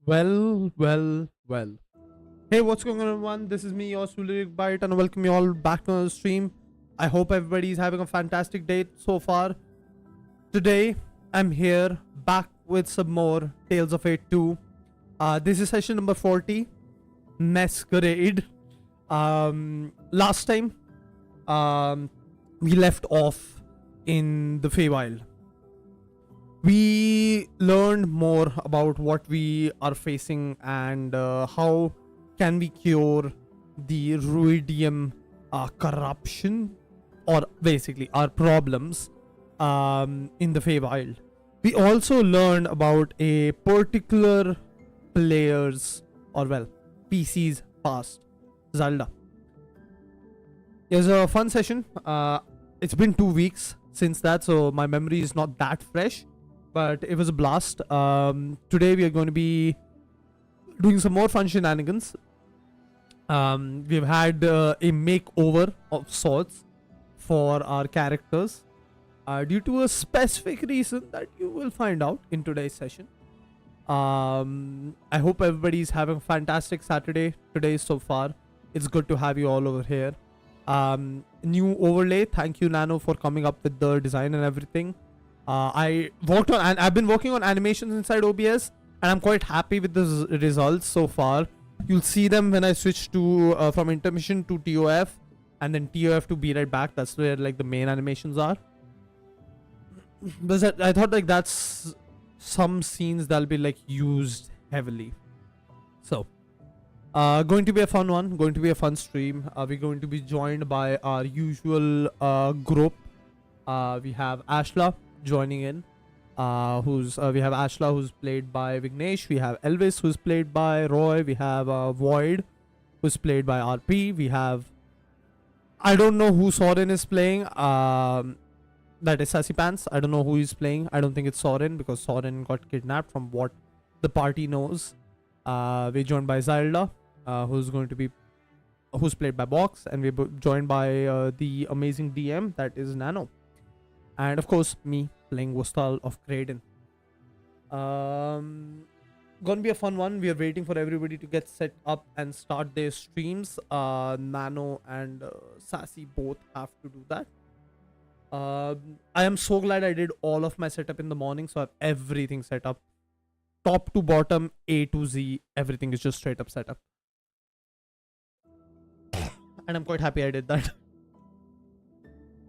Well. Hey, what's going on, everyone? This is me, your Sulirik Bite, and I welcome you all back to another stream. I hope everybody's having a fantastic day so far. Today, I'm here back with some more Tales of Fate 2. This is session number 40, Mess-querade. Last time, um, we left off in the Feywild. We learned more about what we are facing and how can we cure the ruidium corruption, or basically our problems in the Feywild. We also learned about a particular player's, or well, PC's past, Zelda. It was a fun session. It's been 2 weeks since that, so my memory is not that fresh, but it was a blast. Today we are going to be doing some more fun shenanigans. We've had a makeover of sorts for our characters due to a specific reason that you will find out in today's session. I hope everybody's having a fantastic Saturday today so far. It's good to have you all over here. New overlay. Thank you, Nano, for coming up with the design and everything. I've been working on animations inside OBS, and I'm quite happy with the results so far. You'll see them when I switch to from intermission to TOF, and then TOF to be right back. That's where like the main animations are. But I thought like that's some scenes that'll be like used heavily. So, going to be a fun one. Going to be a fun stream. We're going to be joined by our usual group. We have Ashla joining in. We have Ashla, who's played by Vignesh. We have Elvis, who's played by Roy. We have Void, who's played by RP. We have, I don't know who Soren is playing. That is Sassy Pants. I don't know who he's playing. I don't think it's Soren, because Soren got kidnapped from what the party knows. We're joined by Zelda, who's played by Box, and we're joined by the amazing DM, that is Nano, and of course me playing Vostal of Kraden. Gonna be a fun one. We are waiting for everybody to get set up and start their streams. Nano and Sassy both have to do that. I am so glad I did all of my setup in the morning, so I have everything set up, top to bottom, A to Z. Everything is just straight up set up, and I'm quite happy I did that.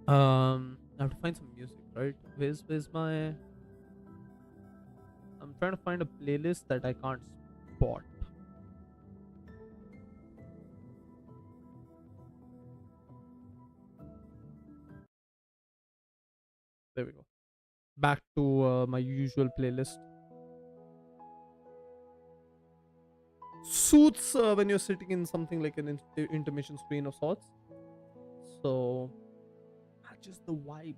I have to find some music, right? Where's my? I'm trying to find a playlist that I can't spot. There we go. Back to my usual playlist. Suits when you're sitting in something like an intermission screen of sorts. So matches the vibe.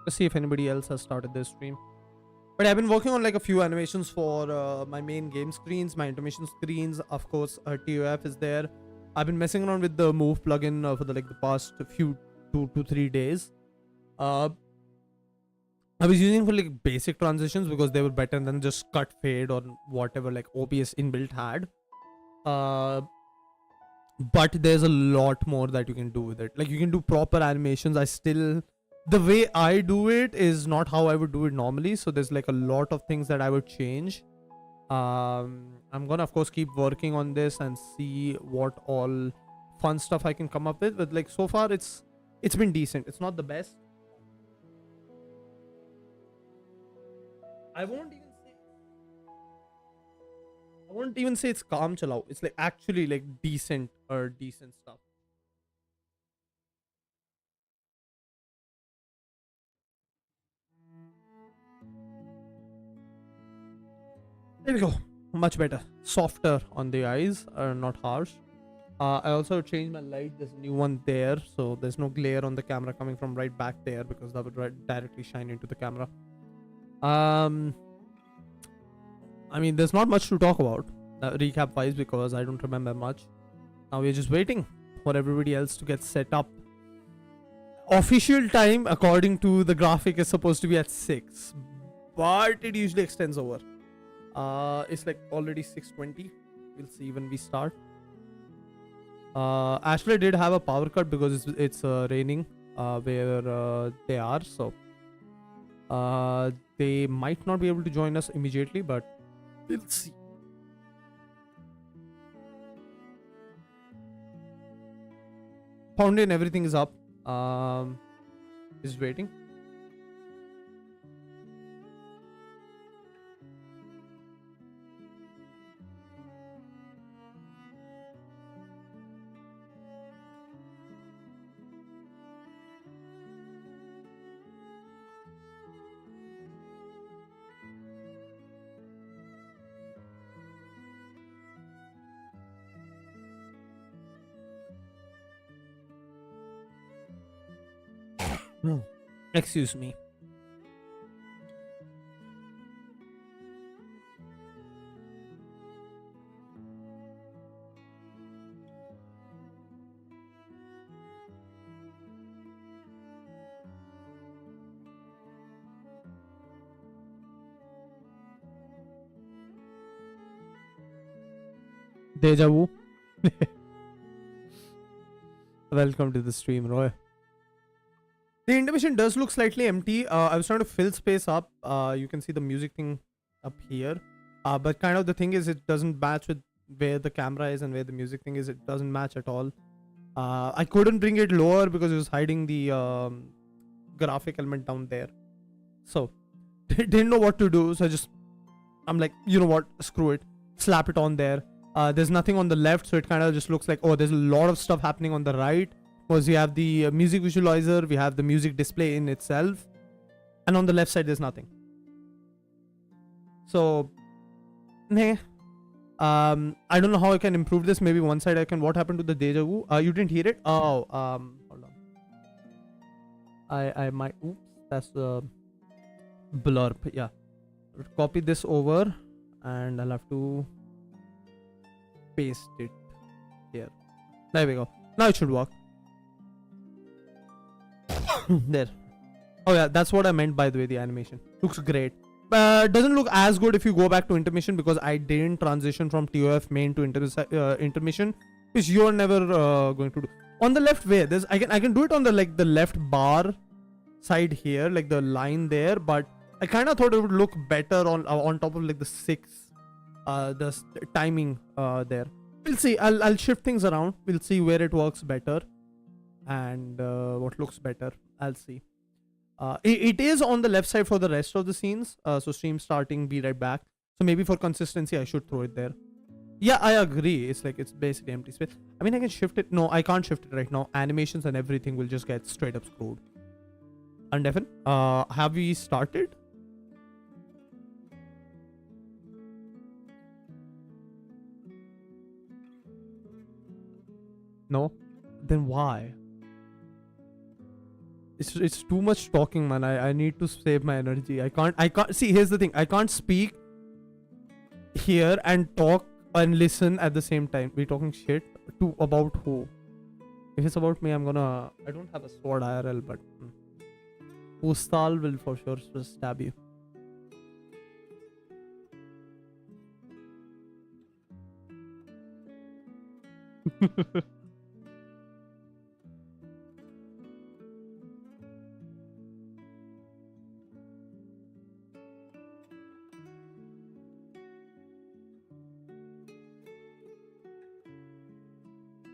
Let's see if anybody else has started their stream. But I've been working on like a few animations for my main game screens, my intermission screens. Of course, TOF is there. I've been messing around with the Move plugin for the past few 2 to 3 days. I was using for like basic transitions because they were better than just cut fade or whatever like OBS inbuilt had. But there's a lot more that you can do with it. Like you can do proper animations. The way I do it is not how I would do it normally, so there's like a lot of things that I would change. I'm gonna of course keep working on this and see what all fun stuff I can come up with, but like so far it's been decent. It's not the best. I won't even say it's calm chalao. It's like actually like decent stuff. There we go. Much better. Softer on the eyes, not harsh. I also changed my light. There's a new one there, so there's no glare on the camera coming from right back there because that would directly shine into the camera. I mean, there's not much to talk about recap wise because I don't remember much. Now we're just waiting for everybody else to get set up. Official time according to the graphic is supposed to be at 6, but it usually extends over. It's like already 6:20. We'll see when we start. Ashley did have a power cut because it's raining where they are, so they might not be able to join us immediately, but we'll see. Fountain, everything is up. Is waiting. Excuse me. Deja vu. Welcome to the stream, Roy. The intermission does look slightly empty. I was trying to fill space up. You can see the music thing up here. But kind of the thing is it doesn't match with where the camera is and where the music thing is. It doesn't match at all. I couldn't bring it lower because it was hiding the graphic element down there. So, didn't know what to do. So I'm like, you know what? Screw it. Slap it on there. There's nothing on the left. So it kind of just looks like, oh, there's a lot of stuff happening on the right. Because we have the music visualizer, we have the music display in itself, and on the left side there's nothing. So, I don't know how I can improve this. Maybe one side I can. What happened to the deja vu? You didn't hear it? Oh, hold on. I might. Oops, that's the blurb. Yeah, copy this over, and I'll have to paste it here. There we go. Now it should work. There. Oh yeah, that's what I meant by the way. The animation looks great. Doesn't look as good if you go back to intermission because I didn't transition from TOF main to intermission, which you're never going to do. On the left way, I can do it on the the left bar side here, like the line there, but I kind of thought it would look better on top of the 6, the timing there. We'll see. I'll shift things around. We'll see where it works better and what looks better. I'll see. It is on the left side for the rest of the scenes. So stream starting, be right back. So maybe for consistency, I should throw it there. Yeah, I agree. It's basically empty space. I mean, I can shift it. No, I can't shift it right now. Animations and everything will just get straight up screwed. Undeafen, have we started? No? Then why? It's too much talking, man. I need to save my energy. I can't see. Here's the thing. I can't speak here and talk and listen at the same time. We're talking shit about who? If it's about me, I don't have a sword IRL, but Ustal will for sure just stab you.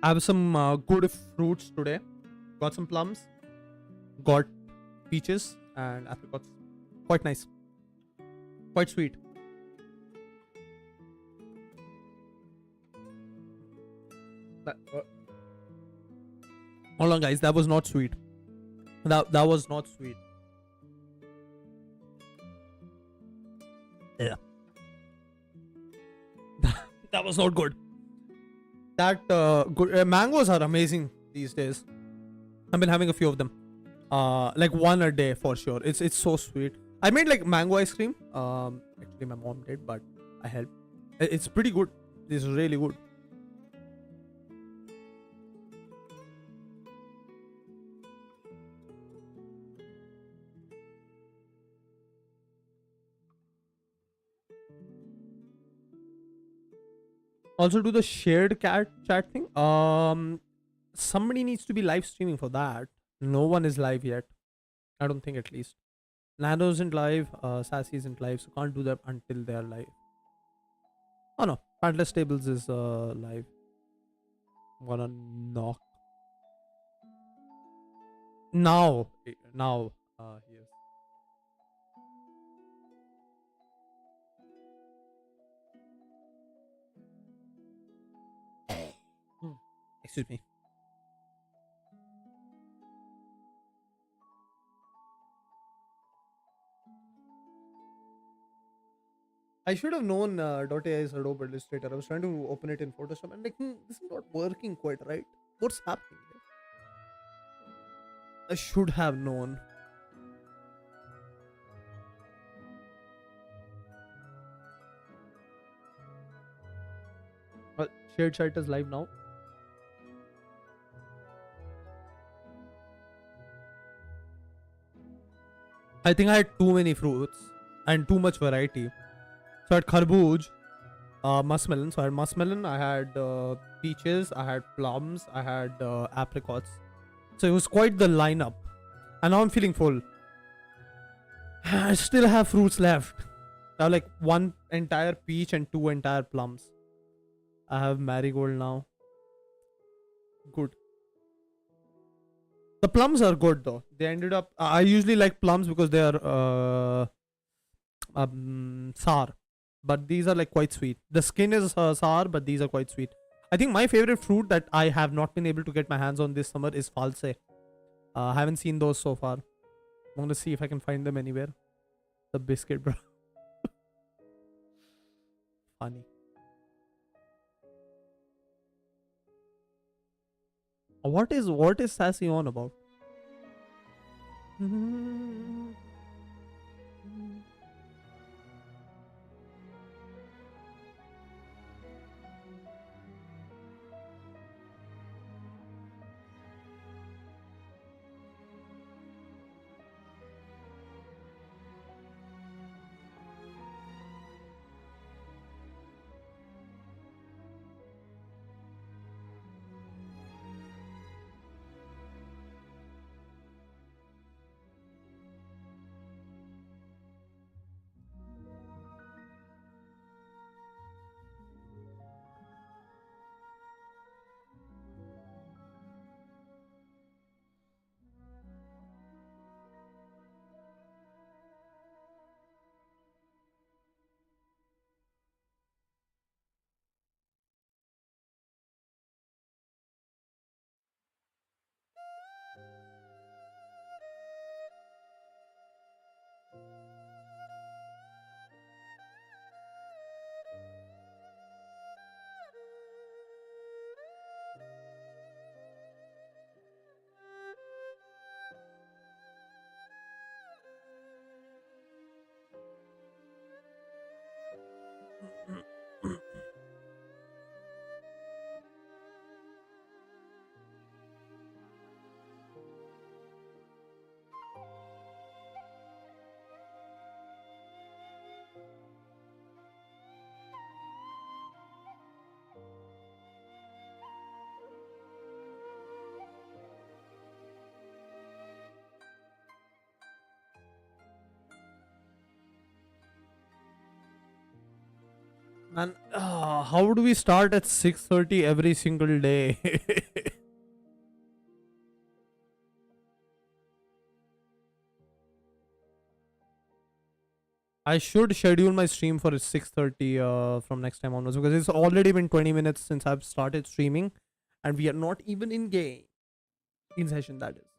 I have some good fruits today. Got some plums, got peaches and apricots. Quite nice. Quite sweet. Hold on, guys. That was not sweet. That was not sweet. Yeah. That was not good. That mangoes are amazing these days. I've been having a few of them. Like one a day for sure. It's so sweet. I made like mango ice cream. Actually my mom did, but I helped. It's pretty good. It's really good. Also do the shared chat thing. Somebody needs to be live streaming for that. No one is live yet. I don't think, at least. Nano isn't live, Sassy isn't live, so can't do that until they are live. Oh no, Pantless Tables is live. I'm gonna knock. Now, yes. Excuse me. I should have known .ai is Adobe Illustrator. I was trying to open it in Photoshop and like, this is not working quite right. What's happening here? I should have known. Well, shared chat is live now. I think I had too many fruits and too much variety. So I had kharbooj, muskmelon. So I had muskmelon, I had peaches, I had plums, I had apricots. So it was quite the lineup. And now I'm feeling full. I still have fruits left. I have like one entire peach and two entire plums. I have marigold now. Good. The plums are good though. They ended up. I usually like plums because they are sour, but these are like quite sweet. The skin is sour, but these are quite sweet. I think my favorite fruit that I have not been able to get my hands on this summer is false. I haven't seen those so far. I'm gonna see if I can find them anywhere. The biscuit, bro. Funny. What is Sassy on about? Man, how do we start at 6:30 every single day? I should schedule my stream for 6:30 from next time onwards, because it's already been 20 minutes since I've started streaming and we are not even in game. In session, that is.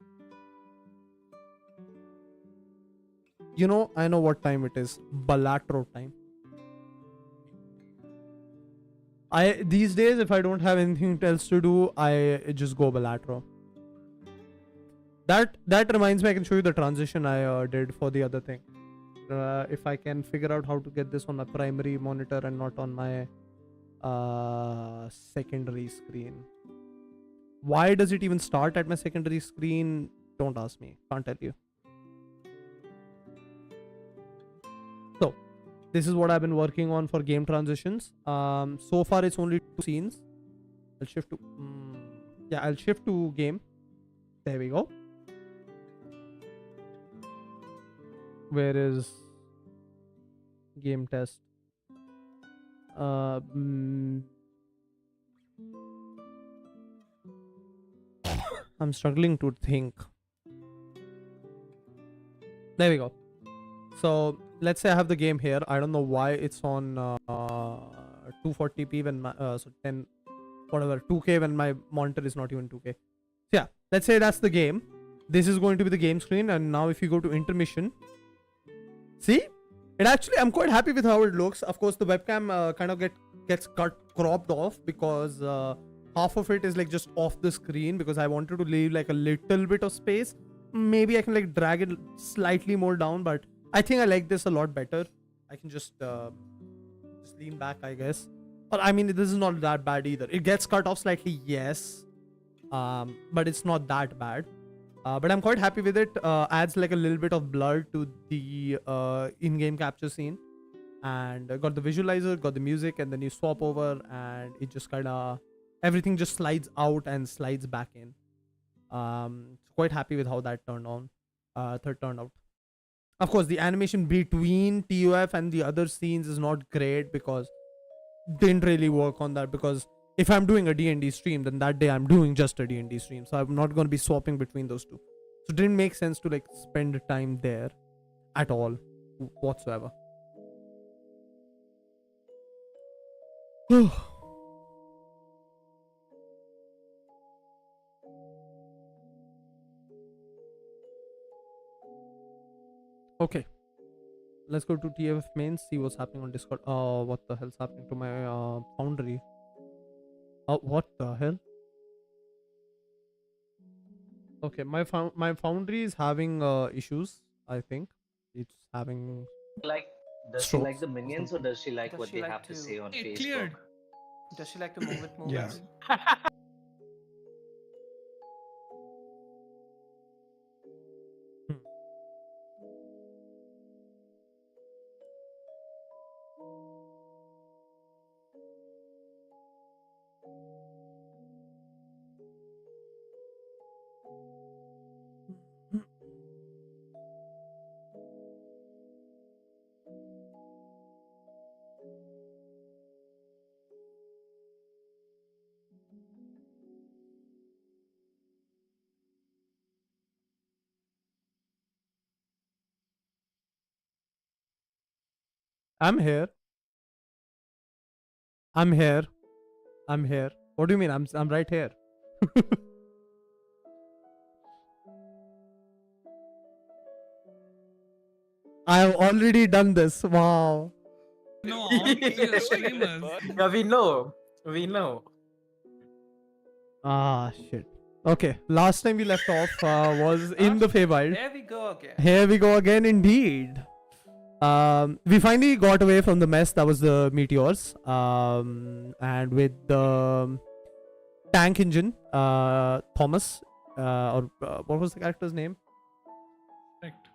You know, I know what time it is. Balatro time. These days, if I don't have anything else to do, I just go Balatro. That reminds me, I can show you the transition I did for the other thing. If I can figure out how to get this on my primary monitor and not on my secondary screen. Why does it even start at my secondary screen? Don't ask me. Can't tell you. So, this is what I've been working on for game transitions. So far it's only 2 scenes. I'll shift to I'll shift to game. There we go. Where is game test? I'm struggling to think. There we go. So let's say I have the game here. I don't know why it's on 240p when my so 10 whatever 2K when my monitor is not even 2K. So yeah, let's say that's the game. This is going to be the game screen, and now if you go to intermission, see, it actually, I'm quite happy with how it looks. Of course, the webcam kind of gets cropped off because half of it is like just off the screen because I wanted to leave like a little bit of space. Maybe I can like drag it slightly more down, but I think I like this a lot better. I can just lean back, I guess. But I mean, this is not that bad either. It gets cut off slightly, yes, but it's not that bad. But I'm quite happy with it. Adds like a little bit of blur to the in-game capture scene, and got the visualizer, got the music, and then you swap over, and it just kind of everything just slides out and slides back in. Quite happy with how that turned out. Of course, the animation between TUF and the other scenes is not great because didn't really work on that, because if I'm doing a D&D stream, then that day I'm doing just a D&D stream, so I'm not going to be swapping between those two. So it didn't make sense to like spend time there at all whatsoever. Okay, let's go to TF main, see what's happening on Discord. Oh, what the hell's happening to my foundry? Oh, what the hell? Okay, my foundry is having issues. I think it's having Like, does she like the minions, or does she like what they have to say on Facebook? Cleared. Does she like to move it? Yeah. I'm here. I'm here. I'm here. What do you mean? I'm right here. I have already done this. Wow. No, all the streamers. Yeah, we know. We know. Ah, shit. Okay, last time we left off was in the Feywild. There we go again. Here we go again, indeed. We finally got away from the mess that was the meteors. And with the tank engine, Thomas, or what was the character's name? Correct.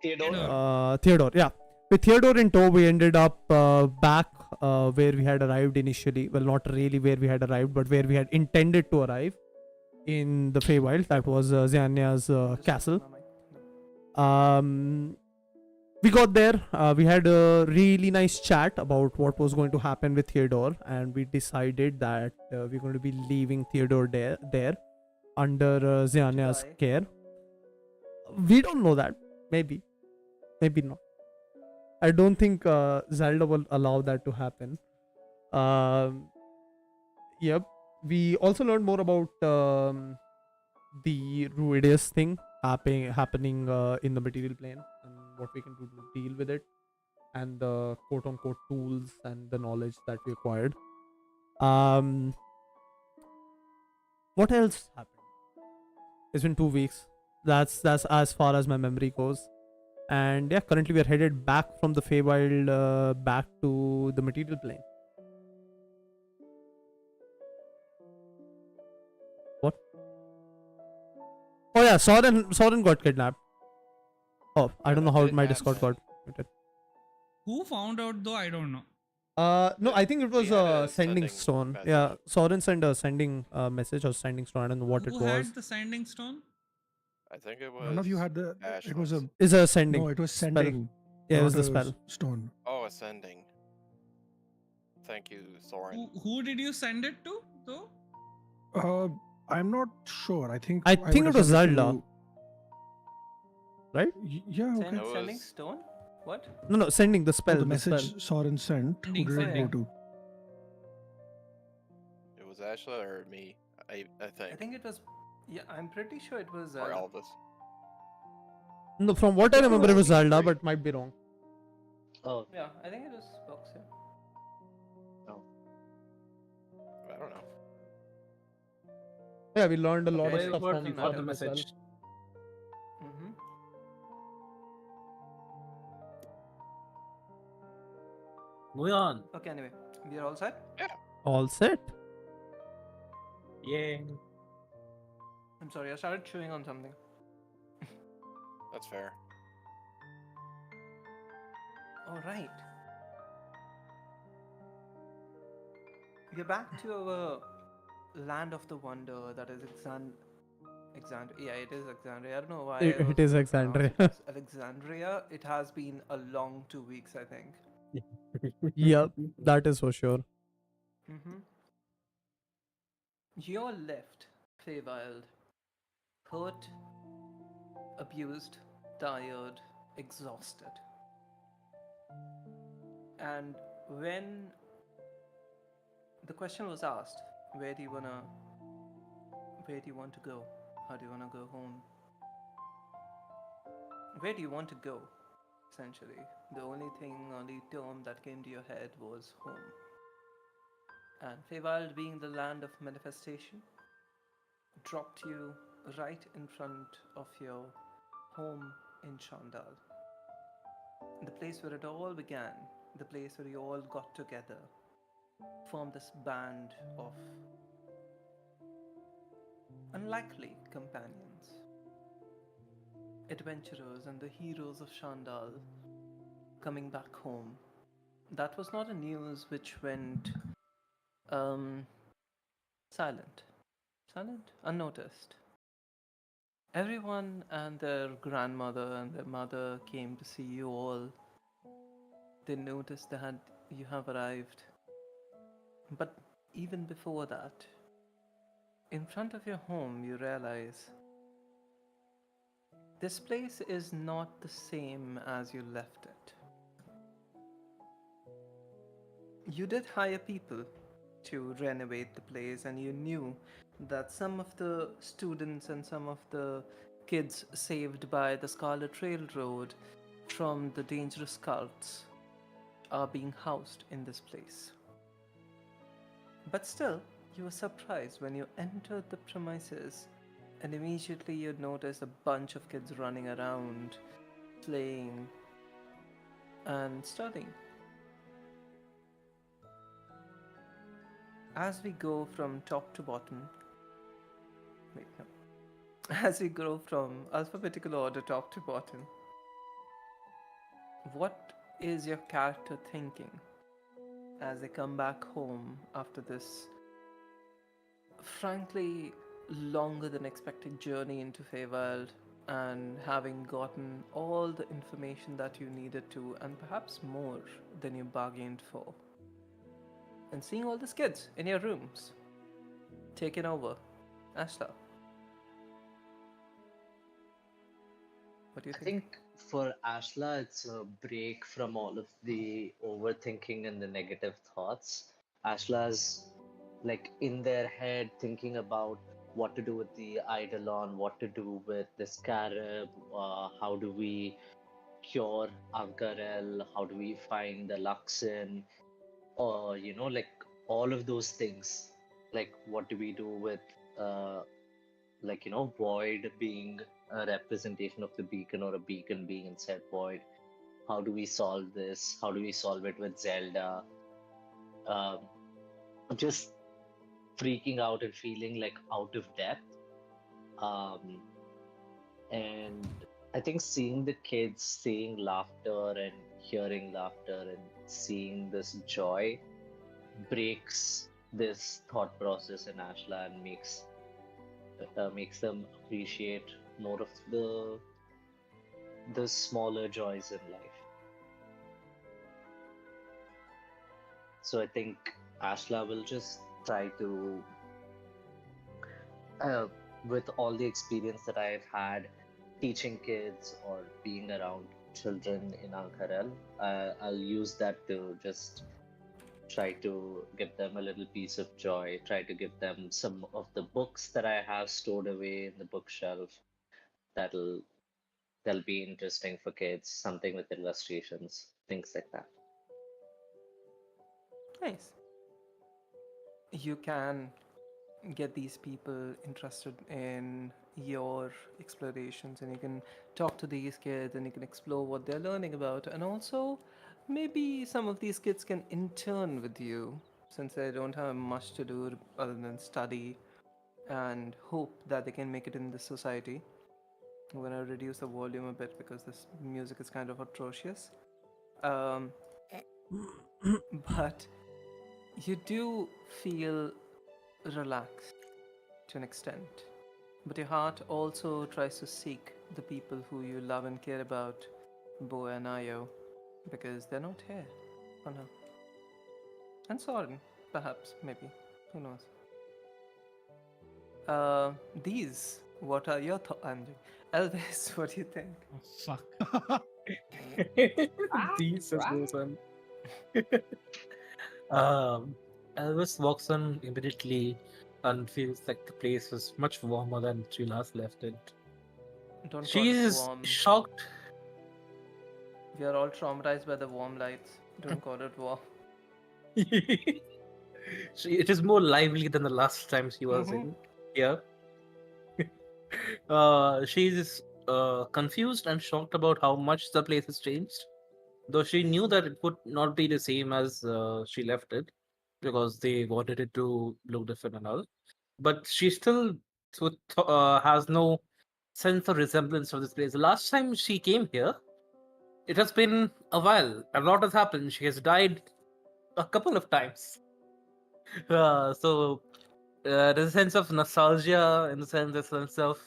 Theodore. Theodore, yeah. With Theodore in tow, we ended up back where we had arrived initially. Well, not really where we had arrived, but where we had intended to arrive in the Feywild. That was Xandria's castle. We got there. We had a really nice chat about what was going to happen with Theodore, and we decided that we're going to be leaving Theodore there under Xandria's care. We don't know that. Maybe not. I don't think Zelda will allow that to happen. Yep. We also learned more about the Ruidius thing happening in the material plane, and what we can do to deal with it, and the quote-unquote tools and the knowledge that we acquired. Um, what else happened? It's been 2 weeks. That's as far as my memory goes. And yeah, currently we are headed back from the Feywild back to the material plane. What? Oh yeah, Soren got kidnapped. Oh, I Yeah, don't know that how did my Discord happen. got muted. Who found out though? I don't know. No, I think it was had a a sending sending stone. message. Yeah, Soren sent a sending message or sending stone. I don't know what it Who was. had the sending stone? I think it was None of you had the. It was Ashla's. a. It's a sending No, it was spell. sending. Yeah, it not was the a spell. Stone. Oh, ascending. Thank you, Soren. Who did you send it to though? I'm not sure. I think. I would think it have was sent it Zelda. to- Right? Yeah. Okay. That Sending was- stone? What? No, sending the Oh, spell. the the spell. message Soren sent. Who Sending, did it sending. go to? It was Ashla or me, I think. I think it was. Yeah, I'm pretty sure it was. Or Elvis. No, from what I remember, it was Zelda, but might be wrong. Oh, Yeah, I think it was Box. Yeah. I don't know. Yeah, we learned a lot Okay, of stuff what from we from got the him as well. message. Mm-hmm. Moving on. Okay, anyway, we are all set. All set. Yay. I'm sorry, I started chewing on something. That's fair. All right. We're back to our land of the wonder, that is Exandria. Yeah, it is Exandria. I don't know why. It I was is pronouncing Exandria. it as Alexandria. It has been a long 2 weeks, I think. Yep, that is for sure. Mm-hmm. You're left, Feywild, hurt, abused, tired, exhausted. And when the question was asked, where do you want to go? How do you want to go home? Where do you want to go? Essentially, the only term that came to your head was home. And Feywild, being the land of manifestation, dropped you right in front of your home in Chandal. The place where it all began, the place where you all got together, formed this band of unlikely companions, adventurers and the heroes of Chandal coming back home. That was not a news which went silent, unnoticed. Everyone and their grandmother and their mother came to see you all. They noticed that you have arrived. But even before that, in front of your home, you realize this place is not the same as you left it. You did hire people to renovate the place, and you knew that some of the students and some of the kids saved by the Scarlet Railroad from the dangerous cults are being housed in this place. But still, you were surprised when you entered the premises, and immediately you'd notice a bunch of kids running around, playing, and studying. As we go from top to bottom, as we go from alphabetical order top to bottom, what is your character thinking as they come back home after this frankly longer than expected journey into Feywild, and having gotten all the information that you needed to, and perhaps more than you bargained for, and seeing all these kids in your rooms taken over? Ashla, what do you I think? think for Ashla, it's a break from all of the overthinking and the negative thoughts. Ashla's like in their head thinking about what to do with the Eidolon, what to do with the Scarab, how do we cure Ank'harel, how do we find the Luxin, or like all of those things. Like, what do we do with, like, Void being a representation of the beacon or a beacon being inside Void? How do we solve this? How do we solve it with Zelda? Um, just freaking out and feeling like out of depth. Um, and I think seeing the kids seeing laughter and hearing laughter and seeing this joy breaks this thought process in Ashla and makes them appreciate more of the smaller joys in life. So I think Ashla will just try to, uh, with all the experience that I've had teaching kids or being around children in Ank'harel, I'll use that to just try to give them a little piece of joy, try to give them some of the books that I have stored away in the bookshelf that'll be interesting for kids, something with illustrations, things like that. Nice. You can get these people interested in your explorations, and you can talk to these kids and you can explore what they're learning about, and also maybe some of these kids can intern with you since they don't have much to do other than study, and hope that they can make it in this society. I'm gonna reduce the volume a bit because this music is kind of atrocious. um, but you do feel relaxed to an extent. But your heart also tries to seek the people who you love and care about, Boa and Ayo, because they're not here for now. And Soren, perhaps, maybe. Who knows? What are your thoughts? Elvis, what do you think? Oh, fuck. These is goes on. Elvis walks on immediately and feels like the place was much warmer than she last left it. Don't She call it is warm. shocked. We are all traumatized by the warm lights. Don't call it warm. It is more lively than the last time she was Mhm. in here. She's confused and shocked about how much the place has changed. Though she knew that it would not be the same as she left it, because they wanted it to look different and all. But she still has no sense of resemblance of this place. The last time she came here, it has been a while. A lot has happened. She has died a couple of times. So there's a sense of nostalgia, in the sense, a sense of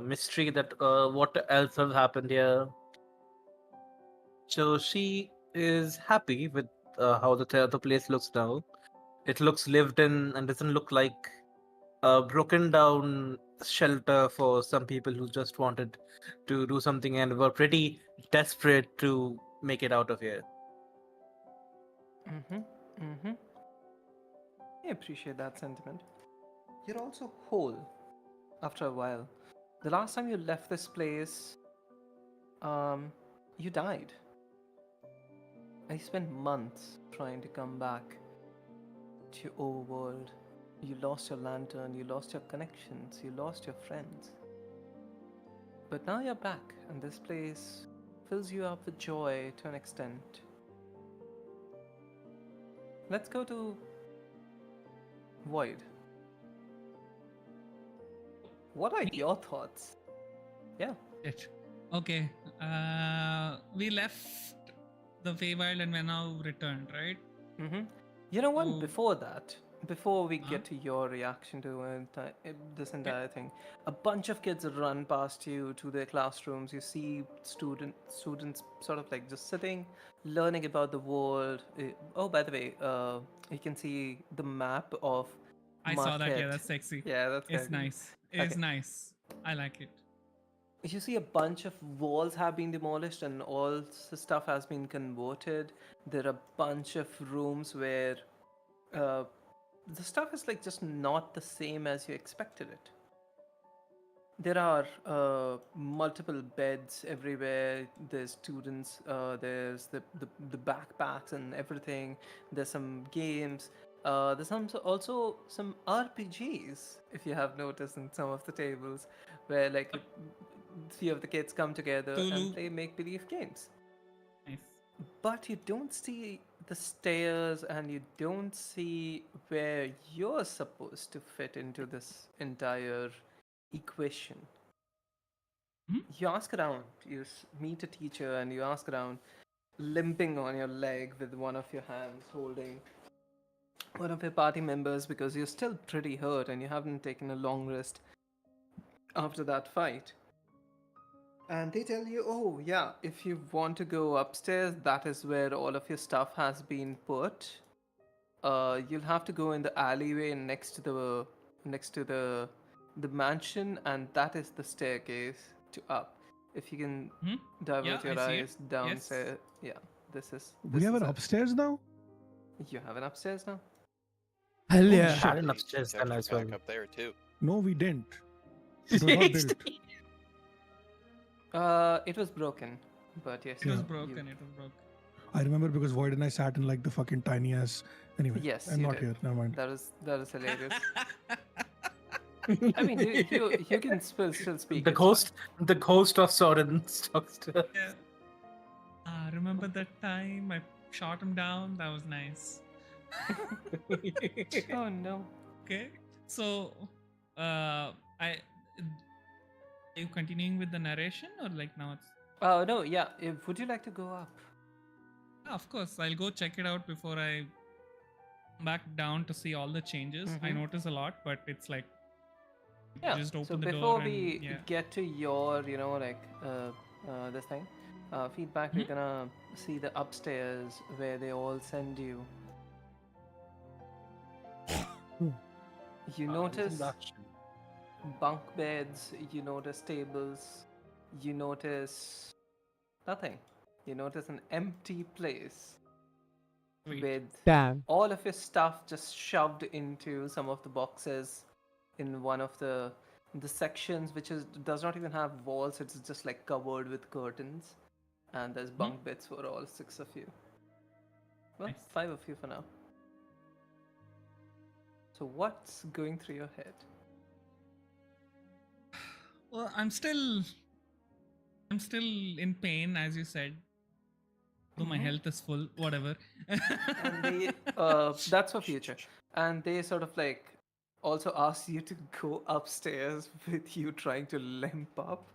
mystery that what else has happened here. So she is happy with how the place looks now. It looks lived in and doesn't look like a broken down shelter for some people who just wanted to do something and were pretty desperate to make it out of here. Mm-hmm. Mm-hmm. I appreciate that sentiment. You're also whole after a while. The last time you left this place, you died. I spent months trying to come back to your overworld. You lost your lantern, you lost your connections, you lost your friends. But now you're back, and this place fills you up with joy to an extent. Let's go to Void. What are your thoughts? Yeah. Shit. Okay. We left the Feywild and we're now returned, right? Mm-hmm. You know what? So- Before we Huh? get to your reaction to this entire thing, a bunch of kids run past you to their classrooms. You see students sort of like just sitting, learning about the world. Oh, by the way, you can see the map of I saw that. Yeah, Marquette. that's sexy. Yeah, that's It's kinda- nice. It's Okay. nice. I like it. You see a bunch of walls have been demolished and all stuff has been converted. There are a bunch of rooms where uh, the stuff is like just not the same as you expected it. There are multiple beds everywhere. There's students. There's the backpacks and everything. There's some games. There's also some RPGs, if you have noticed, in some of the tables, where like few of the kids come together and Tulu. play make-believe games. Nice. But you don't see the stairs, and you don't see where you're supposed to fit into this entire equation. Hmm? You ask around, you meet a teacher, and you ask around, limping on your leg with one of your hands holding one of your party members because you're still pretty hurt and you haven't taken a long rest after that fight. And they tell you, oh, yeah, if you want to go upstairs, that is where all of your stuff has been put. You'll have to go in the alleyway next to the mansion, and that is the staircase to up. If you can Hmm? divert Yeah, your I see it. eyes downstairs, yeah, this is. We this have is an it. upstairs now? You have an upstairs now. Hell Oh, yeah. shit. Had an We upstairs kept then her as well. back up there too. No, we didn't. It was not built. It was broken, but yes. It was Yeah. broken. It was broken. I remember because Void and I sat in like the fucking tiny ass. Anyway, Yes, I'm you not did. here. Never mind. That is hilarious. I mean, you can still speak. The it's ghost of Soren stalks to Yeah. Remember that time I shot him down? That was nice. fine. Oh no. Okay. So, are you continuing with the narration or like now it's? Oh no. Yeah. Would you like to go up? Yeah, of course, I'll go check it out before I come back down to see all the changes. I Mhm. notice a lot, but it's like Yeah. just open So the before door we and yeah. get to your, this thing, feedback, we're gonna see the upstairs where they all send you. You notice bunk beds, you notice tables, you notice nothing. You notice an empty place Sweet. with Damn. all of your stuff just shoved into some of the boxes in one of the sections, which does not even have walls. It's just like covered with curtains, and there's bunk beds for all 6 of you. Well, Nice. 5 of you for now. So what's going through your head? Well, I'm still in pain, as you said. Though my health is full, whatever. And they, that's for future. And they sort of like also ask you to go upstairs with you trying to limp up.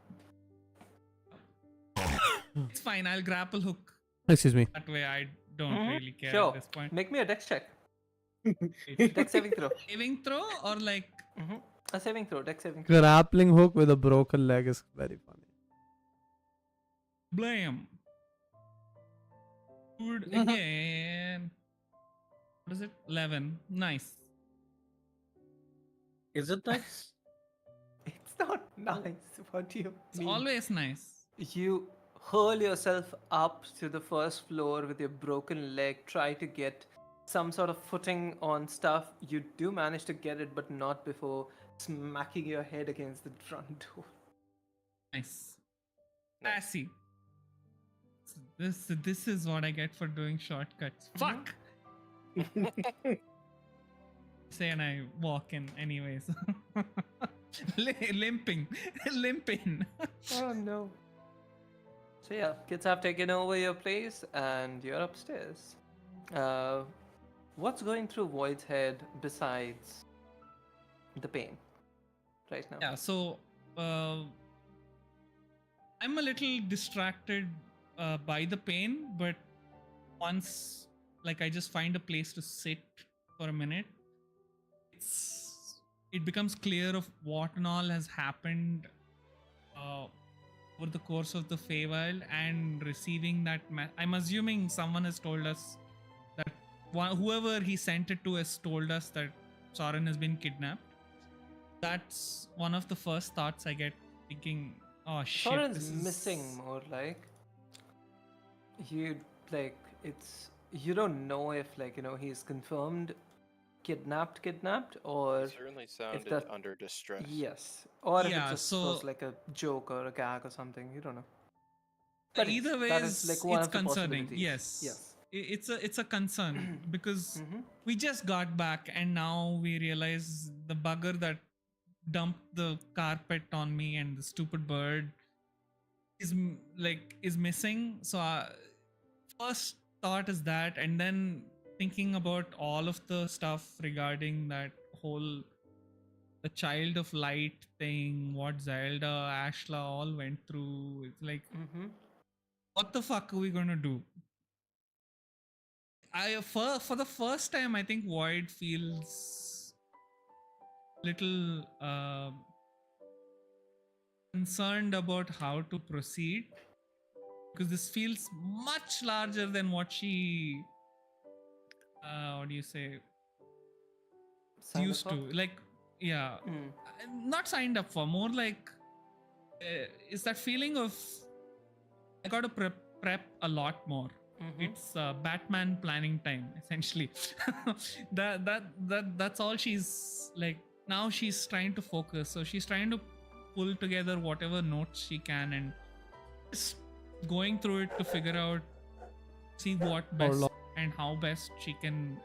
It's fine. I'll grapple hook. Excuse me. That way, I don't Mhm. really care Sure. at this point. Make me a dex check. Wait, Dex saving throw. saving throw or like A saving throw. Dex saving throw. Grappling hook with a broken leg is very funny. blam? Good again. What is it? 11. Nice. Is it nice? It's not nice. What do you It's mean? always nice. You hurl yourself up to the first floor with your broken leg, try to get some sort of footing on stuff. You do manage to get it, but not before smacking your head against the front door. Nice. Nice. Classy. This is what I get for doing shortcuts. Fuck. Say and I walk in anyways. Limping. Limping. Oh no. So yeah, kids have taken over your place and you're upstairs. What's going through Void's head besides the pain right now? Yeah, so I'm a little distracted by the pain, but once like I just find a place to sit for a minute, it becomes clear of what and all has happened over the course of the Feywild, and receiving that I'm assuming someone has told us that whoever he sent it to has told us that Soren has been kidnapped. That's one of the first thoughts I get, thinking, oh shit, Soren's this is missing more like. You don't know if he's confirmed kidnapped or Certainly sounded that- under distress. yes, or if it Yeah, just so- was like a joke or a gag or something. You don't know. Either way that is is like one it's of the concerning. possibilities. Yes. Yes. it's a concern because Mhm. we just got back and now we realize the bugger that dumped the carpet on me and the stupid bird is missing. So first thought is that, and then thinking about all of the stuff regarding that whole the child of light thing, what Zelda, Ashla all went through. It's like, Mhm. what the fuck are we gonna do? For the first time, I think Void feels little concerned about how to proceed because this feels much larger than what she what do you say Signed up used for? to, like, yeah, Mm. not signed up for, more like is that feeling of I gotta prep a lot more. Mhm. It's Batman planning time essentially. That's all she's like. Now she's trying to focus, so she's trying to pull together whatever notes she can and just going through it to figure out, see what Or best lo- and how best she can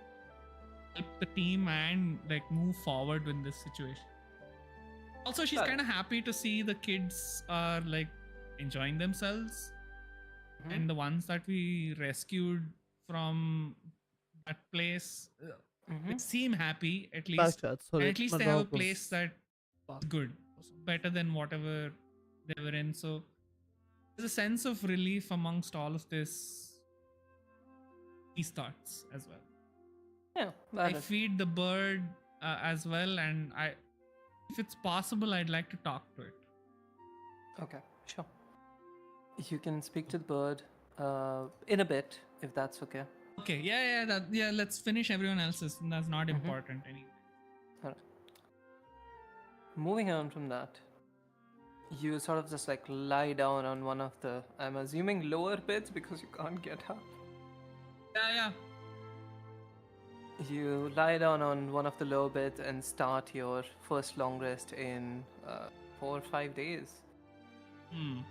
help the team and like move forward in this situation. Also, she's Well- kind of happy to see the kids are like enjoying themselves, Mhm. and the ones that we rescued from that place, they Mhm. seem happy at Back least, chat, and sorry. at least My they have a dog was place that is good, better than whatever they were in. So there's a sense of relief amongst all of these thoughts as well. Yeah, I valid. feed the bird as well, and if it's possible, I'd like to talk to it. Okay, sure. You can speak to the bird in a bit, if that's okay. Okay, yeah. Let's finish everyone else's, and that's not important anyway. Alright. Moving on from that, you sort of just like lie down on one of the, I'm assuming, lower beds because you can't get up. Yeah. You lie down on one of the lower beds and start your first long rest in 4 or 5 days. Hmm.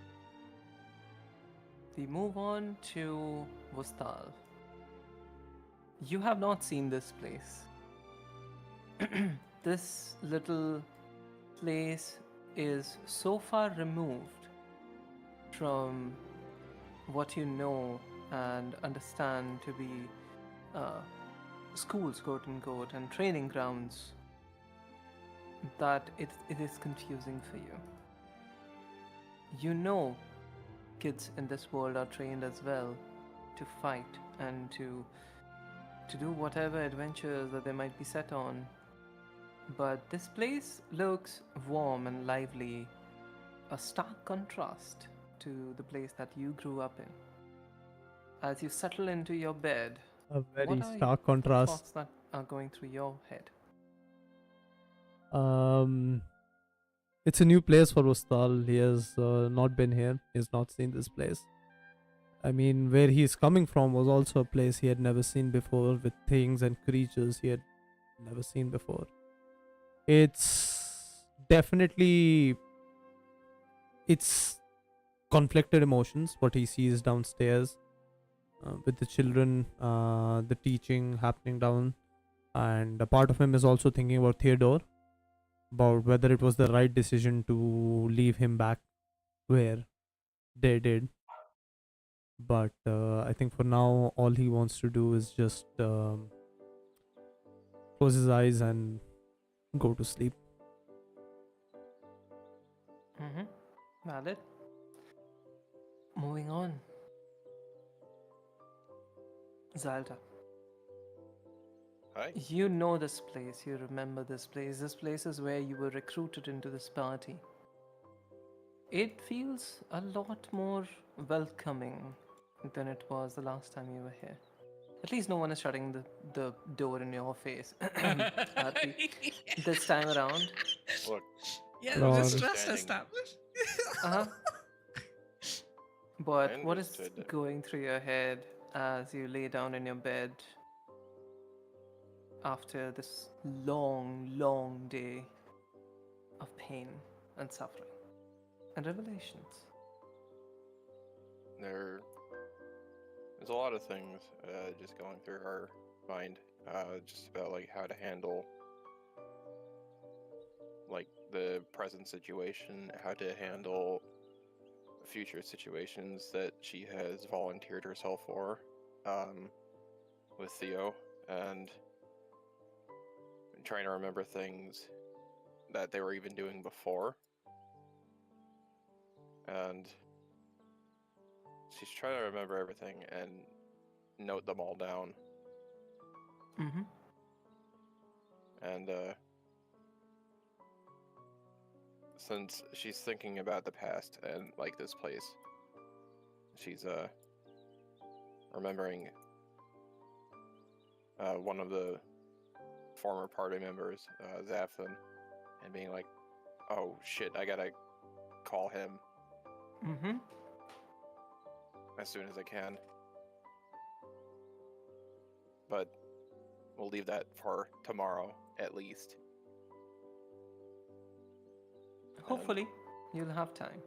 We move on to Vustal. You have not seen this place. This little place is so far removed from what you know and understand to be uh, schools, quote unquote, and training grounds that it is confusing for you. You know, kids in this world are trained as well to fight and to do whatever adventures that they might be set on. But this place looks warm and lively, a stark contrast to the place that you grew up in. As you settle into your bed, a very what are stark the contrast. thoughts that are going through your head? It's a new place for Ustal. He has not been here. He has not seen this place. I mean, where he is coming from was also a place he had never seen before, with things and creatures he had never seen before. It's definitely it's conflicted emotions what he sees downstairs, with the children, the teaching happening down, and a part of him is also thinking about Theodore, about whether it was the right decision to leave him back where they did. But I think for now, all he wants to do is just close his eyes and go to sleep. Valid. Moving on. Zalta. Hi. You know this place, you remember this place. This place is where you were recruited into this party. It feels a lot more welcoming than it was the last time you were here. At least no one is shutting the door in your face. Aarti. This time around. Look, Yeah, Lord. just trust Understanding. established. Uh-huh. But what is understood that. going through your head as you lay down in your bed after this long, long day of pain and suffering and revelations? There There's a lot of things just going through her mind, just about like how to handle like the present situation, how to handle future situations that she has volunteered herself for, with Theo, and trying to remember things that they were even doing before. And she's trying to remember everything and note them all down. Mm-hmm. And since she's thinking about the past and like this place, she's remembering one of the former party members, Zaphthan, and being like, "Oh shit, I gotta call him Mm-hmm. as soon as I can." But we'll leave that for tomorrow, at least. Hopefully, you'll have time.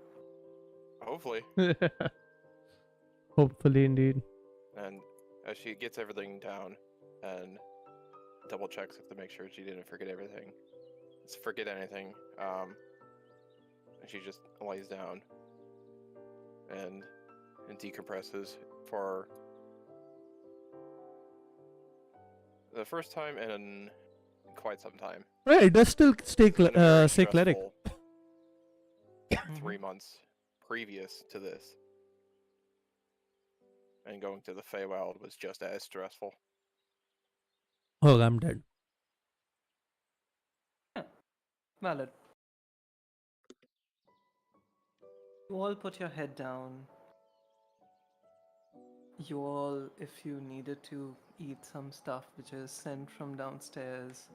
Hopefully. Hopefully, indeed. And as she gets everything down and double checks to make sure she didn't forget anything, and she just lays down and decompresses for the first time in quite some time. Right, it does still stay It's been a very stay cleric. stressful 3 months previous to this. And going to the Feywild was just as stressful. Oh, I'm dead. Valid. You all put your head down. You all, if you needed to eat some stuff which is sent from downstairs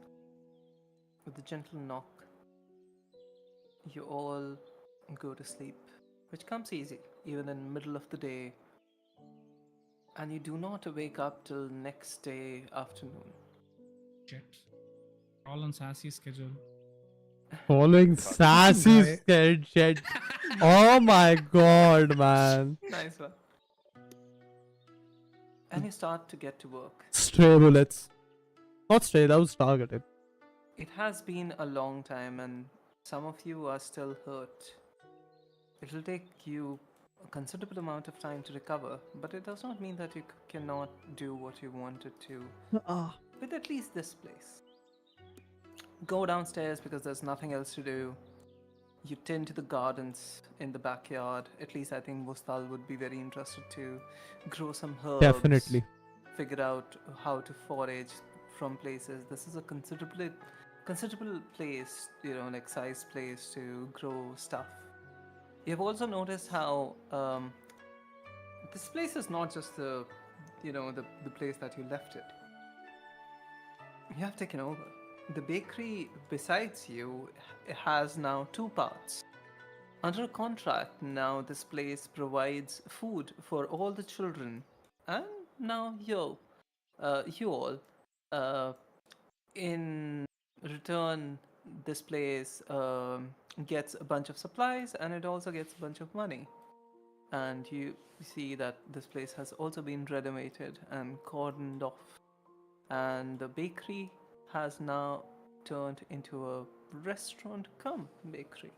with a gentle knock, you all go to sleep, which comes easy, even in the middle of the day, and you do not wake up till next day afternoon. Shit. All on Sassy's schedule. Following Fuck. Sassy's Guy. scared shit. Oh my god, man. Nice one. And you start to get to work. Stray bullets. Not stray, that was targeted. It has been a long time, and some of you are still hurt. It'll take you a considerable amount of time to recover, but it does not mean that you cannot do what you wanted to Ah. with at least this place. Go downstairs because there's nothing else to do. You tend to the gardens in the backyard. At least I think Vostal would be very interested to grow some herbs. Definitely. Figure out how to forage from places. This is a considerable place, like size place to grow stuff. You've also noticed how this place is not just the place that you left it. You have taken over. The bakery besides you has now 2 parts. Under a contract now, this place provides food for all the children, and now you all, in return, this place gets a bunch of supplies, and it also gets a bunch of money. And you see that this place has also been renovated and cordoned off, and the bakery has now turned into a restaurant cum bakery.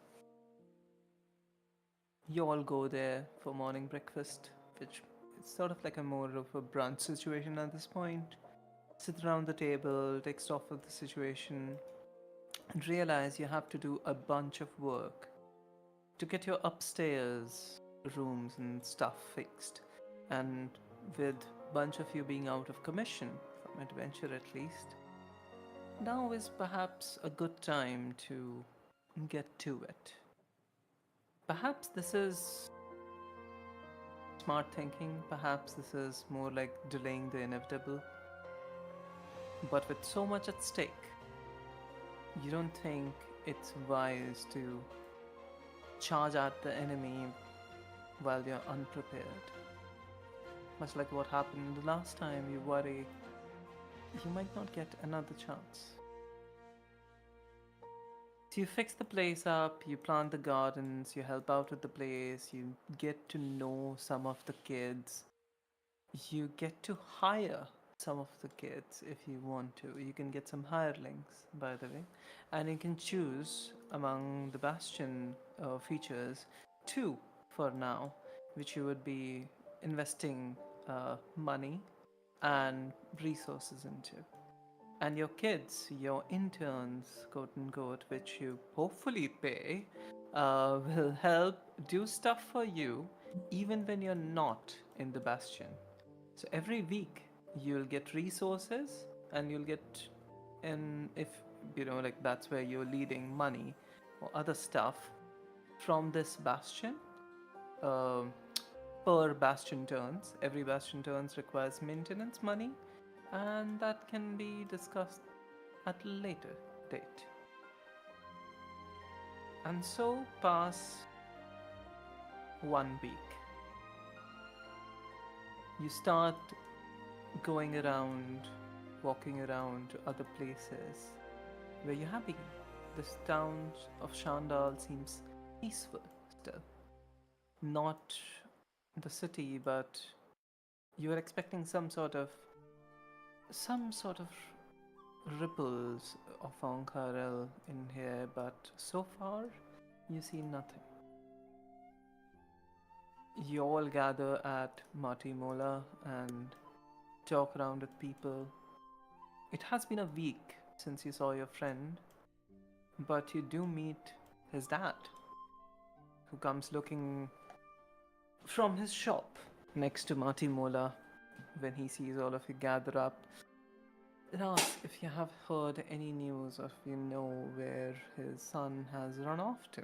You all go there for morning breakfast, which is sort of like a more of a brunch situation at this point. Sit around the table, take stock of the situation, and realize you have to do a bunch of work to get your upstairs rooms and stuff fixed. And with a bunch of you being out of commission, from adventure at least, now is perhaps a good time to get to it. Perhaps this is smart thinking, perhaps this is more like delaying the inevitable. But with so much at stake, you don't think it's wise to charge at the enemy while you're unprepared. Much like what happened the last time, you worry you might not get another chance. So you fix the place up, you plant the gardens, you help out with the place, you get to know some of the kids. you get to hire some of the kids if you want to. You can get some hirelings, by the way, and you can choose among the Bastion features two for now, which you would be investing money and resources into. And your kids, your interns, quote unquote, which you hopefully pay, will help do stuff for you even when you're not in the Bastion. So every week you'll get resources and you'll get, and if like that's where you're leading money or other stuff from this bastion. Um, per bastion turns, every bastion turns requires maintenance money, and that can be discussed at a later date. And so pass 1 week. You start going around, walking around to other places where you have been. This town of Shandal seems peaceful still. Not the city, but you are expecting some sort of ripples of Ank'harel in here, but so far you see nothing. You all gather at Martimola and talk around with people. It has been a week since you saw your friend, but you do meet his dad, who comes looking from his shop next to Martimola when he sees all of you gather up. And asks if you have heard any news or if you know where his son has run off to.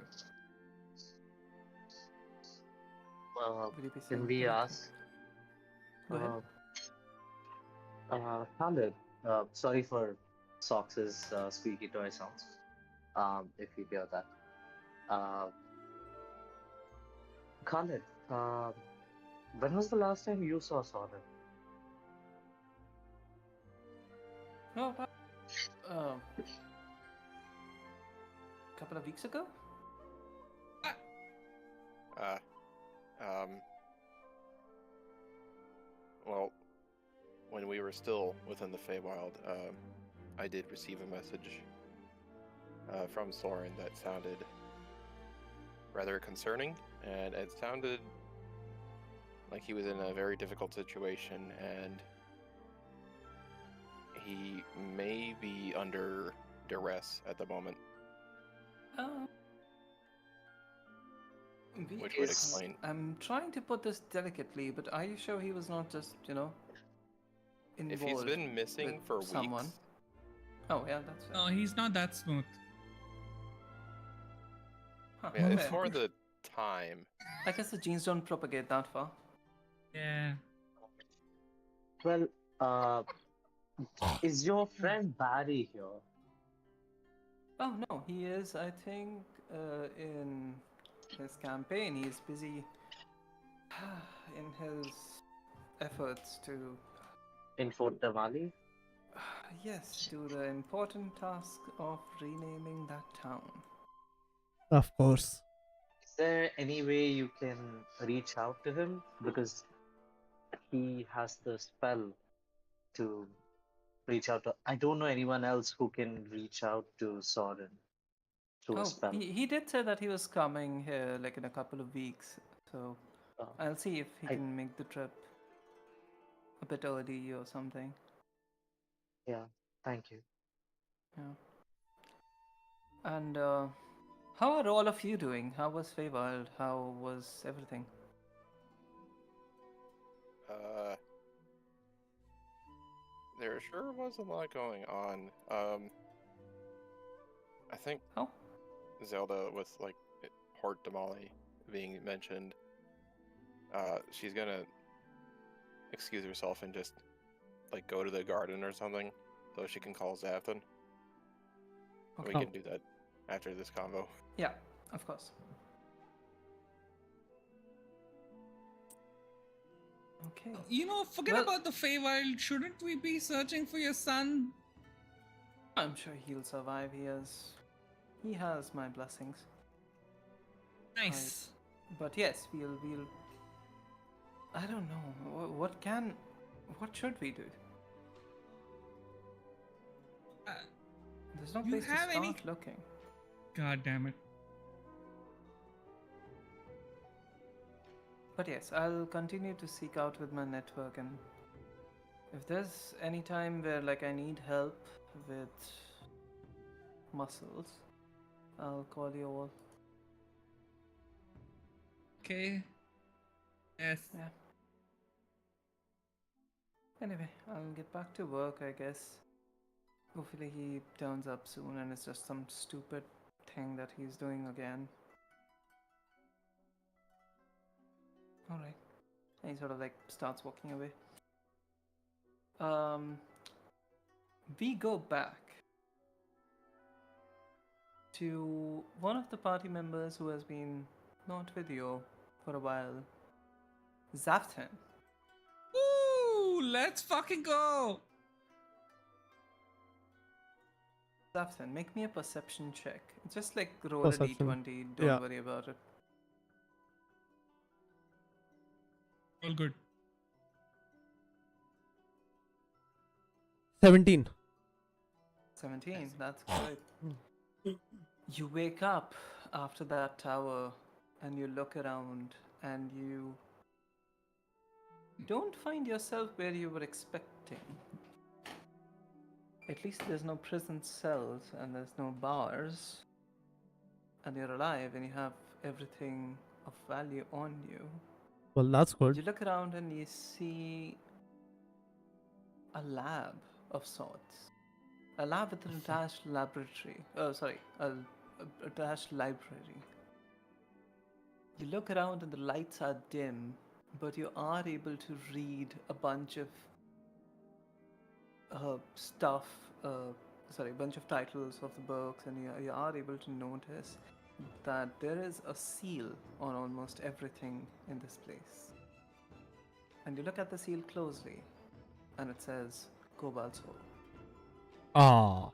Would you be saying Can we anything? ask? Go ahead. Khalid, sorry for Sox's squeaky toy sounds. If you hear that. Uh, Khalid, when was the last time you saw Sodom? Oh, about a couple of weeks ago? Uh, um, well, when we were still within the Feywild, I did receive a message from Soren that sounded rather concerning, and it sounded like he was in a very difficult situation, and he may be under duress at the moment, which would explain. I'm trying to put this delicately, but are you sure he was not just, involved? If he's been missing with for someone? weeks, Oh, yeah, that's fair. No, he's not that smooth. Huh, yeah, it's fair. more the time. I guess the genes don't propagate that far. Yeah. Well, is your friend Barry here? Oh, no, he is, I think, in his campaign. He is busy in his efforts to, In Fort Damali? yes, do the important task of renaming that town. Of course. Is there any way you can reach out to him? Because he has the spell to reach out to. I don't know anyone else who can reach out to Soren through a Oh, spell. he did say that he was coming here like in a couple of weeks, so Uh, I'll see if he I- can make the trip a bit early or something. yeah, thank you. Yeah. And how are all of you doing? How was Feywild? How was everything? There sure was a lot going on. I think Oh, Zelda, with like Hort Damali being mentioned, she's gonna excuse herself and just like go to the garden or something, so she can call Zapton. We okay. can do that after this convo. Yeah, of course. Okay. Forget Well- about the Feywild. Shouldn't we be searching for your son? I'm sure he'll survive. He has my blessings. Nice. But yes, we'll I don't know. What should we do? Uh, There's no you place to have start any? looking. God damn it. But yes, I'll continue to seek out with my network, and if there's any time where like I need help with muscles, I'll call you all. Okay. Yes. Yeah. Anyway, I'll get back to work, I guess. Hopefully he turns up soon and it's just some stupid thing that he's doing again. Alright. And he sort of like starts walking away. We go back to one of the party members who has been not with you for a while. Zaftan. Woo! Let's fucking go! Zaftan, make me a perception check. Just like roll Perception. a d20, don't Yeah. worry about it. All good. 17. 17, that's good. You wake up after that tower and you look around and you don't find yourself where you were expecting. At least there's no prison cells and there's no bars. And you're alive and you have everything of value on you. Well, that's You good. look around and you see a lab of sorts. A lab with an attached laboratory. Oh, sorry, a attached library. You look around and the lights are dim, but you are able to read a bunch of stuff. A bunch of titles of the books, and you are able to notice that there is a seal on almost everything in this place. And you look at the seal closely, and it says Cobalt Soul. Ah.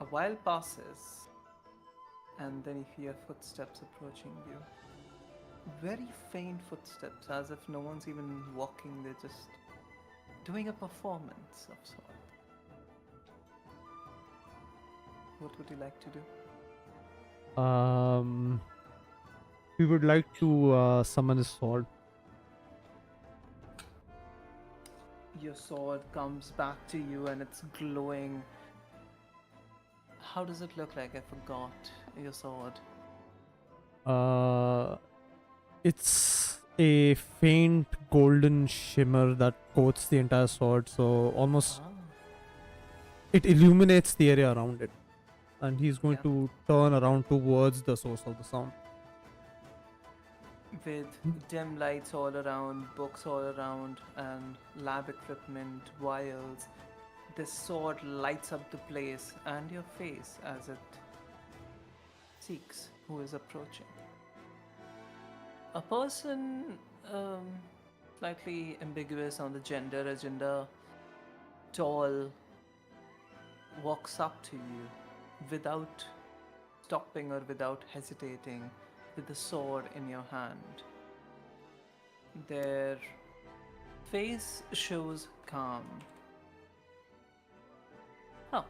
A while passes, and then you hear footsteps approaching you. Very faint footsteps, as if no one's even walking, they're just doing a performance of sorts. What would you like to do? We would like to summon a sword. Your sword comes back to you and it's glowing. How does it look like? I forgot your sword. It's a faint golden shimmer that coats the entire sword, so almost Ah. it illuminates the area around it. And he's going Yeah. to turn around towards the source of the sound. With dim lights all around, books all around, and lab equipment, vials, this sword lights up the place and your face as it seeks who is approaching. A person, slightly ambiguous on the gender agenda, tall, walks up to you without stopping or without hesitating, with the sword in your hand. Their face shows calm. Oh,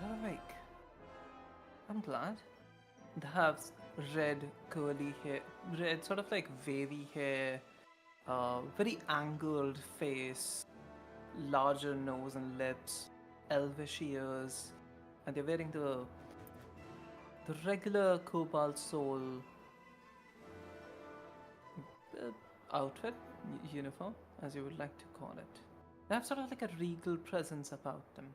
you're awake. I'm glad. They have red curly hair, red sort of like wavy hair, very angled face, larger nose and lips, elvish ears, and they're wearing the regular Cobalt Soul outfit, uniform, as you would like to call it. They have sort of like a regal presence about them.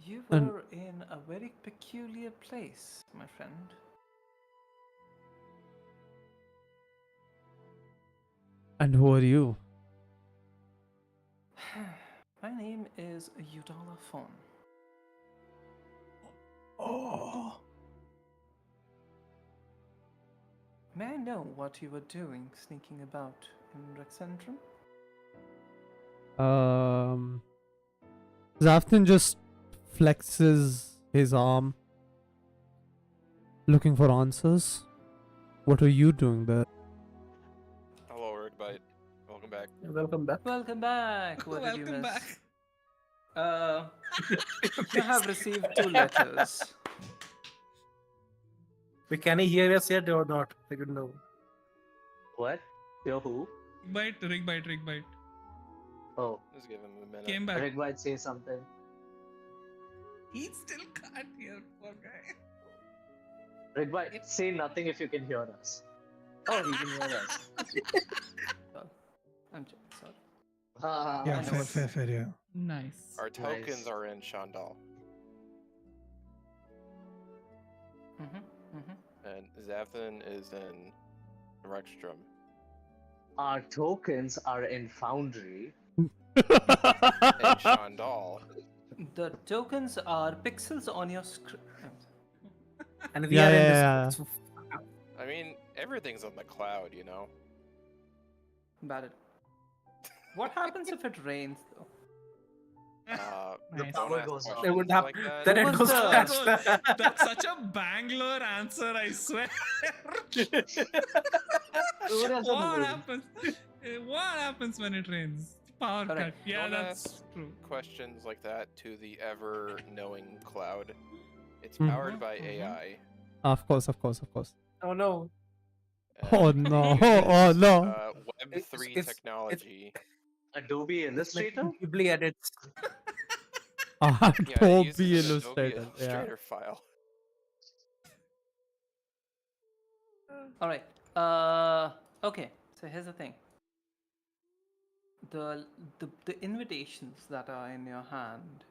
You And- were in a very peculiar place, my friend. And who are you? My name is Udala Fon. Oh, May I know what you were doing sneaking about in Rexandria? Zaftin just flexes his arm, looking for answers. What are you doing there? Hello, Rigbite. Welcome back. Welcome back. Welcome back. What did you Welcome miss? back. You have received 2 letters. Wait, can he hear us yet or not? I don't know. What? Yo, who? Rig bite. Oh, Just give him a minute. Came back. Rick might say something. He still can't hear, poor guy. Rick might say nothing if you can hear us. Oh, he can hear us. I'm joking, sorry. Ah, Yeah, I know fair, yeah. Nice. Our tokens Nice. are in Shandal, and Zaphan is in Rexstrom. Our tokens are in Foundry. In Shandal, The tokens are pixels on your screen. And we Yeah, are in yeah, this. I mean, everything's on the cloud, you know. Valid. What happens if it rains, though? Nice. power Don't ask goes off. questions It would have- like that. Then it What goes was the- fast. That's such a Bangalore answer, I swear. What happens? What happens when it rains? Power cut. Correct. Yeah, Don't that's ask true. questions like that to the ever-knowing cloud. It's Mhm. powered by Mhm. AI. Of course. Oh no. Oh and no! it Oh uses, no! Web3 It's- technology. Adobe Like Illustrator? Ghibli edits. Yeah, it Adobe uses an Adobe Illustrator. Yeah. Illustrator file. All right. Okay. So here's the thing. The invitations that are in your hand,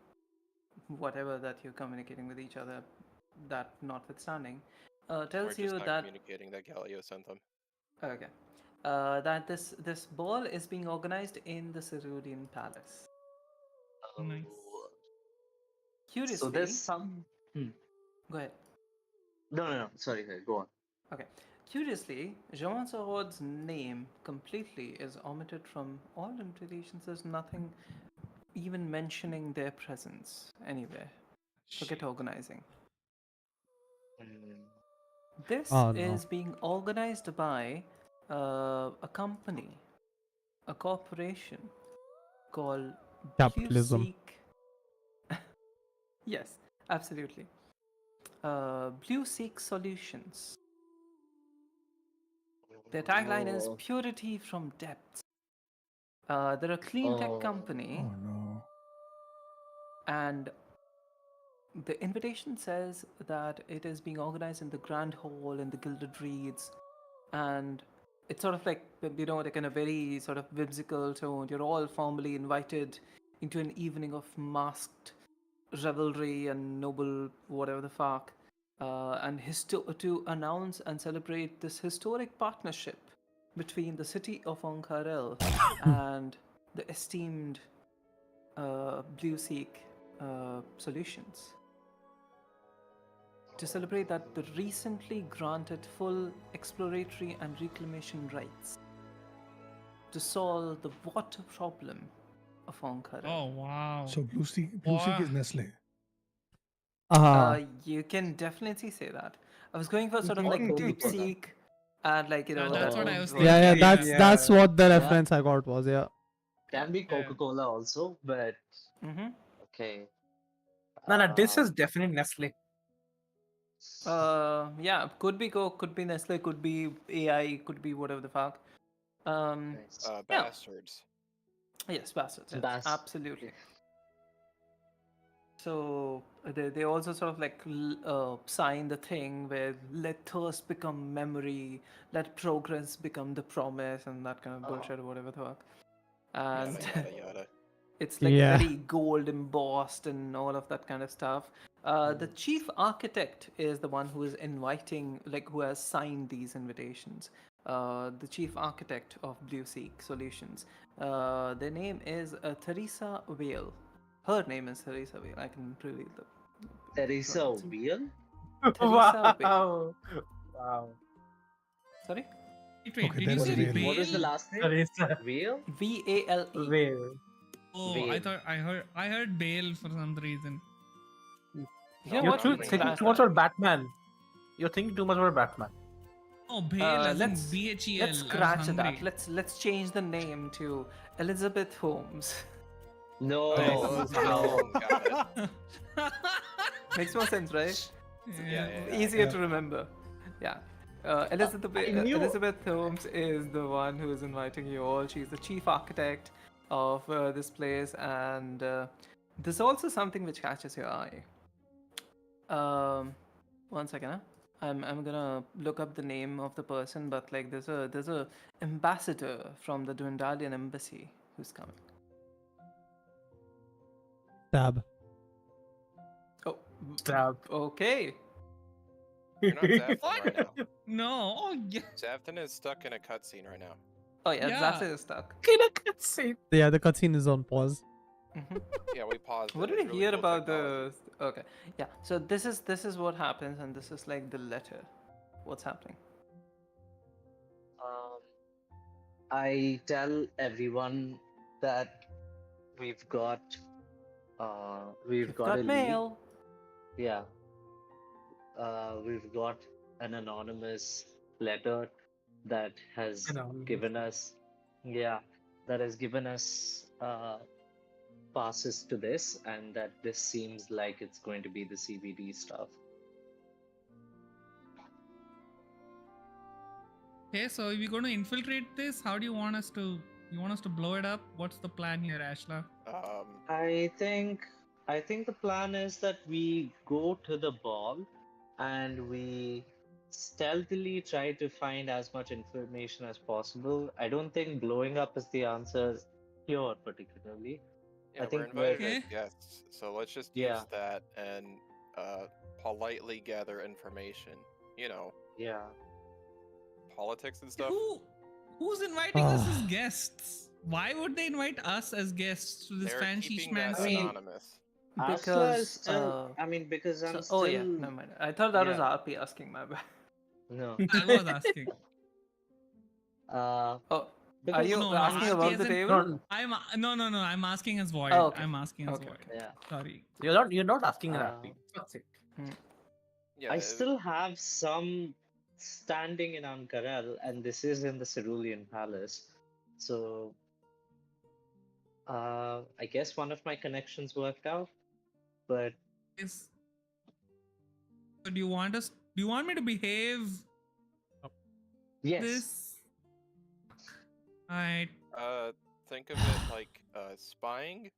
whatever that you're communicating with each other, that notwithstanding, We're tells just you not that communicating that Galileo sent them. okay, that this ball is being organized in the Cerulean Palace. Nice. Curiously, So there's some. go ahead. No. Sorry, go on. Okay. Curiously, Jean Sahod's name completely is omitted from all invitations. There's nothing even mentioning their presence anywhere. Forget organizing. Mm, This Oh, no. is being organized by a company, a corporation called Capitalism. Seek. Yes, absolutely. Blue Seek Solutions. Their tagline is Oh. purity from depths. They're a clean tech Oh. company, Oh no. and the invitation says that it is being organized in the Grand Hall in the Gilded Reeds, and it's sort of like, like in a very sort of whimsical tone. You're all formally invited into an evening of masked revelry and noble whatever the fuck, and to announce and celebrate this historic partnership between the city of Ank'harel and the esteemed Blue Seek Solutions. To celebrate that, the recently granted full exploratory and reclamation rights to solve the water problem of Ank'harel. Oh wow. So Blue Seek Wow. is Nestle. You can definitely say that. I was going for sort of like Important Deep for them. Seek and like That's what I was Yeah, yeah. thinking, That's what the Yeah. reference I got was. Yeah. Can be Coca-Cola also, but Mm-hmm. okay. No, this is definitely Nestle. Yeah, could be Coke, could be Nestle, could be AI, could be whatever the fuck. Nice. Yeah. Bastards. Yes, bastards. Yes, Bas- absolutely. So they also sort of like sign the thing where let thirst become memory, let progress become the promise, and that kind of bullshit or whatever the fuck. And Yada yada yada. it's like Yeah. very gold embossed and all of that kind of stuff. The chief architect is the one who is inviting, like who has signed these invitations. The chief architect of Blue Seek Solutions. Their name is Theresa Vale. Her name is Theresa Vale. I can reveal the. Teresa Wheel? Theresa Vale. Wow. Wow. Sorry? Wait, Okay, did you that's say Vale. Bale? What is the last name? Teresa Wheel? Vale. Vale. Oh, Vale. I thought I heard Bale for some reason. You know You're what? too- thinking Class too much that. about Batman. You're thinking too much about Batman. Oh, Bhale as in let's BHEL. let's I was scratch hungry. that. Let's change the name to Elizabeth Holmes. No. Oh, Nice. no. Got it. Makes more sense, right? Yeah, Easier Yeah. to remember. Yeah. I knew. Elizabeth Holmes is the one who is inviting you all. She's the chief architect of this place, and there's also something which catches your eye. One second. Huh? I'm gonna look up the name of the person, but like there's a ambassador from the Dwendalian embassy who's coming. Tab. Oh, Stab. okay. You're not Zafton right now. No. Oh, yeah. Zafton is stuck in a cutscene right now. Oh yeah, Yeah. Zafir is stuck. In a cutscene. Yeah, the cutscene is on pause. Mhm. Yeah, we paused. What it. did It's we really hear cool about technology. the? Okay, yeah. So this is what happens, and this is like the letter. What's happening? Um, I tell everyone that we've got we've You've got got a lead. mail. Yeah. We've got an anonymous letter that has Anonymous. given us, yeah, that has given us passes to this, and that this seems like it's going to be the CBD stuff. Okay, so are we going to infiltrate this? How do you want us to? You want us to blow it up? What's the plan here, Ashla? I think the plan is that we go to the ball and we stealthily try to find as much information as possible. I don't think blowing up is the answer here particularly. Yeah, I we're think invited we're- as guests, so let's just Yeah. use that and politely gather information. You know, Yeah. politics and stuff. Who's inviting us as Ah. guests? Why would they invite us as guests to this They're fancy keeping that schmancy? anonymous. Asla is Because still, I mean, because I'm so, still. oh yeah, never mind. I thought that was yeah. RP asking my bad. No. I was asking. Uh, Oh, are because you No, no, asking RP above as the in- table? No. I'm asking as void. Oh, okay. I'm asking as Okay, void. okay. yeah. Sorry. You're not asking an Uh, RP. Fuck's sake. Yeah, I still have some standing in Ank'harel, and this is in the Cerulean Palace. So, I guess one of my connections worked out, but Yes. So do you want us? Do you want me to behave yes. this? Alright. think of it like spying.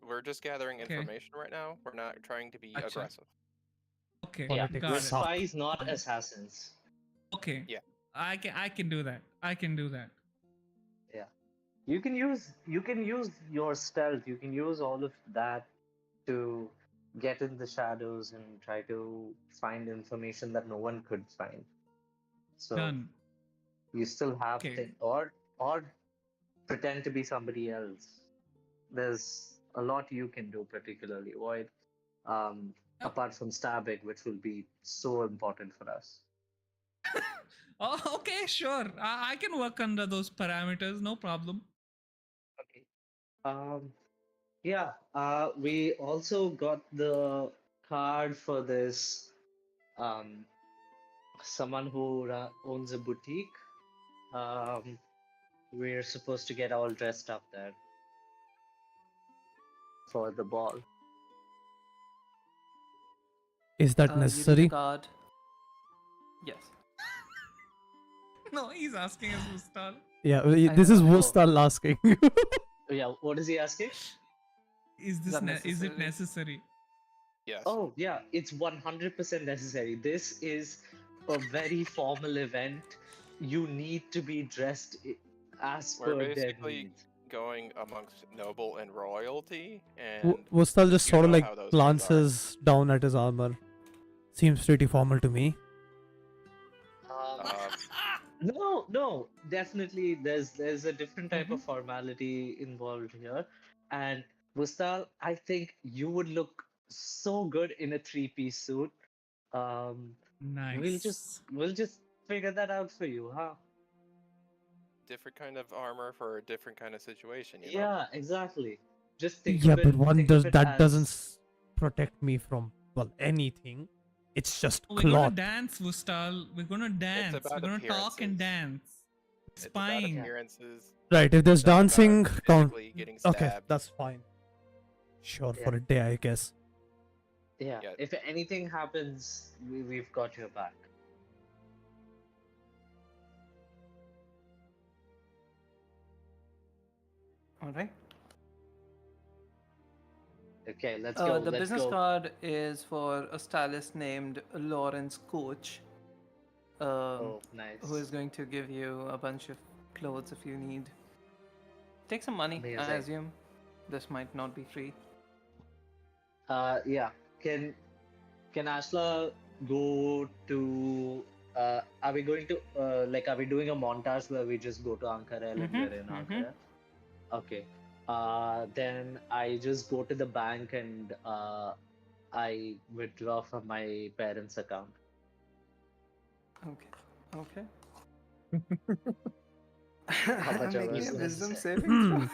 We're just gathering Okay. information right now. We're not trying to be Gotcha. aggressive. Okay. Yeah, Politics we're Got it. suck. spies, not assassins. Okay. Yeah. I can do that. I can do that. Yeah. You can use your stealth. You can use all of that to get in the shadows and try to find information that no one could find. So Done. you still have Okay. or pretend to be somebody else. There's a lot you can do, particularly Void. Yep. Apart from stabbing, which will be so important for us. Oh, okay, sure. I can work under those parameters. No problem. Okay. Yeah. We also got the card for this. Someone who owns a boutique. We're supposed to get all dressed up there for the ball. Is that You need a necessary? card. Yes. No, he's asking us to stall. Yeah, I this know, is I know. Vostal asking. Yeah. What is he asking? Is this that is it necessary? necessary? Yes. Oh, yeah, it's 100% necessary. This is a very formal event. You need to be dressed as We're per their basically needs. going amongst noble and royalty, and Vostal just you sort of know like how those things are. glances down at his armor. Seems pretty formal to me. No, definitely there's a different type Mm-hmm. of formality involved here. And Mustal, I think you would look so good in a three-piece suit. Um, Nice. we'll just figure that out for you, huh? different kind of armor for a different kind of situation. You know. Yeah, exactly. Just think Yeah, of it. but one think does of it that as, doesn't protect me from anything. It's just We're gonna cloth. dance, Vustal. We're gonna dance. We're about gonna talk and appearances. dance. It's about Spying. appearances. Right, if there's Not about dancing, count. physically getting Okay, stabbed. that's fine. Sure, Yeah. for a day, I guess. Yeah. Yeah. If anything happens, we've got your back. All right. Okay, let's go. The Let's business go. card is for a stylist named Lawrence Coach, Oh, nice. who is going to give you a bunch of clothes if you need. Take some money, I Amazing. assume. This might not be free. Yeah. Can Ashla go to? Are we going to? Are we doing a montage where we just go to Ank'harel and we're in Ank'harel? Okay. Then I just go to the bank and I withdraw from my parents' account. Okay. How much Make I me was a gonna wisdom say. saving throw.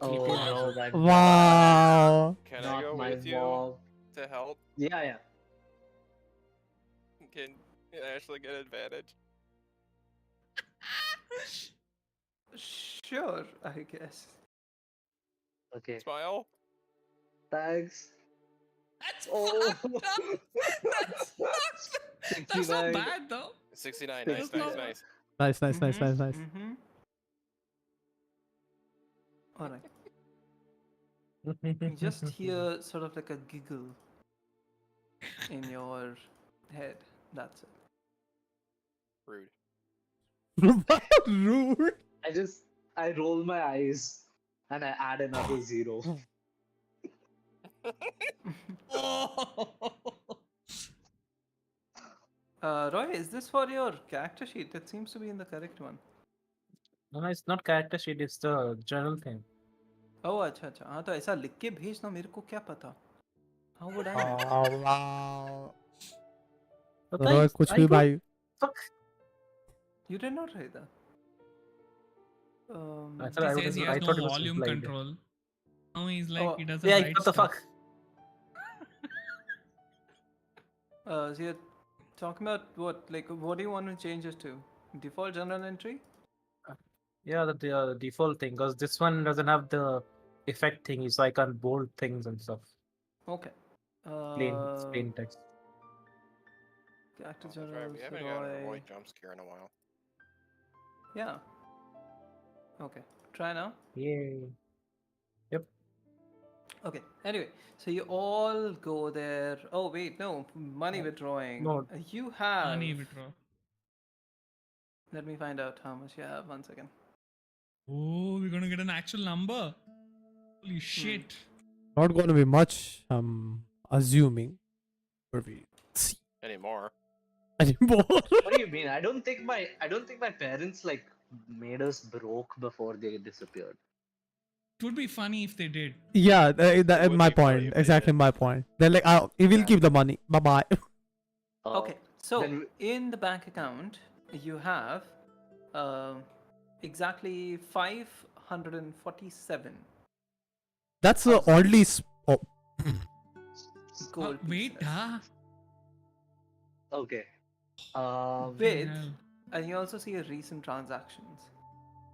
Oh no, my mom. Wow. Can I Not go my with you mom. to help? Yeah. Can Ashley get advantage? Sure, I guess. Okay. Smile. Thanks. That's Oh. fucked up. That's not 69. bad though. 69. That's Nice, not nice, bad. nice. Nice. All right. You just hear sort of like a giggle in your head. That's it. Rude. Rude. I roll my eyes and I add another 0. Oh. Roy, is this for your character sheet? It seems to be in the correct one. No, it's not character sheet, it's the general thing. Oh, अच्छा. हाँ तो ऐसा लिख के भेजना मेरे को क्या पता? How would I know? Oh, wow. But Roy, कुछ भी don't- भाई. Fuck. You did not write that. I He thought I says he I has thought no it was volume implied. control. No, he's like Oh, he doesn't Yeah, write what the stuff. fuck? So you're talking about what? Like, what do you want to change it to? Default journal entry? Yeah, the default thing, because this one doesn't have the effect thingy, so I can't bold things and stuff. Okay. It's plain text. Character Oh, that's right. journals, We haven't gotten a Roy. Roy jump scare in a while. Yeah. Okay. Try now. Yay. Okay. Anyway, so you all go there. Oh wait, no. Money withdrawing. No. You have. Money withdraw. Let me find out how much you have. 1 second. Oh, we're gonna get an actual number. Holy shit. Not going to be much, I'm assuming. But we see Anymore. anymore. What do you mean? I don't think my parents like made us broke before they disappeared. It would be funny if they did. Yeah, would my be funny point. if they Exactly did. my point. They're like, we will Yeah. keep the money. Bye bye. Okay. So then in the bank account, you have exactly 547 That's Awesome. oddly. gold Wait, pieces. Okay. With, hell. and you also see recent transactions.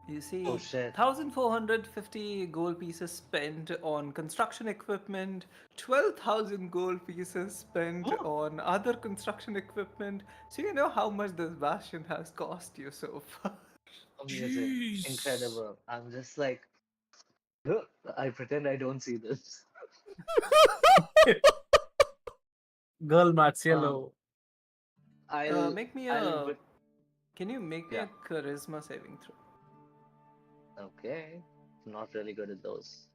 You see Oh shit. 1,450 gold pieces spent on construction equipment, 12,000 gold pieces spent on other construction equipment. So you know how much this bastion has cost you so far. Amazing. Jeez. Incredible. I'm just like, I pretend I don't see this. Girl Marciello. I'll Make me I'll a. wi- Can you make me Yeah. a charisma saving throw? Okay. Not really good at those.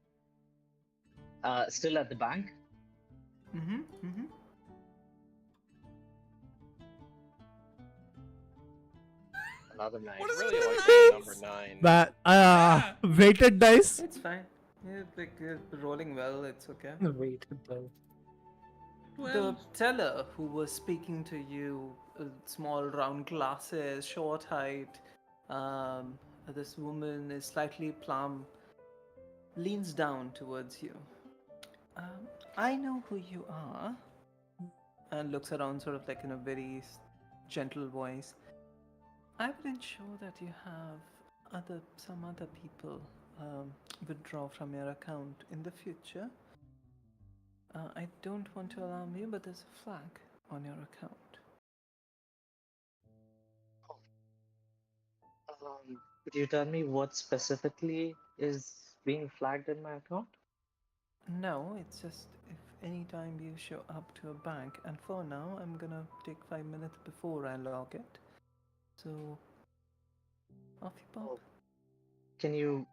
Still at the bank? Mm-hmm. Another 9. What is Really it? like Nice. the number 9. That Yeah. weighted dice. It's fine. You're rolling well. It's okay. Wait. The 12. teller who was speaking to you, small round glasses, short height, this woman is slightly plump, leans down towards you. I know who you are. and looks around, sort of like in a very gentle voice. I would ensure that you have some other people withdraw from your account in the future. I don't want to alarm you, but there's a flag on your account. Could you tell me what specifically is being flagged in my account? No, it's just if any time you show up to a bank, and for now, I'm gonna take 5 minutes before I log it. So, off you pop. Oh,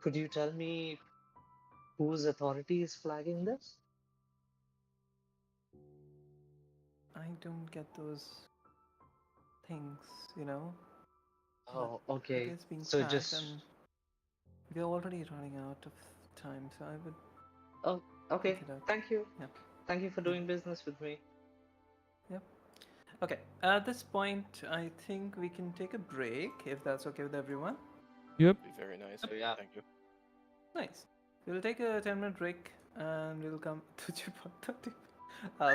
could you tell me whose authority is flagging this? I don't get those things, you know. But Oh, it okay. is being So flagged, just and we're already running out of time, so I would oh, pick okay. it up. Thank you. Yep. Thank you for doing business with me. Yep. Okay. At this point, I think we can take a break if that's okay with everyone. Yep. Be very nice. So yeah. Thank you. Nice. We'll take a 10-minute break and we'll come to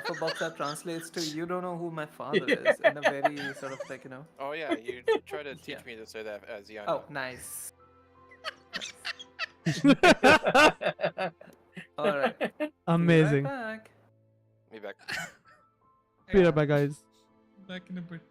for Box that translates to you don't know who my father is in a very sort of like, you know. Oh yeah, you try to teach Yeah. me to say that as Yanni. Oh, nice. All right. Amazing. Be right back. Me back. Be right back, guys. Back in a bit.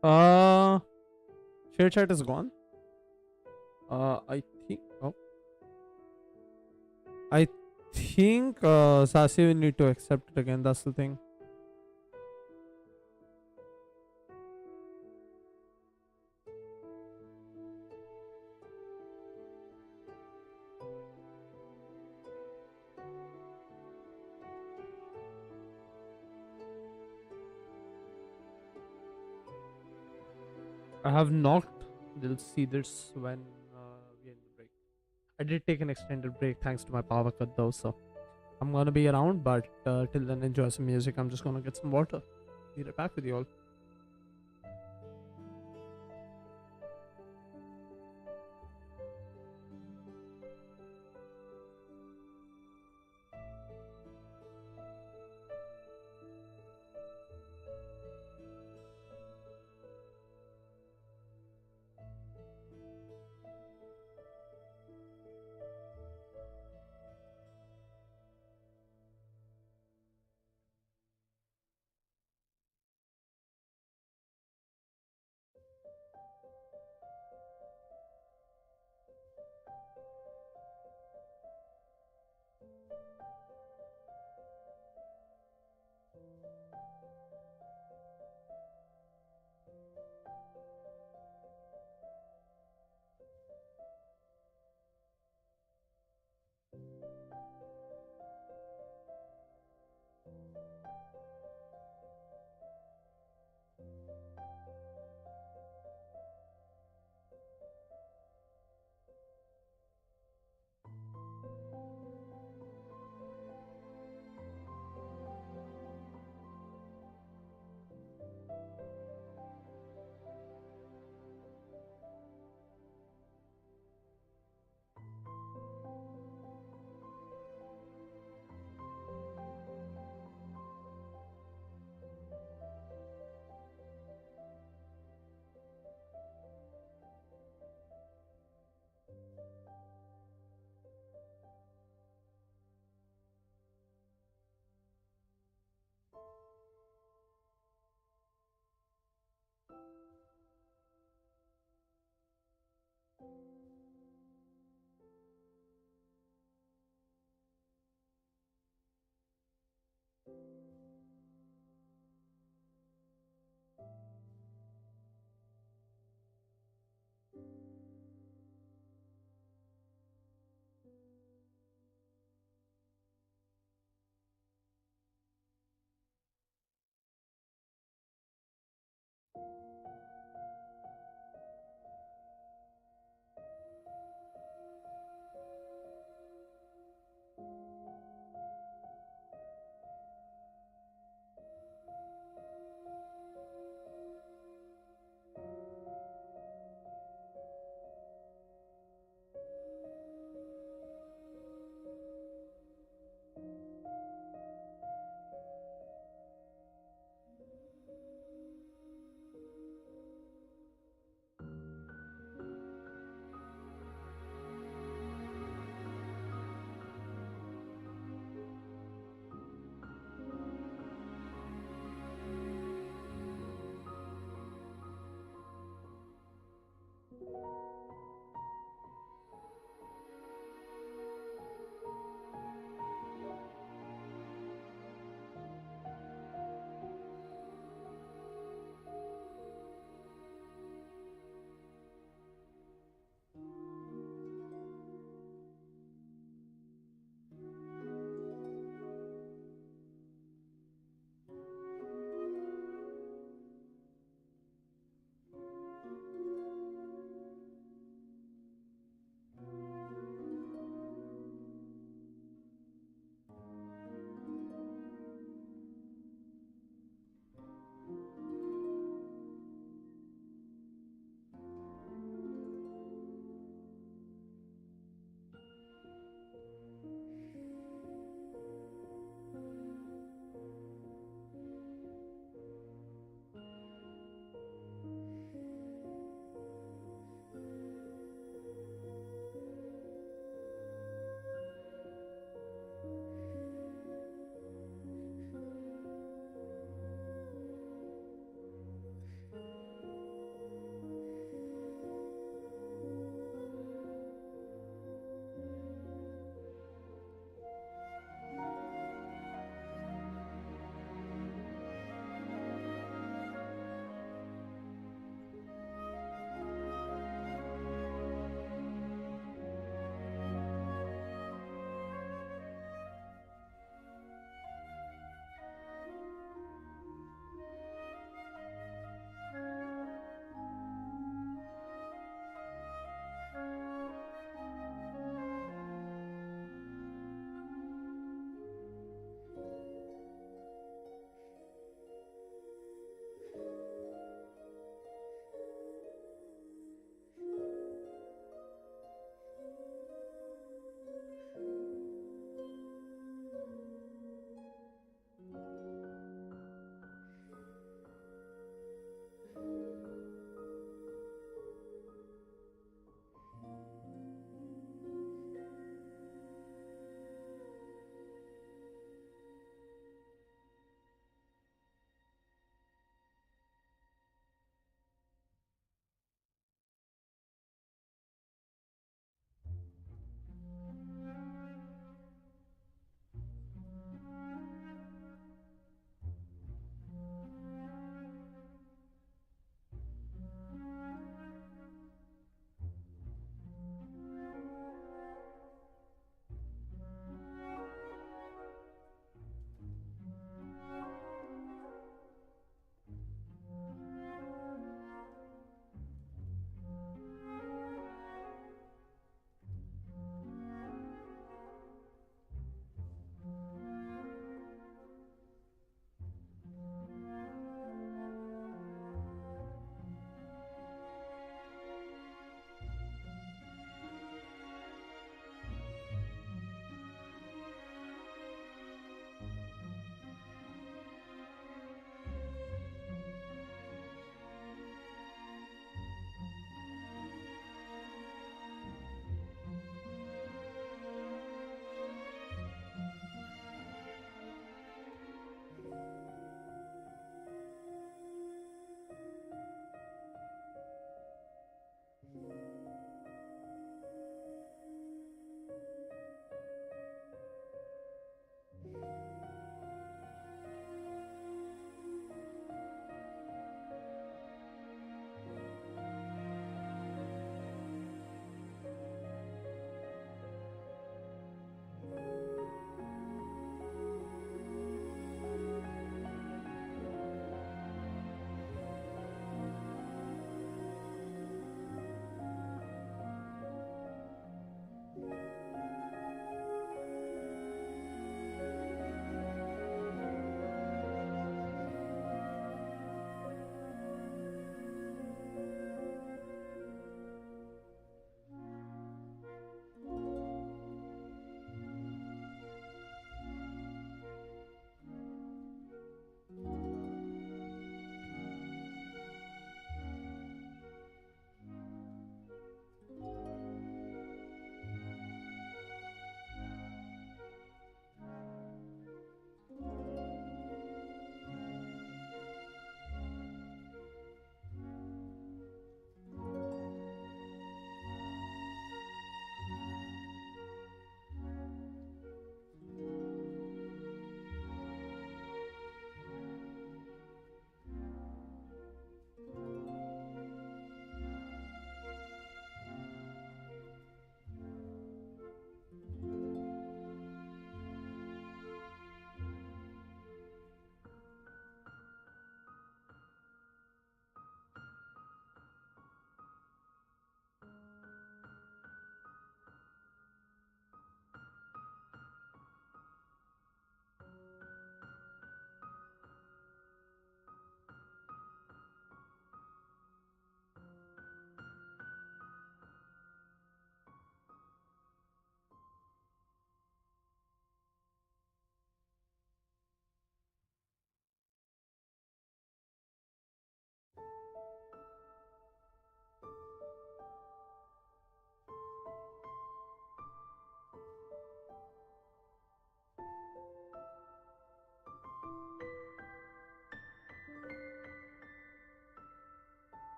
Uh, share chat is gone. I think. Oh, I think Sasi will need to accept it again. That's the thing. I have knocked. They'll see this when we're in the break. I did take an extended break thanks to my power cut though, so I'm gonna be around. But till then, enjoy some music. I'm just gonna get some water. Be right back with you all.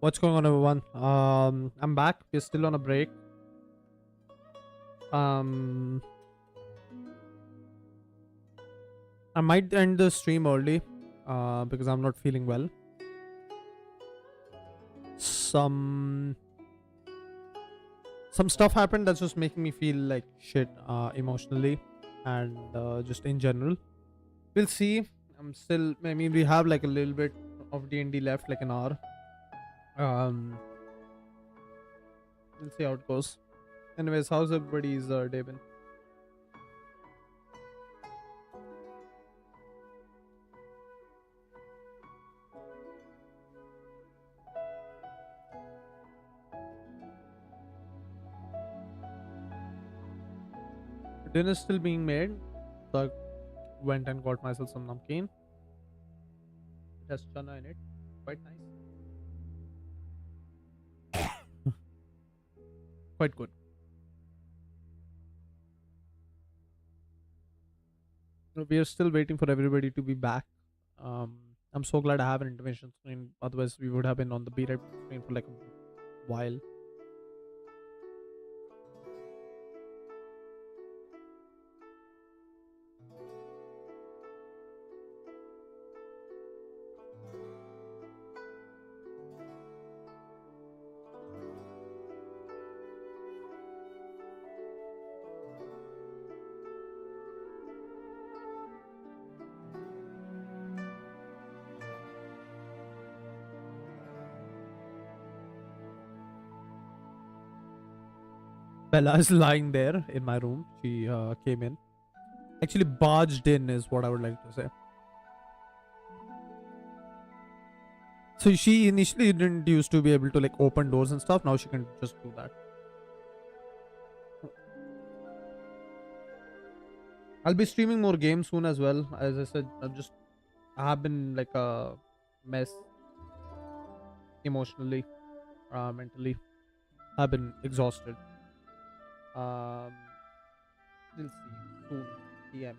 What's going on, everyone? I'm back. We're still on a break. I might end the stream early, because I'm not feeling well. Some stuff happened that's just making me feel like shit, emotionally, and just in general. We'll see. I'm still. I mean, we have like a little bit of D&D left, like an hour. We'll see how it goes. Anyways, how's everybody's day been? Dinner's still being made, so I went and got myself some namkeen. It has chana in it, quite nice, quite good. We are still waiting for everybody to be back. I'm so glad I have an intervention screen. Otherwise, we would have been on the B-Red screen for like a while. Bella is lying there in my room. She came in. Actually, barged in is what I would like to say. So she initially didn't used to be able to like open doors and stuff. Now she can just do that. I'll be streaming more games soon as well. As I said, I have been like a mess emotionally, mentally. I've been exhausted. Um, we'll see soon. PM.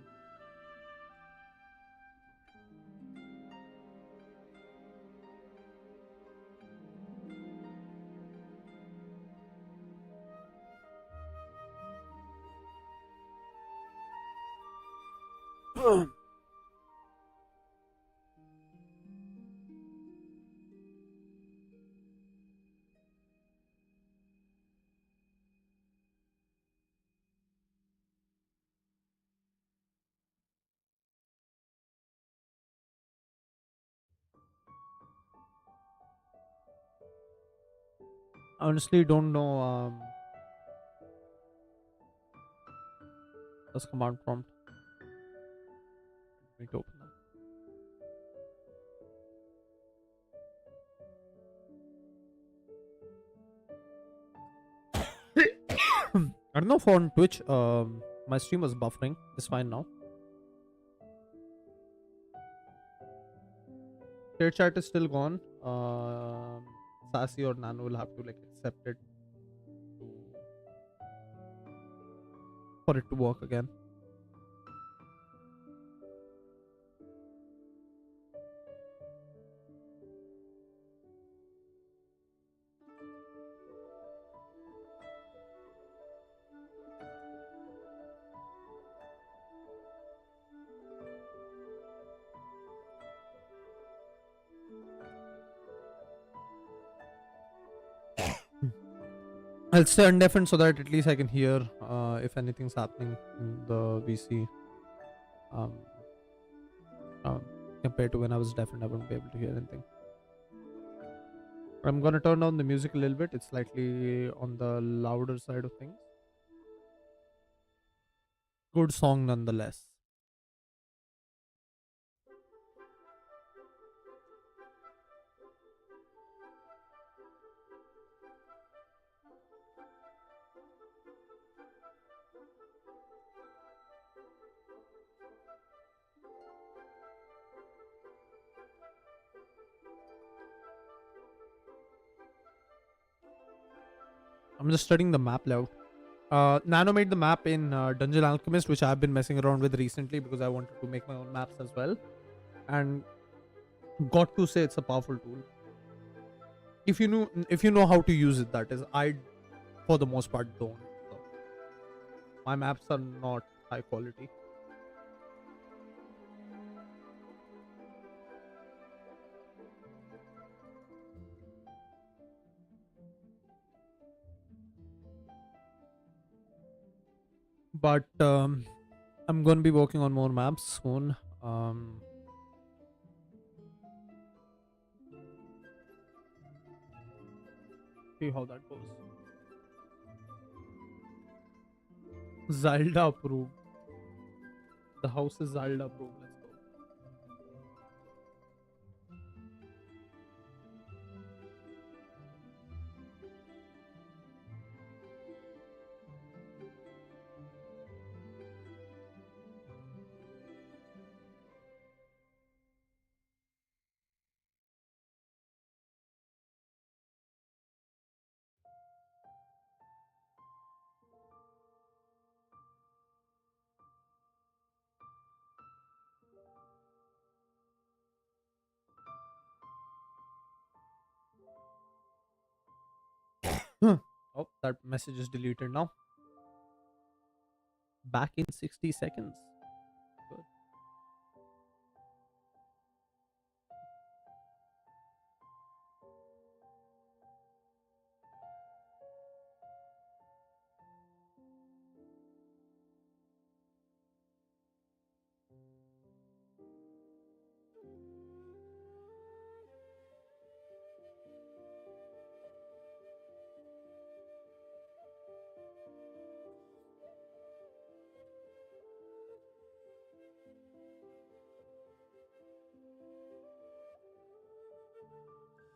I honestly don't know. That's command prompt. Let me open that. I don't know for on Twitch. My stream was buffering. It's fine now. Share chat is still gone. Sassy or Nano will have to like accept it for it to work again. I'll stay undeafened so that at least I can hear if anything's happening in the VC. Um, Compared to when I was deafened, I wouldn't be able to hear anything. I'm gonna turn down the music a little bit. It's slightly on the louder side of things. Good song nonetheless. I'm just studying the map layout. Nano made the map in Dungeon Alchemist, which I've been messing around with recently because I wanted to make my own maps as well. And got to say it's a powerful tool. if you know how to use it, that is. I, for the most part, don't. So my maps are not high quality. But I'm gonna be working on more maps soon. See how that goes. Zelda approved. The house is Zelda approved. Let's go. Oh, that message is deleted now. Back in 60 seconds. Good.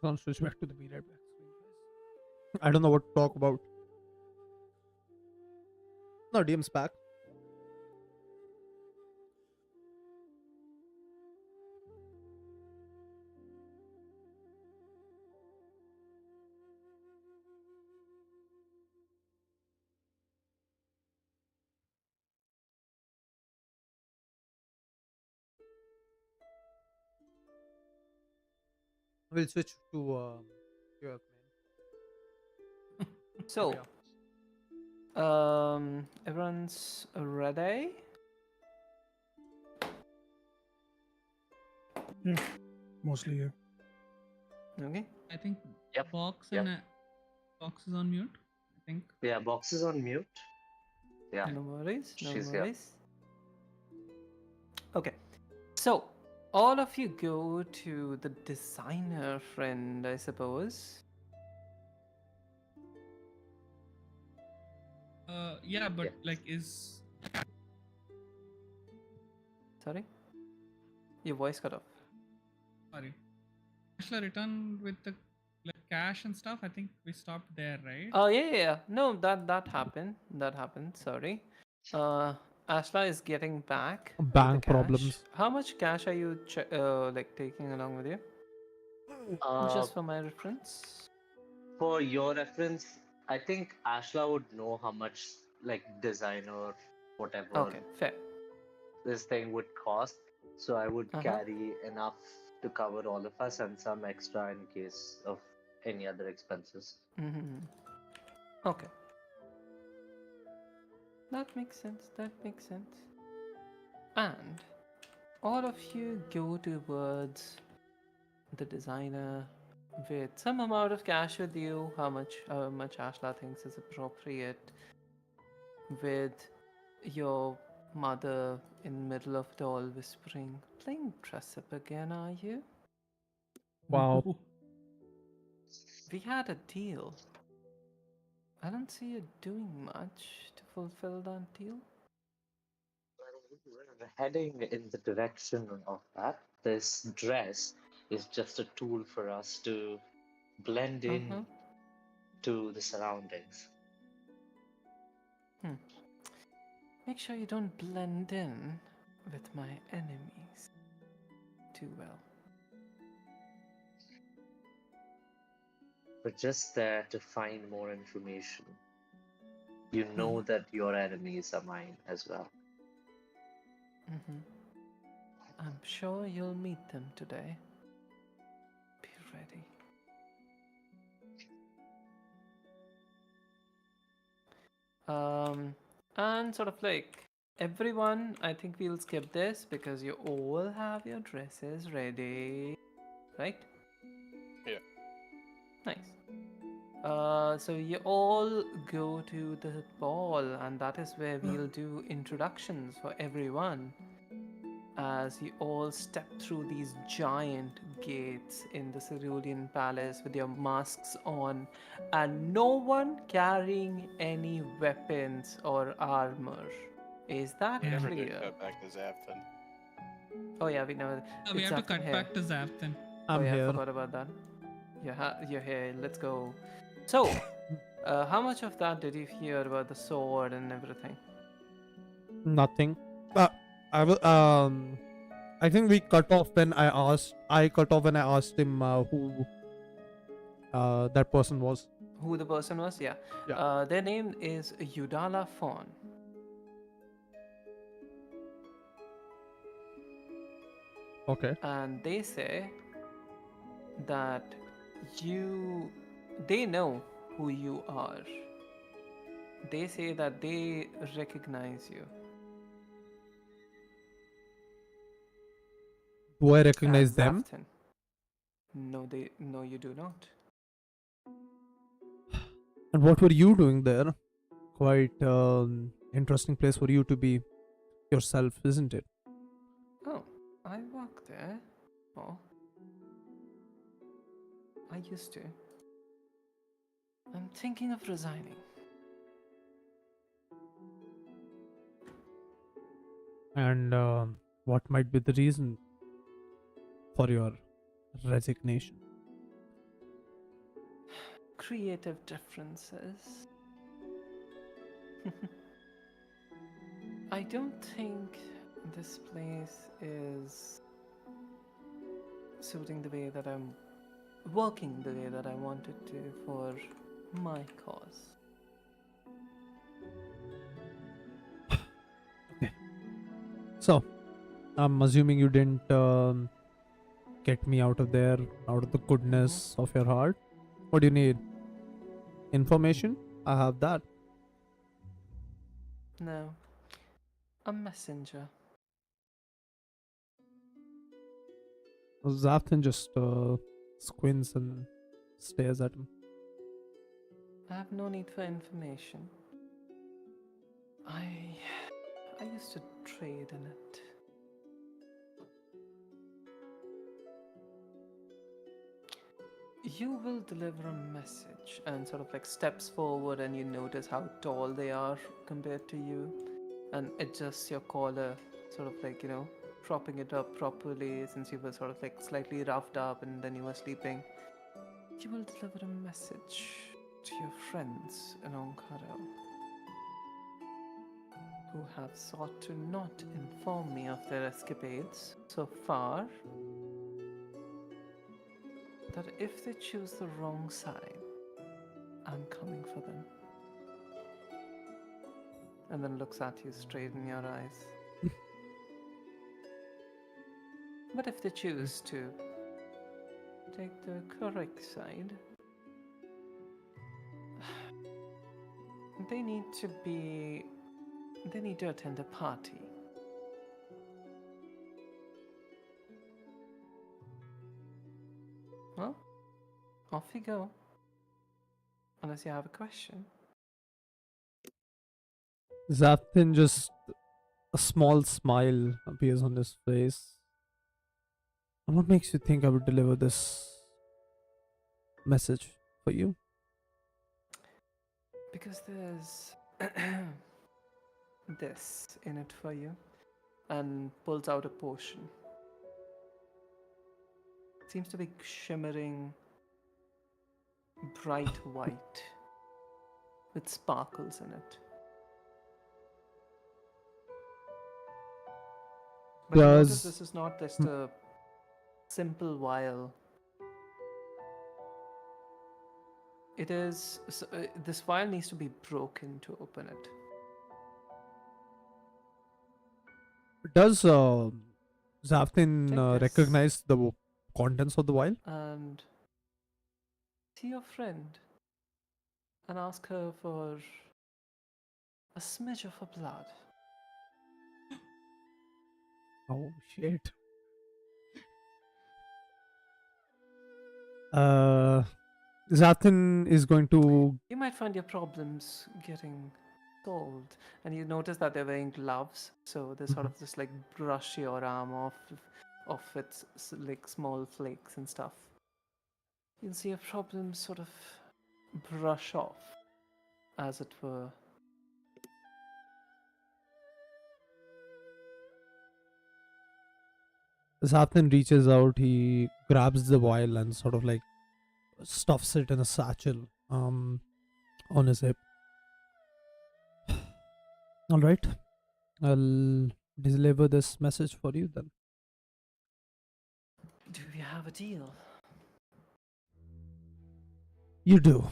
Gonna switch back to the B right back screen, guys. I don't know what to talk about. No, DM's back. We'll switch to York, man. So, yeah. everyone's ready? Yeah, mostly, yeah. Okay. I think Yep. Box Yep. and Box is on mute. I think. Yeah, Box is on mute. Yeah, No worries. No she's here. worries. Okay. So, all of you go to the designer friend, I suppose. Yeah, but Yeah. like, is Sorry? Your voice cut off. sorry, Ashla returned with the like cash and stuff. I think we stopped there, right? Oh, yeah. No, that happened. That happened. Sorry. Ashla is getting back with the Bank cash. problems. How much cash are you like taking along with you? Just for my reference. For your reference, I think Ashla would know how much like designer whatever Okay, fair. this thing would cost. So I would Uh-huh. carry enough to cover all of us and some extra in case of any other expenses. Mm-hmm. Okay. That makes sense. That makes sense. And all of you go towards the designer with some amount of cash with you, how much Ashla thinks is appropriate, with your mother in middle of it all whispering, "Playing dress up again, are you? Wow. We had a deal. I don't see you doing much to fulfill that deal." We're heading in the direction of that. This dress is just a tool for us to blend in Uh-huh. to the surroundings. Make sure you don't blend in with my enemies too well. We're just there to find more information. You know that your enemies are mine as well. Mm-hmm. I'm sure you'll meet them today. Be ready. And sort of like everyone, I think we'll skip this because you all have your dresses ready, right? Yeah. Nice. So you all go to the ball, and that is where we'll do introductions for everyone as you all step through these giant gates in the Cerulean Palace with your masks on, and no one carrying any weapons or armor. Is that We Yeah. never did clear? cut back to Zapton. Oh yeah, we know. We It's have to after cut here. back to Zapton. Oh I'm yeah, I here. forgot about that. You're here. Let's go. So, how much of that did you hear about the sword and everything? Nothing. I will. I think we cut off when I asked. I cut off when I asked him who that person was. Who the person was? Yeah. Yeah. Their name is Udala Fawn. Okay. And they say that they know who you are. They say that they recognize you Do I as recognize them? Zafton. No, you do not. And what were you doing there? Quite interesting place for you to be yourself, isn't it? Oh, I work there. Oh, I used to. I'm thinking of resigning. And what might be the reason for your resignation? Creative differences. I don't think this place is suiting the way that I'm working the way that I wanted to for my cause. So, I'm assuming you didn't get me out of there out of the goodness of your heart. What do you need? Information? I have that. No, a messenger. Zaftin just squints and stares at him. I have no need for information. I used to trade in it. You will deliver a message and sort of like steps forward, and you notice how tall they are compared to you, and adjusts your collar, sort of like, propping it up properly since you were sort of like slightly roughed up and then you were sleeping. You will deliver a message to your friends in Ank'harel who have sought to not inform me of their escapades so far, that if they choose the wrong side, I'm coming for them. And then looks at you straight in your eyes. But if they choose to take the correct side, they need to attend a party. Well, off you go. Unless you have a question. Zaftin just a small smile appears on his face. And what makes you think I would deliver this message for you? Because there's this in it for you. And pulls out a potion. Seems to be shimmering bright white with sparkles in it. But you notice Does this is not just a simple vial. It is. This vial needs to be broken to open it. does Zaftin Take this. recognize the contents of the vial? And see your friend and ask her for A smidge of her blood. Oh shit. Zathan is going to. You might find your problems getting solved. And you notice that they're wearing gloves, so they sort of just like brush your arm off its like small flakes and stuff. You'll see your problems sort of brush off, as it were. Zathan reaches out, he grabs the vial and sort of like stuffs it in a satchel on his hip. Alright. I'll deliver this message for you then. Do we have a deal? You do.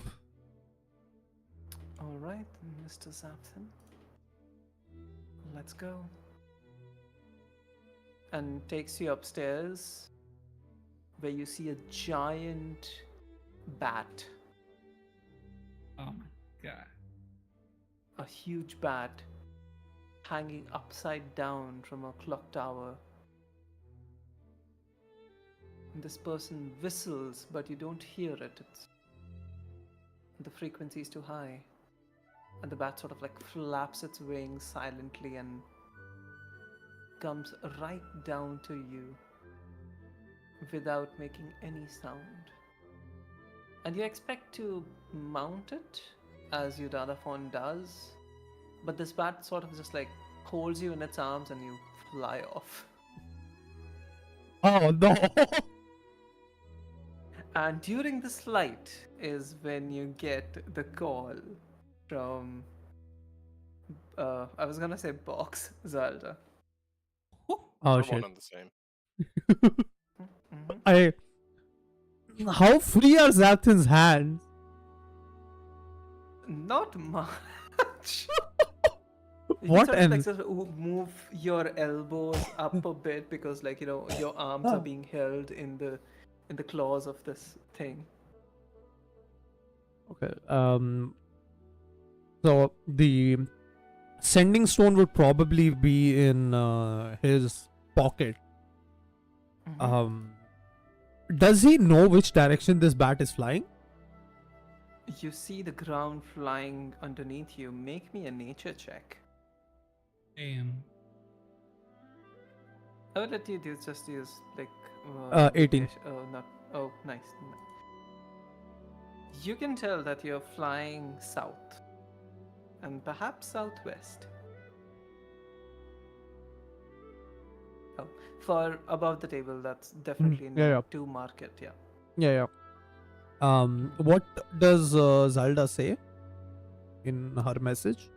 Alright, Mr. Zapton. Let's go. And takes you upstairs where you see a giant bat. Oh my god. A huge bat hanging upside down from a clock tower. And this person whistles, but you don't hear it. The frequency is too high. And the bat sort of like flaps its wings silently and comes right down to you without making any sound. And you expect to mount it as your Dadaphon does, but this bat sort of just like holds you in its arms and you fly off. Oh no! And during this flight is when you get the call from I was gonna say Box Zelda. Oh We're shit. one and the same. Mm-hmm. How free are Zapton's hands? Not much. You What sort of like an- sort of move your elbows up a bit because like your arms are being held in the claws of this thing. Okay. So the sending stone would probably be in his pocket. Mhm. Does he know which direction this bat is flying? You see the ground flying underneath you. Make me a nature check. Damn. I will let you just use like 18. Oh, not. Oh, nice. You can tell that you're flying south, and perhaps southwest. Oh, for above the table, that's definitely yeah. to market. Yeah. Yeah. What does Zelda say in her message?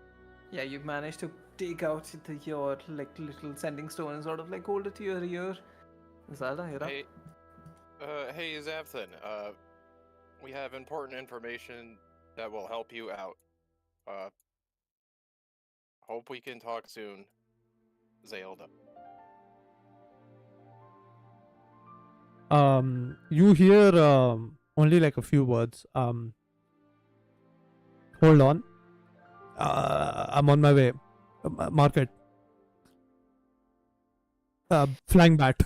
Yeah, you managed to take out your like little sending stone and sort of like hold it to your ear. Zelda, you're up. Hey, Zapthan. We have important information that will help you out. Hope we can talk soon, Zelda. You hear only like a few words. Hold on. I'm on my way. Market. Flying bat.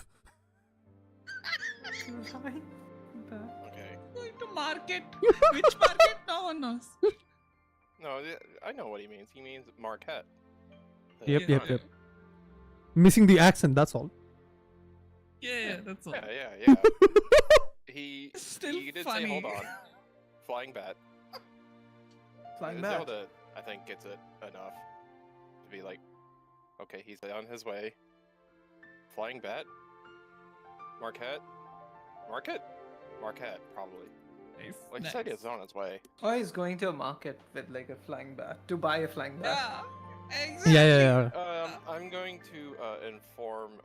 Okay. Going to market. Which market? No one knows. No, I know what he means. He means Marquette. Yep. Missing the accent, that's all. Yeah, that's all. Yeah. He Still he did funny. say hold on. Flying bat. Flying bat. Zelda, I think, gets it enough to be like, okay, he's on his way. Flying bat? Marquette, probably. Nice. Like nice. said, he's on his way. Oh, he's going to a market with like a flying bat to buy a flying bat. Yeah, exactly. Yeah. I'm going to inform,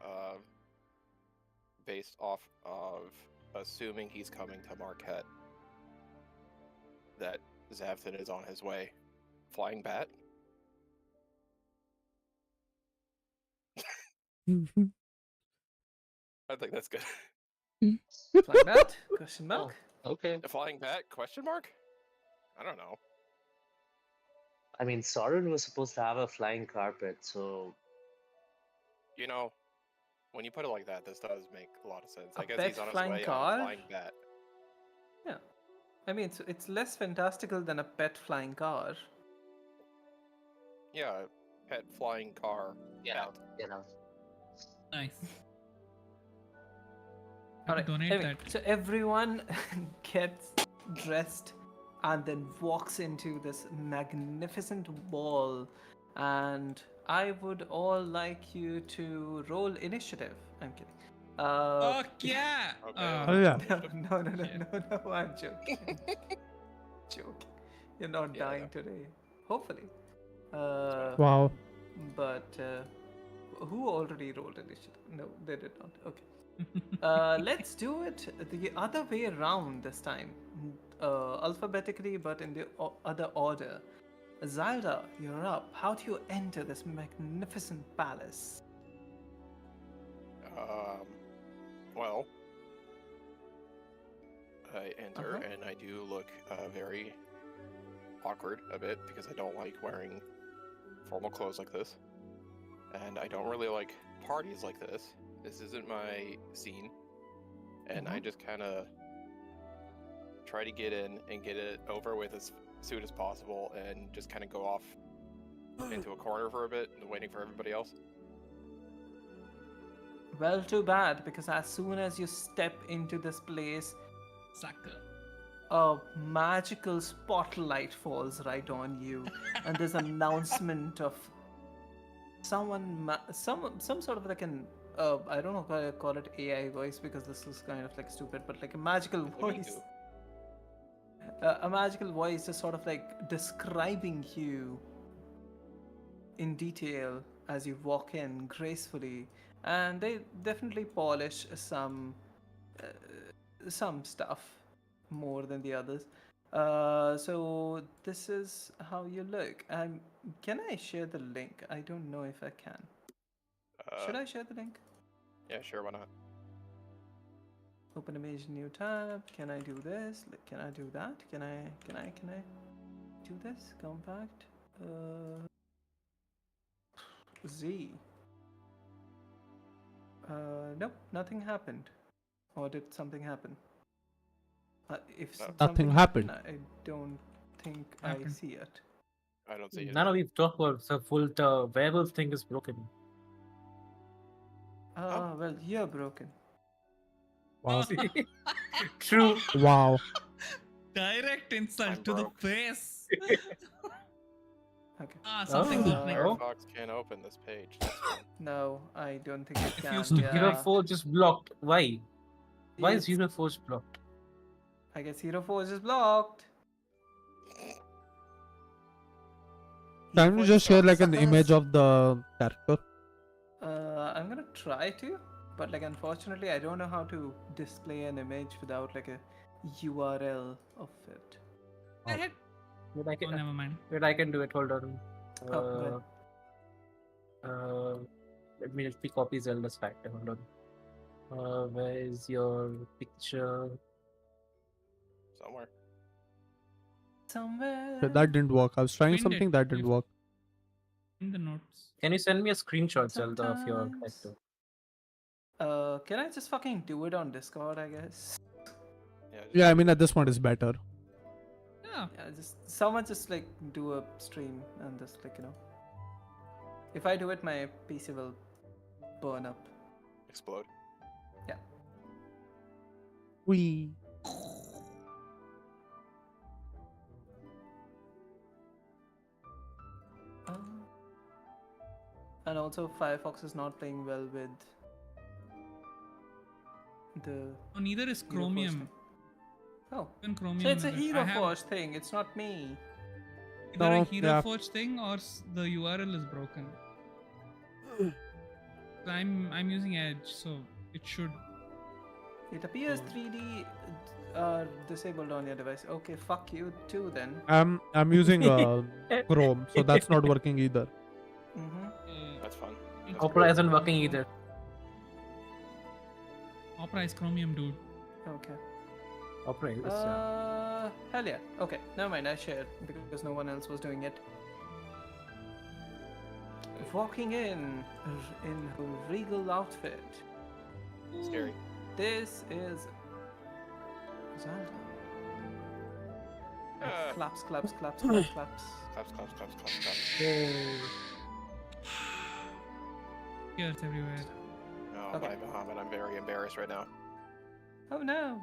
based off of assuming he's coming to Marquette, that Zapthan is on his way. Flying bat? I think that's good. Flying bat? Question mark? Okay. A flying bat? Question mark? I don't know. I mean, Sauron was supposed to have a flying carpet, so You know, when you put it like that, this does make a lot of sense. I A guess pet he's on his flying way on a car? flying bat. Yeah. I mean, it's less fantastical than a pet flying car. Yeah, pet flying car. yeah, Bat. you know. Nice. I Alright, could donate anyway, that. so everyone gets dressed and then walks into this magnificent ball, and I would all like you to roll initiative. I'm kidding. Fuck yeah! Okay. Oh yeah. No, Shit. no, I'm joking. Joking. You're not Yeah, dying yeah. today. Hopefully. fine. Wow. But who already rolled initiative? No, they did not. Okay. Let's do it the other way around this time. Alphabetically, but in the other order. Zelda, you're up. How do you enter this magnificent palace? Well, I enter Uh-huh. and I do look very awkward a bit because I don't like wearing formal clothes like this. And I don't really like parties like this. This isn't my scene. And I just kind of try to get in and get it over with as soon as possible and just kind of go off into a corner for a bit, waiting for everybody else. Well, too bad, because as soon as you step into this place, Sucker. a magical spotlight falls right on you, and there's an announcement of someone, some sort of like an I don't know how to call it AI voice because this is kind of like stupid, but like a magical voice. A magical voice is sort of like describing you in detail as you walk in gracefully, and they definitely polish some stuff more than the others. So this is how you look. Can I share the link? I don't know if I can. Should I share the link? Yeah, sure, why not? Open image, new tab. Can I do this? Can I do that? Can I do this? Compact. Z. Nope, nothing happened. Or did something happen? If Nothing something happened. I don't think I Happened. see it. I don't see it. None of we've talked about the full werewolf thing is broken. Well, you're broken. Wow. True. Wow. Direct insult I'm to broke. the face. Okay. Something's Oh. happening. Oh. Firefox can't open this page. That's fine. No, I don't think it If can. you still- Yeah. Hero 4 just blocked. Why? Why is It's- Hero 4 blocked? I guess Hero 4 is blocked. Can you just share like an Suckers. image of the character? I'm gonna try to, but like unfortunately, I don't know how to display an image without like a URL of it. Heck. Wait, I Oh, can, never mind. wait, I can do it. Hold on. go Let me copy Zelda's factor. Hold on. Where is your picture? Somewhere. Somewhere. That didn't work. I was trying Pinned it. something that didn't You've- work. In the notes. Can you send me a screenshot, Zelda, of your Sometimes. character? Can I just fucking do it on Discord? I guess. Yeah. Yeah, I mean at this point it's better. Yeah. Yeah, just someone just like do a stream and just like if I do it, my PC will burn up. Explode. We. And also, Firefox is not playing well with the Oh, neither is Hero Forge Chromium. thing. Oh, Even Chromium. so it's a is it. Hero I have Forge thing. It's not me. Either a No, Hero yeah. Forge thing or the URL is broken. I'm using Edge, so it should. It appears Oh. 3D disabled on your device. Okay, fuck you too then. I'm using Chrome, so that's not working either. Mm-hmm. That's fun. That's Opera great. isn't working either. Opera is Chromium, dude. Okay. Opera is. Hell yeah. Okay, never mind. I shared because no one else was doing it. walking in her regal outfit. Scary. This is Xandria. Claps, claps, claps, claps, claps. Claps. Tears everywhere. Oh, Okay. my Muhammad, I'm very embarrassed right now. Oh no.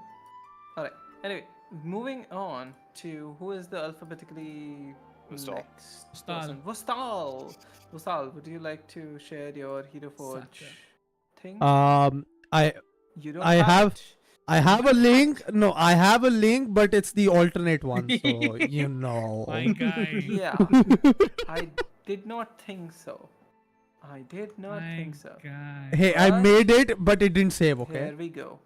Alright. Anyway, moving on to who is the alphabetically Vostal. next Vostal. person? Vostal. Vostal, would you like to share your Hero Forge Sucker. thing? I You don't I have it. I have You a link. hacked. No, I have a link, but it's the alternate one, so you know. My guy. Yeah. I did not think so. I did not My think so. guy. Hey, I But made it, but it didn't save. Okay. Here we go.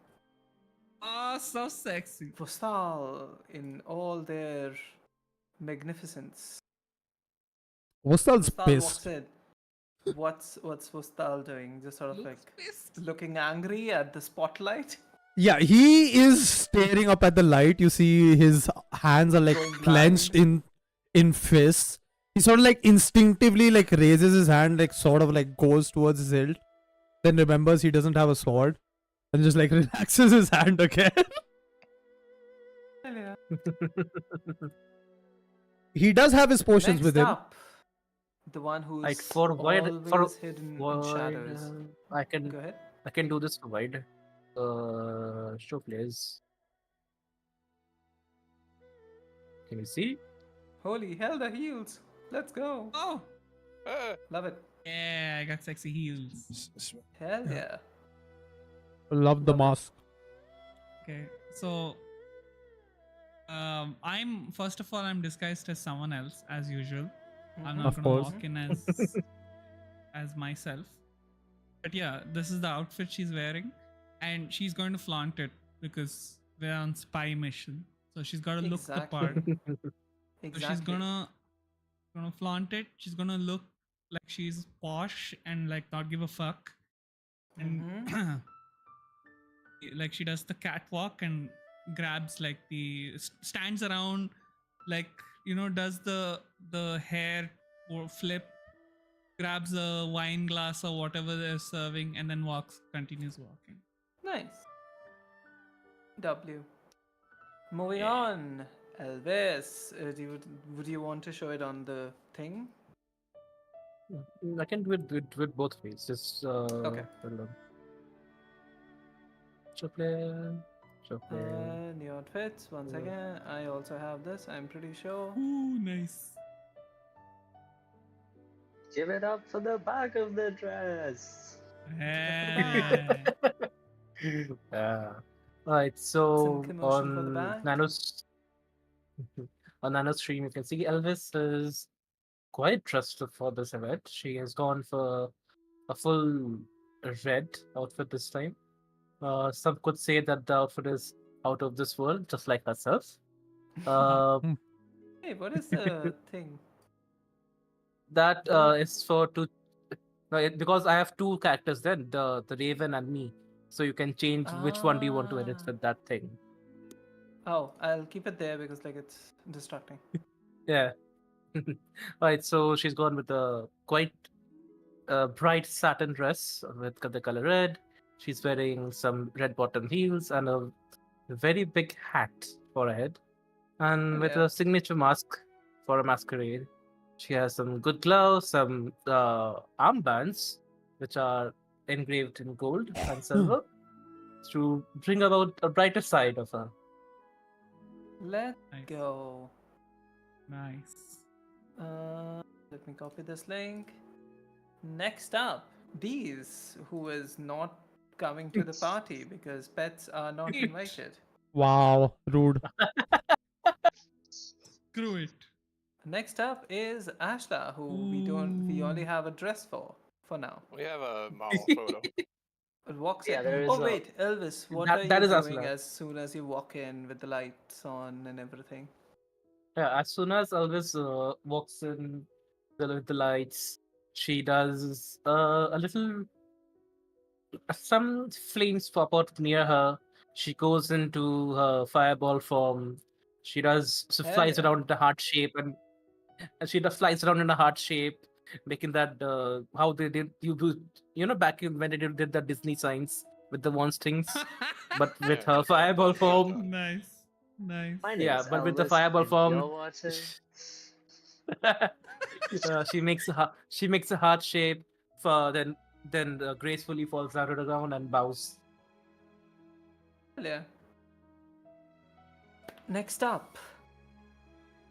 Oh, so sexy. Vostal in all their magnificence. Vostal's Vostal walks pissed. in. What's Vostal doing? Just sort of Looks like pissed. looking angry at the spotlight. Yeah, he is staring up at the light. You see his hands are like Going clenched in fists. He sort of like instinctively like raises his hand, like sort of like goes towards his hilt, then remembers he doesn't have a sword, and just like relaxes his hand again. Yeah. He does have his potions Next with him. up, the one who's Like for wide, always hidden in wide, shadows. I Go ahead. can do this for wide. Show players. Can you see? Holy hell, the heels. Let's go. Oh. Love it. Yeah, I got sexy heels. Hell yeah. Love the Love it. mask. Okay, so I'm first of all I'm disguised as someone else as usual. I'm Mhm. not Of gonna course. walk in as myself. But yeah, this is the outfit she's wearing, and she's going to flaunt it because we're on spy mission. So she's got to look the part. Exactly. So she's gonna flaunt it. She's gonna look like she's posh and like not give a fuck. And Mhm. like she does the catwalk and grabs like the stands around, like does the hair or flip, grabs a wine glass or whatever they're serving, and then continues walking. Nice. W. Moving Yeah. on. Elvis, would you want to show it on the thing? I can do it with both ways. Just Okay. hold on. Show player. New outfits. Once Yeah. again, I also have this. I'm pretty sure. Ooh, nice. Give it up for the back of the dress. Yeah. Alright, so commotion for the on back. Nano's stream, you can see Elvis is quite dressed for this event. She has gone for a full red outfit this time. Some could say that the outfit is out of this world, just like herself. Hey, what is the thing? That Oh. is for two. Because I have two characters then, the Raven and me. So you can change which one do you want to edit Ah. with that thing. Oh, I'll keep it there because like it's distracting. Yeah. Right, so she's gone with a quite bright satin dress with the color red. She's wearing some red bottom heels and a very big hat for a head, and with Yeah. a signature mask for a masquerade. She has some good gloves, some armbands, which are engraved in gold and silver to bring about a brighter side of her. Let's Nice. go. Nice. Let me copy this link. Next up, Deez, who is not coming to the party because pets are not It. invited. Wow, rude. Screw it. Next up is Ashla, who we only Ooh. have a dress for now. We have a model photo. It walks Yeah, in. there is Oh a- wait, Elvis, what That- are that you is doing Ashla. as soon as you walk in with the lights on and everything? Yeah, as soon as Elvis walks in with the lights, she does a little. Some flames pop out near her. She goes into her fireball form. She Hell flies yeah. around in a heart shape, and she flies around in a heart shape. making that how they did back in when they did the Disney signs with the one strings, but with Yeah, her yeah, fireball yeah, yeah. form. Nice. Nice. My name Yeah, is but with the Elvis, fireball and form, you're watching. she makes a heart shape, for then gracefully falls down to the ground and bows. Yeah. Next up,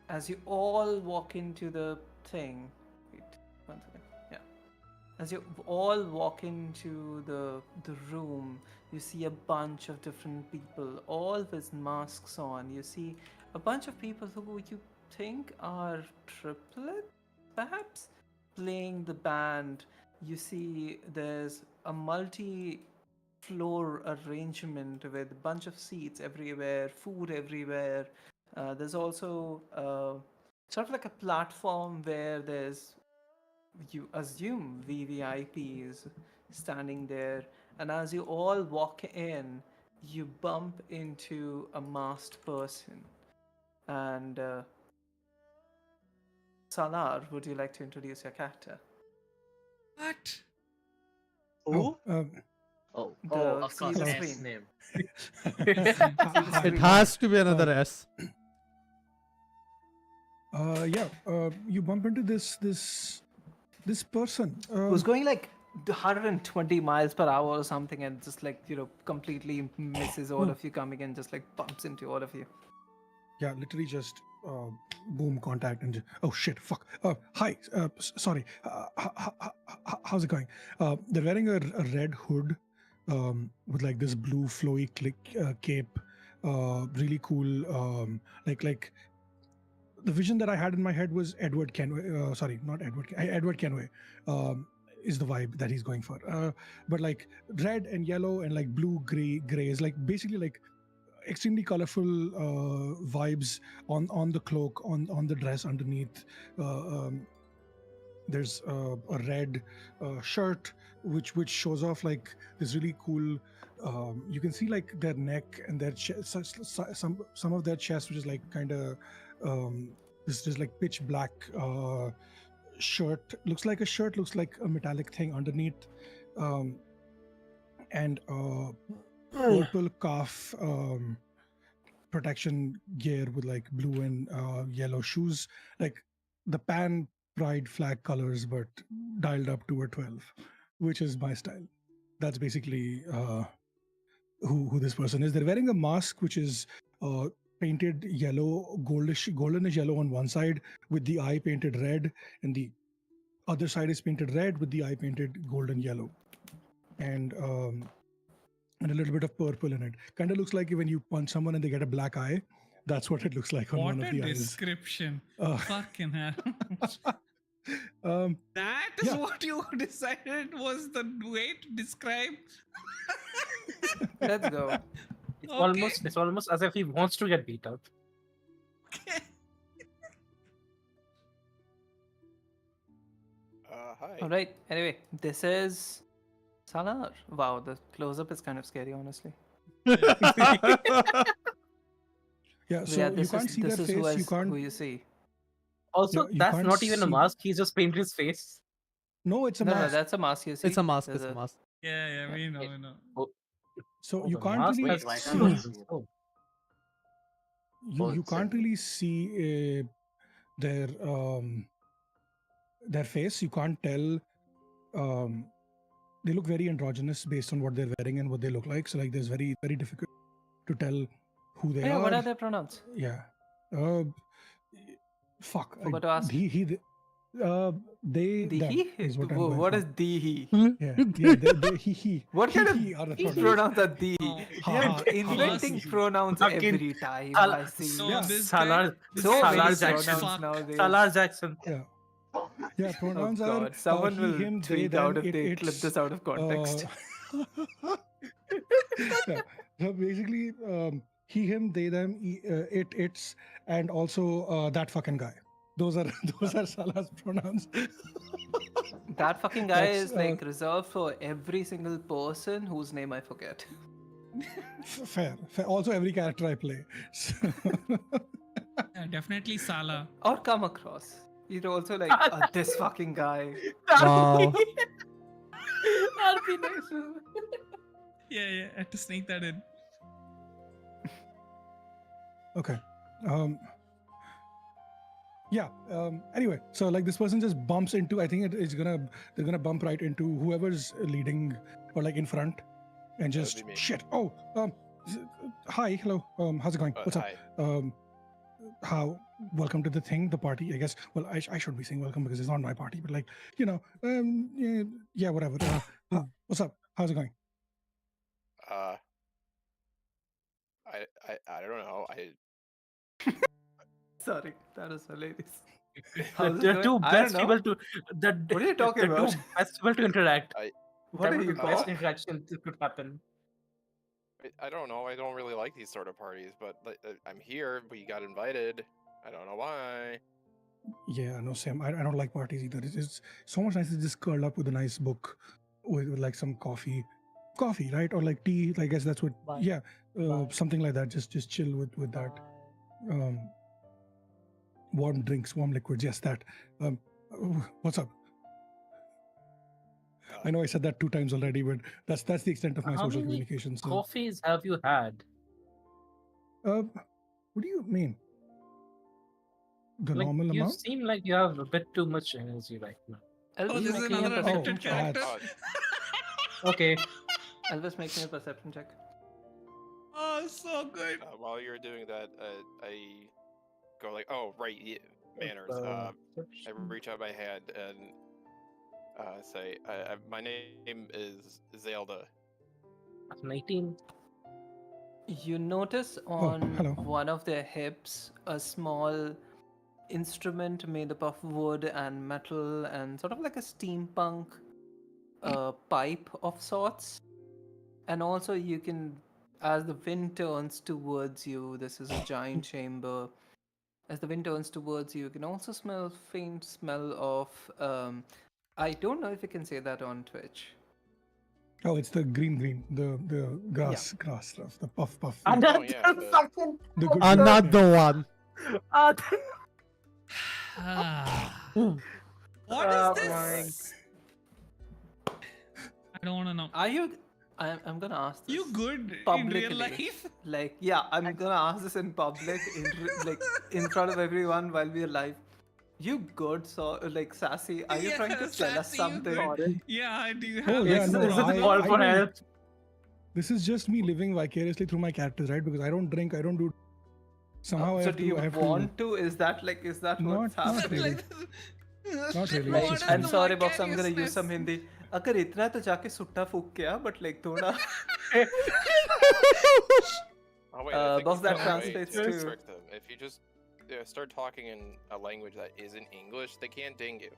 as you all walk into the thing. Wait, one second. Yeah. As you all walk into the room, you see a bunch of different people, all with masks on. You see a bunch of people who you think are triplets, perhaps, playing the band. You see there's a multi-floor arrangement with a bunch of seats everywhere, food everywhere. There's also sort of like a platform where there's, you assume, VVIPs standing there, and as you all walk in, you bump into a masked person. And Salar, would you like to introduce your character? What? Who? Oh, Oh, The of course, Caesar S screen. name. hi. It has to be another Uh, S. Yeah. You bump into this person. Who's going like 120 miles per hour or something, and just like, completely misses all of you coming in, just like bumps into all of you. Yeah, literally just boom contact and oh shit, fuck. Hi. Sorry. How's it going? They're wearing a red hood with like this blue flowy cape. Really cool. Like the vision that I had in my head was Edward Kenway. Sorry, not Edward. Edward Kenway is the vibe that he's going for. But like red and yellow and like blue, gray is like basically like extremely colorful vibes on the cloak, on the dress underneath. There's a red shirt which shows off like this really cool. You can see like their neck and their some of their chest, which is like kind of this like pitch black shirt. Looks like a shirt. Looks like a metallic thing underneath, and purple calf protection gear with like blue and yellow shoes, like the pan pride flag colors, but dialed up to a 12, which is my style. That's basically who this person is. They're wearing a mask which is painted yellow, goldenish yellow on one side, with the eye painted red, and the other side is painted red with the eye painted golden yellow, and a little bit of purple in it. Kind of looks like when you punch someone and they get a black eye. That's what it looks like on What one of a the eyes. description. Fucking hell. That is Yeah. what you decided was the way to describe. Let's go. It's almost as if he wants to get beat up. Okay. Hi. All right. Anyway, this is Salar. Wow, the close-up is kind of scary, honestly. Yeah, so yeah, you this can't is see this their is face. You who can't. you see. Also, you that's can't not even a see- mask. He's just painted his face. No, it's a No, mask. that's a mask. You see. It's a mask. There's It's a mask. Yeah, we know, we know. So Oh, you the can't mask really has Why can't see. I see. see it? Oh, You can't really see their face. You can't tell. They look very androgynous based on what they're wearing and what they look like. So like, there's very very difficult to tell who they yeah, are. what are their pronouns? Yeah. Fuck. Forgot to ask. They, The them he? is what I'm going What for. is the he? Yeah, they, he. What he, kind of he are the pronouns are the? Oh, Ha, You're inventing ha. pronouns Fucking every time. Sal- I see. So Yeah. this Salar, guy, this so guy Salar many feels like Jackson. pronouns fuck. nowadays. Salar Jackson. Yeah, pronouns Oh are God! Someone he, will him, they, tweet them, out if it, they it's, clip this out of context. Yeah. So basically, he, him, they, them, it, it's, and also that fucking guy. Those are Salah's pronouns. That fucking guy That's, is like reserved for every single person whose name I forget. Fair. Also, every character I play. So, Yeah, definitely Sala. Or come across. You're also like this fucking guy. Wow. RP nice. Yeah, I had to sneak that in. Okay. Yeah. Anyway, so like this person just bumps into. I think they're gonna bump right into whoever's leading or like in front, and That would just be me. shit. Oh, hi, hello. How's it going? What's Hi. up? Welcome to the thing, the party. I guess. Well, I shouldn't be saying welcome because it's not my party, but like yeah, whatever. What's up? How's it going? I don't know. Sorry, that was hilarious. The, How's it the going? two I don't best know. people to the What are you talking the about? two best people to interact. What That are would you be the best called? interaction that could happen. I don't know. I don't really like these sort of parties, but I'm here. We got invited. I don't know why. Yeah, no, Sam. I don't like parties either. It's so much nicer to just curl up with a nice book, with like some coffee, right, or like tea. I guess that's what. Bye. Yeah, Bye. something like that. Just chill with that. Warm drinks, warm liquids. Yes, that. What's up? I know I said that 2 times already, but that's the extent of my How social many communication. So, coffees have you had? what do you mean? The Like normal you amount? seem like you have a bit too much energy right now. Oh, Elvis, this is make me a another perception addicted check. character. Okay. Elvis, make me a perception check. Oh, so good. While you're doing that, I go like, oh right, yeah, manners. I reach out my hand and say, my name is Zelda. 19. You notice hello. on one of their hips a small instrument made up of wood and metal and sort of like a steampunk pipe of sorts. And also, you can, as the wind turns towards you, this is a giant chamber. As the wind turns towards you, you can also smell faint smell of. I don't know if you can say that on Twitch. Oh, it's the green, the grass stuff, the puff. And Oh, yeah, that's the- fucking The good Another one. What is my this? I don't want to know. Are you? I'm gonna ask this. You good in publicly. real life? Like, yeah, I'm gonna ask this in public, like in front of everyone while we're live. You good? So, like, sassy? Are you trying to tell us Sassy, you something? good? Yeah, do you have Oh, yeah, Is no, it a I call for don't- help? This is just me living vicariously through my characters, right? Because I don't drink, I don't do. Somehow I So have do to. you I have want to? Is that what's Not happening? really. Not really. Like, It's just I'm fine. sorry, box. I'm gonna use some Hindi. अगर इतना तो जाके सुट्टा फूक के आ, but like थोड़ा. Oh wait, I think boss, it's that another way translates to- trick them. If you just start talking in a language that isn't English, they can't ding you.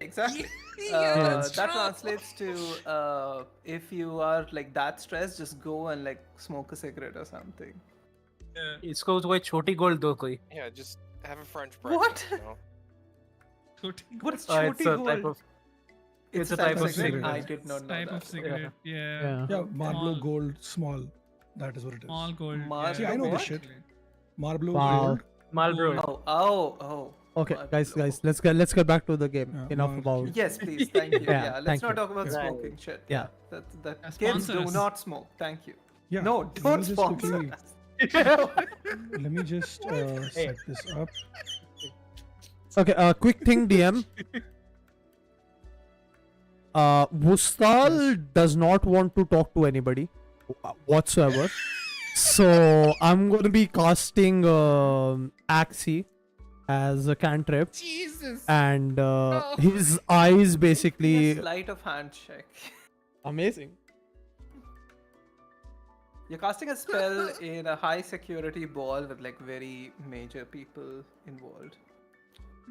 Exactly. Yeah, it's That true. translates to if you are like that stressed, just go and like smoke a cigarette or something. इसको कोई छोटी gold दो कोई. Yeah, just have a French What? breakfast. You know? What's It's choti a gold? type of. It's a type of cigarette. I did not know Type that. of cigarette. Yeah. Yeah, Marlboro Small. Gold small. That is what it is. Small gold. Marlboro See, I know this what? shit. Marlboro Wow. Gold. Marlboro. Oh. Okay, Marlboro. guys, let's get back to the game. Yeah, Enough Marlboro. about. Yes, please. Thank you. Yeah, Yeah, let's thank not you. talk about Right. smoking shit. Yeah. That Yeah, kids sponsor do us. not smoke. Thank you. Yeah. No, let me don't just sponsor quickly- us. Let me just set this up. Okay, quick thing, DM. Wustal does not want to talk to anybody whatsoever. So I'm gonna be casting Axie as a cantrip, Jesus. and his eyes A basically sleight of hand check. amazing. You're casting a spell in a high security ball with like very major people involved.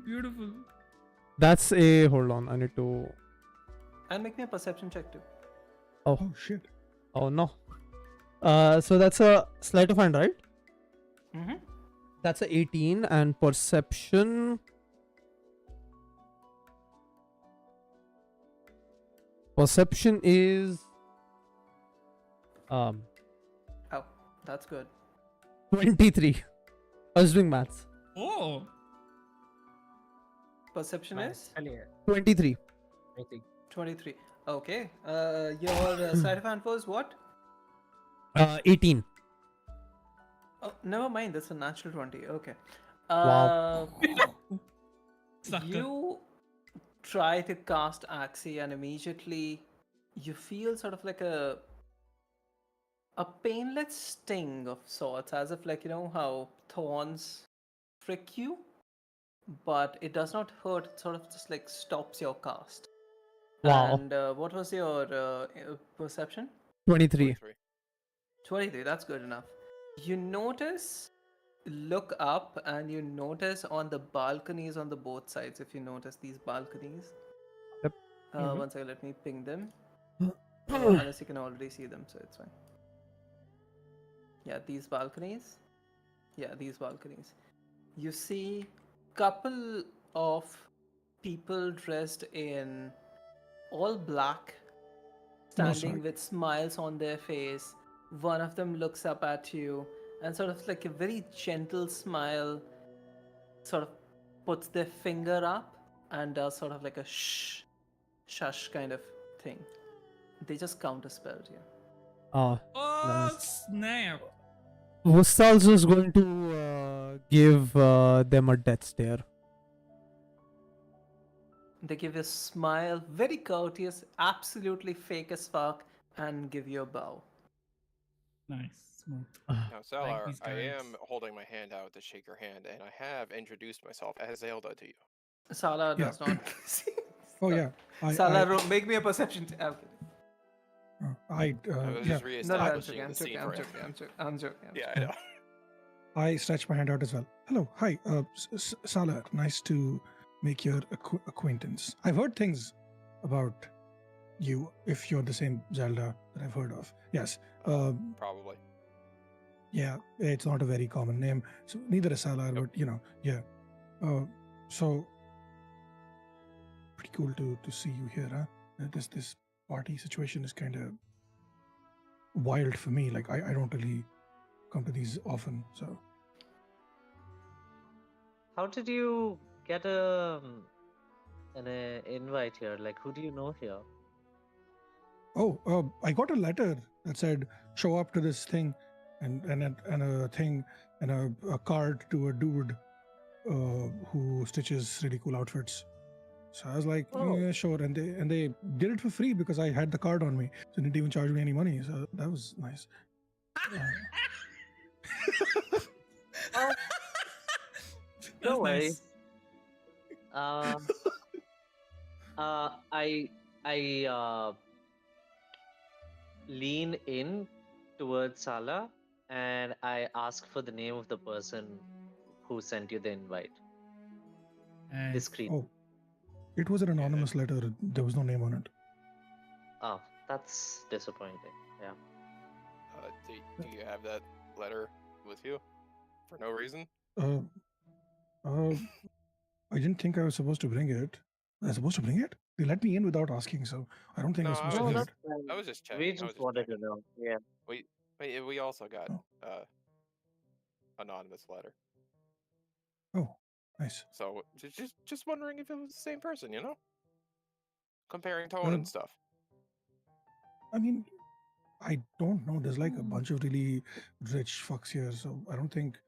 Beautiful. That's a hold on. I need to. And make me a perception check too. Oh shit. Oh no. So that's a sleight of hand, right? Mm-hmm. That's a 18 and perception. Perception is Oh, that's good. 23. I was doing maths. Oh. Perception Man, is hell yeah. 23. I think. 23. Okay. Your sleight of hand was what? 18. Oh, never mind. That's a natural 20. Okay. Wow. Sucker. You try to cast Axie, and immediately you feel sort of like a painless sting of sorts, as if, like, you know how thorns prick you, but it does not hurt. It sort of just like stops your cast. Wow. And what was your perception? 23. 23. 23. That's good enough. You notice, look up, and you notice on the balconies on the both sides. If you notice these balconies, Yep. one second, let me ping them. Unless you can already see them, so it's fine. Yeah, these balconies. Yeah, these balconies. You see couple of people dressed in all black, standing sorry. with smiles on their face. One of them looks up at you and sort of like a very gentle smile, sort of puts their finger up and does sort of like a shush kind of thing. They just counterspelled you. Oh, Oh nice. snap! Vustal's is going to give them a death stare. They give you a smile, very courteous, absolutely fake as fuck, and give you a bow. Nice, smooth. Now, Salar, these I guys. am holding my hand out to shake your hand, and I have introduced myself as Zelda to you. Sala Yeah. does not. Oh yeah. Sala, make me a perception. Okay. I was Yeah. just No, I'm reestablishing joking. I'm the scene joking. I'm for joking. him. I'm joking. Yeah, I know. I stretch my hand out as well. Hello, hi, Salah. Nice to make your acquaintance. I've heard things about you. If you're the same Zelda that I've heard of, yes. Probably. Yeah, it's not a very common name. So neither is Salah, but you know, yeah. So pretty cool to see you here, huh? This party situation is kind of wild for me. Like I don't really come to these often, so. How did you get an invite here? Like, who do you know here? Oh, I got a letter that said show up to this thing, and a thing and a card to a dude who stitches really cool outfits. So I was like, Oh. yeah, sure. And they did it for free because I had the card on me, so they didn't even charge me any money. So that was nice. No That's worries. nice. I lean in towards Sala and I ask for the name of the person who sent you the invite. Nice. Discreetly. Oh, it was an anonymous letter. There was no name on it. Oh, that's disappointing. Yeah. Do you have that letter with you for no reason? I didn't think I was supposed to bring it. I was supposed to bring it? They let me in without asking, so I don't think I was supposed to bring it. I was just checking. We just wanted to know. Yeah. We also got Oh. anonymous letter. Oh, nice. So just wondering if it was the same person, you know? Comparing tone and stuff. I mean, I don't know. There's like a bunch of really rich fucks here, so I don't think.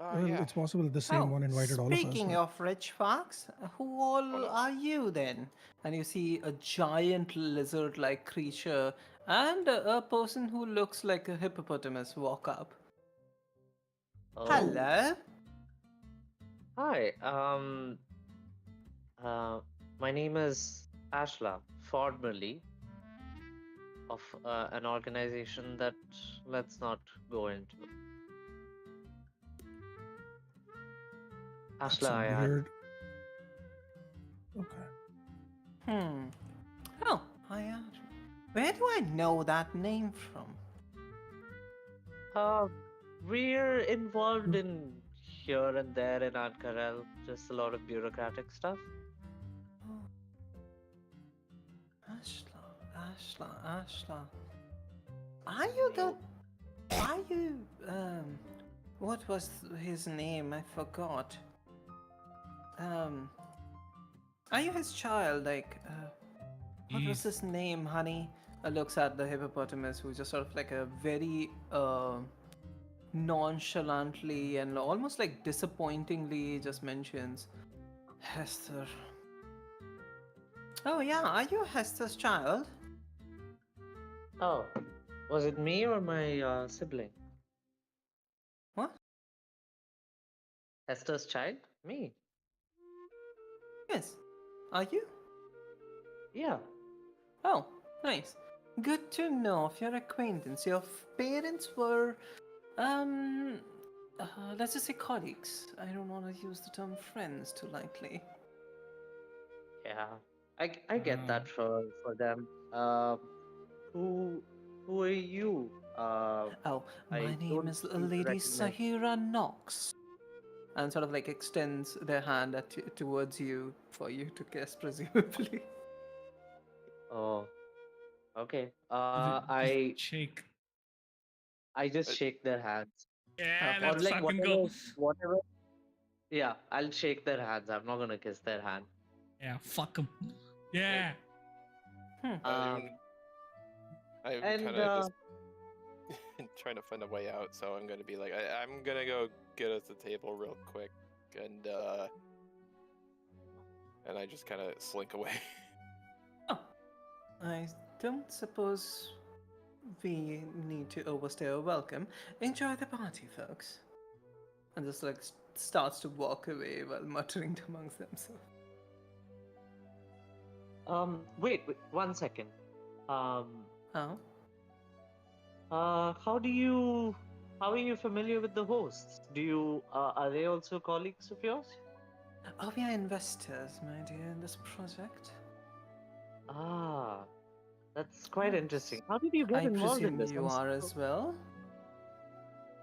Yeah. It's possible that the same one invited all of us. Speaking of rich fucks, who all are you then? And you see a giant lizard-like creature and a person who looks like a hippopotamus walk up. Oh. Hello. Hi. My name is Ashla, formerly of an organization that let's not go into. That's Ashla, a I had. weird. Okay. Oh, where do I know that name from? We're involved in here and there in Ank'harel, just a lot of bureaucratic stuff. Ashla. What was his name? I forgot. Are you his child? Like, what was Jeez. his name, honey? Looks at the hippopotamus, who just sort of like a very nonchalantly and almost like disappointingly just mentions Hester. Oh yeah, are you Hester's child? Oh, was it me or my sibling? What? Hester's child? Me. Yes. Are you? Yeah. Oh, nice. Good to know of your acquaintance. Your parents were, um, let's just say colleagues. I don't want to use the term friends too lightly. Yeah. I get Uh, that for them. Who who are you? Oh, my I name don't is seem to Lady recognize. Sahira Knox. And sort of like extends their hand towards you for you to kiss, presumably. Oh, okay. just shake. I just shake their hands. Yeah, Okay. Or let's like fucking go. whatever. Yeah, I'll shake their hands. I'm not gonna kiss their hand. Yeah, fuck him. Yeah. Hmm. Um, I'm kind and of just trying to find a way out, so I'm gonna be like, I'm gonna go get us a table real quick, and I just kind of slink away. Oh, I don't suppose we need to overstay our welcome. Enjoy the party, folks. And just like starts to walk away while muttering amongst themselves. wait, 1 second. Um, Oh? how are you familiar with the hosts? Are they also colleagues of yours? Oh, we are investors, my dear, in this project. Ah, that's quite Yes. interesting. How did you get I involved in presume this? you are as well?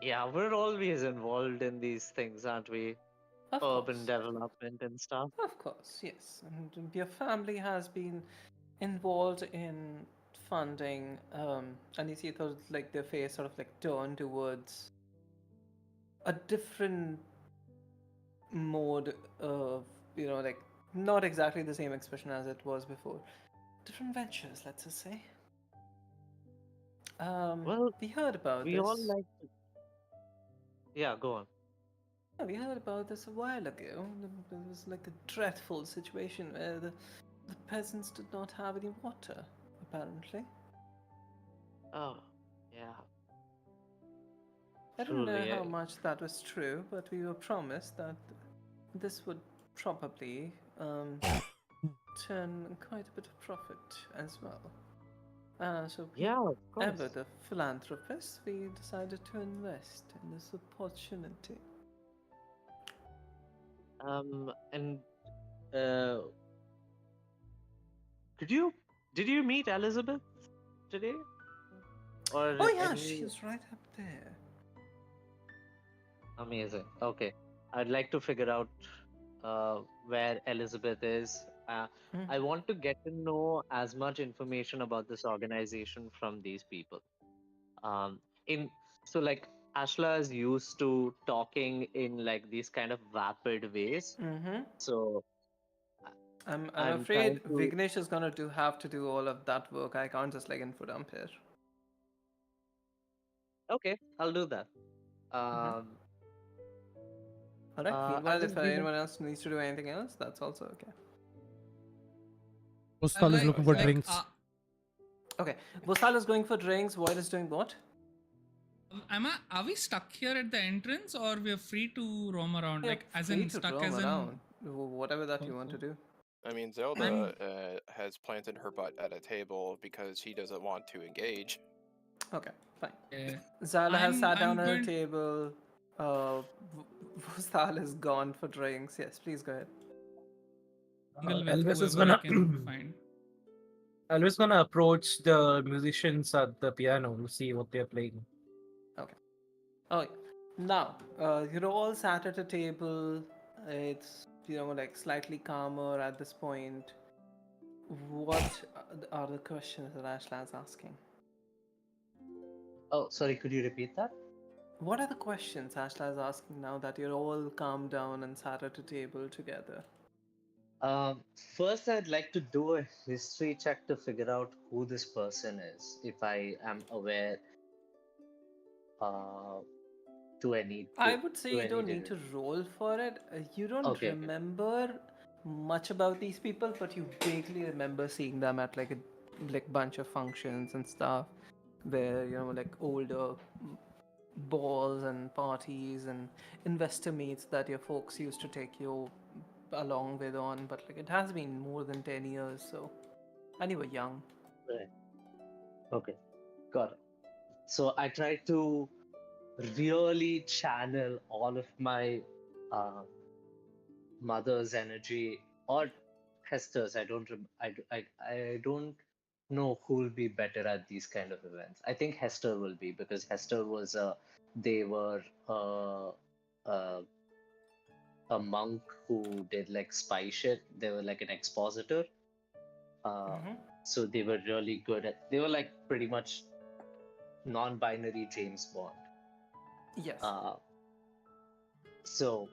Yeah, we're always involved in these things, aren't we? Of Urban course. development and stuff. Of course, yes. And your family has been involved in funding, and you see those like their face sort of like turn towards a different mode of, like not exactly the same expression as it was before. Different ventures, let's just say. Well, We heard about we all this. like. Yeah, go on. Yeah, we heard about this a while ago. There was like a dreadful situation where the peasants did not have any water, apparently. Oh, yeah, I don't know truly. how much that was true, but we were promised that this would probably turn quite a bit of profit as well. So, Yeah, of ever course. the philanthropist, we decided to invest in this opportunity. And uh, Did you meet Elizabeth today? Oh Or yeah, any she's right up there. amazing. Okay. I'd like to figure out where Elizabeth is. Hmm. I want to get to know as much information about this organization from these people. Um, in so like Ashla is used to talking in like these kind of vapid ways. Mm-hmm. So I'm I'm afraid trying to. Vignesh is gonna have to do all of that work. I can't just like info dump here. Okay, I'll do that. Mm-hmm. Um, All right. I'll Meanwhile, if just give anyone else needs to do anything else, that's also okay. Postal is looking for Yeah. drinks. Okay. Bosal is going for drinks. Void is doing what? Are we stuck here at the entrance or we're free to roam around? You're Like, as free in to stuck roam as in. around. Whatever that you want to do. I mean, I'm- Zelda has planted her butt at a table because she doesn't want to engage. Okay, fine. Yeah. Zala has sat down I'm at a going. table. Bosal is gone for drinks. Yes, please go ahead. Mingle with Elvis is whoever I gonna can find. Elvis gonna approach the musicians at the piano to see what they're playing. Okay. Oh, yeah. Now, you're all sat at a table. It's, like slightly calmer at this point. What are the questions that Ashla is asking? Oh, sorry, could you repeat that? What are the questions Ashla is asking now that you're all calmed down and sat at a table together? First, I'd like to do a history check to figure out who this person is, if I am aware uh, I would say to you any don't need degree. to roll for it. You don't Okay, okay. remember much about these people, but you vaguely remember seeing them at like a bunch of functions and stuff, where like older balls and parties and investor meets that your folks used to take you along with on. But like it has been more than 10 years, so and you were young. Right. Okay, got it. So I try to really channel all of my uh, mother's energy or Hester's. I don't know who will be better at these kind of events. I think Hester will be because Hester was they were a monk who did like spy shit. They were like an expositor. Uh, Mm-hmm. so they were really good at. They were like pretty much non-binary James Bond. Yes. Uh, so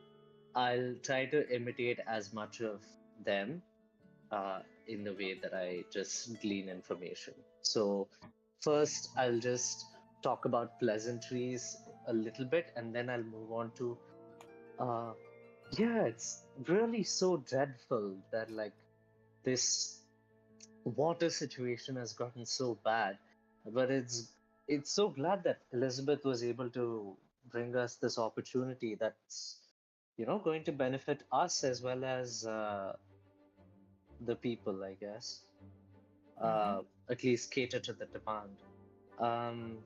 I'll try to imitate as much of them in the way that I just glean information. So, first, I'll just talk about pleasantries a little bit, and then I'll move on to, uh, yeah, it's really so dreadful that like this water situation has gotten so bad, but it's so glad that Elizabeth was able to bring us this opportunity that's going to benefit us as well as the people, I guess. Mm-hmm. At least cater to the demand. Um,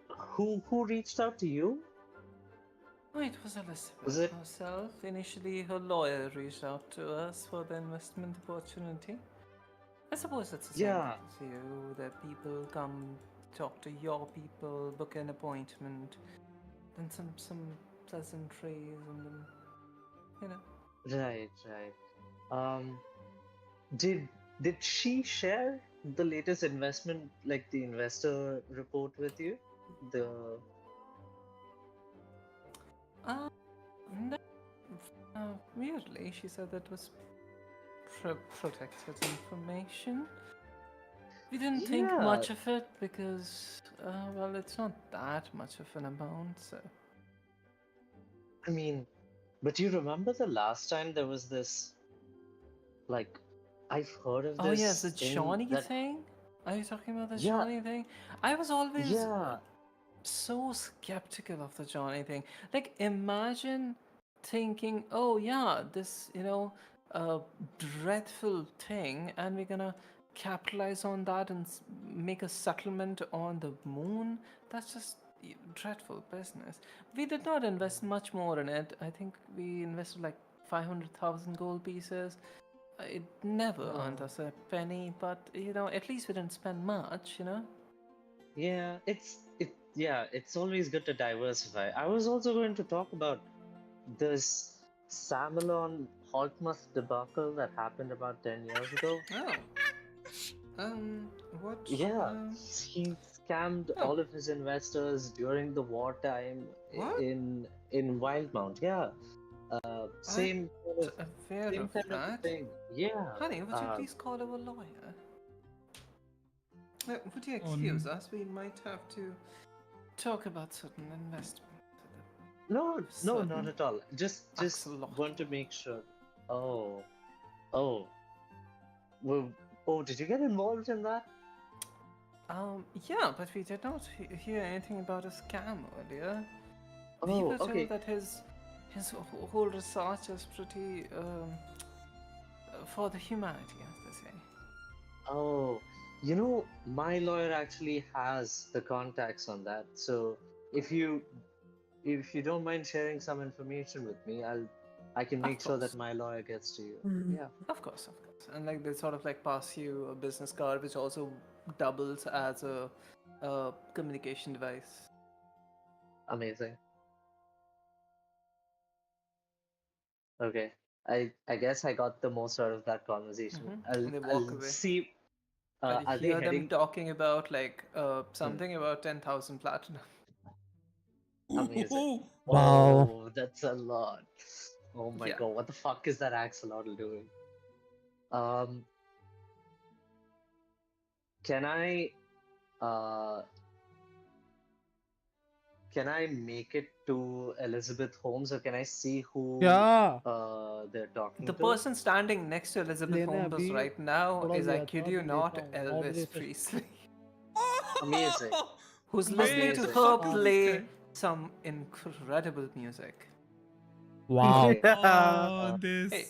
who reached out to you? Oh, it was Elizabeth Was it? herself. Initially, her lawyer reached out to us for the investment opportunity. I suppose it's the same Yeah, thing as you. That people come talk to your people, book an appointment, then some pleasantries, and then you know. right, right. Um, did did she share the latest investment, like the investor report with you? The Uh, no, weirdly, she said that was protected information. We didn't think yeah, much of it because, well, it's not that much of an amount, so. I mean, but you remember the last time there was this, like, I've heard of Oh, yes, the this thing Johnny that, thing? Are you talking about the yeah, Johnny thing? I was always yeah, so skeptical of the Johnny thing. Like, imagine thinking, oh, yeah, this, dreadful thing, and we're gonna capitalize on that and make a settlement on the moon. That's just dreadful business. We did not invest much more in it. I think we invested like 500,000 gold pieces. It never earned oh, us a penny, but at least we didn't spend much. yeah, yeah, it's always good to diversify. I was also going to talk about this Samelon Haltmuth debacle that happened about 10 years ago. Oh, what? Yeah, he scammed Oh, all of his investors during the wartime what? in Wildmount. Yeah, I'm not aware same of kind of a that. thing. Yeah, Honey, would you please call our lawyer? Would you Oh, excuse us? We might have to talk about certain investment. no, no, not Certain at all. Just axolotl. want to make sure. Oh, oh, well, oh, did you get involved in that? Yeah, but we did not hear anything about a scam earlier. We Oh, were told okay. that his whole research is pretty for the humanity, as they say. Oh, my lawyer actually has the contacts on that. So if you if you don't mind sharing some information with me, I can Of make sure that course. my lawyer gets to you. Mhm. Yeah, Of course, of course. And like they sort of like pass you a business card, which also doubles as a communication device. amazing. Okay. I guess I got the most out of that conversation. And they walk I'll away. see. And you Are they hear them heading? talking about like Hmm, something about 10,000 platinum. amazing. Wow. Oh, that's a lot. Oh my Yeah. god, what the fuck is that axolotl doing? Um, can uh I make it to Elizabeth Holmes, or can I see who Yeah. they're talking The to? person standing next to Elizabeth लेने Holmes अभी right now थोड़ा is, I लिया kid था, you अभी लेता not, हूँ 9 Elvis बजे से Presley, Amazing. who's Wait, listening to Amazing. her Um, play some incredible music. wow. Okay. Oh, Hey,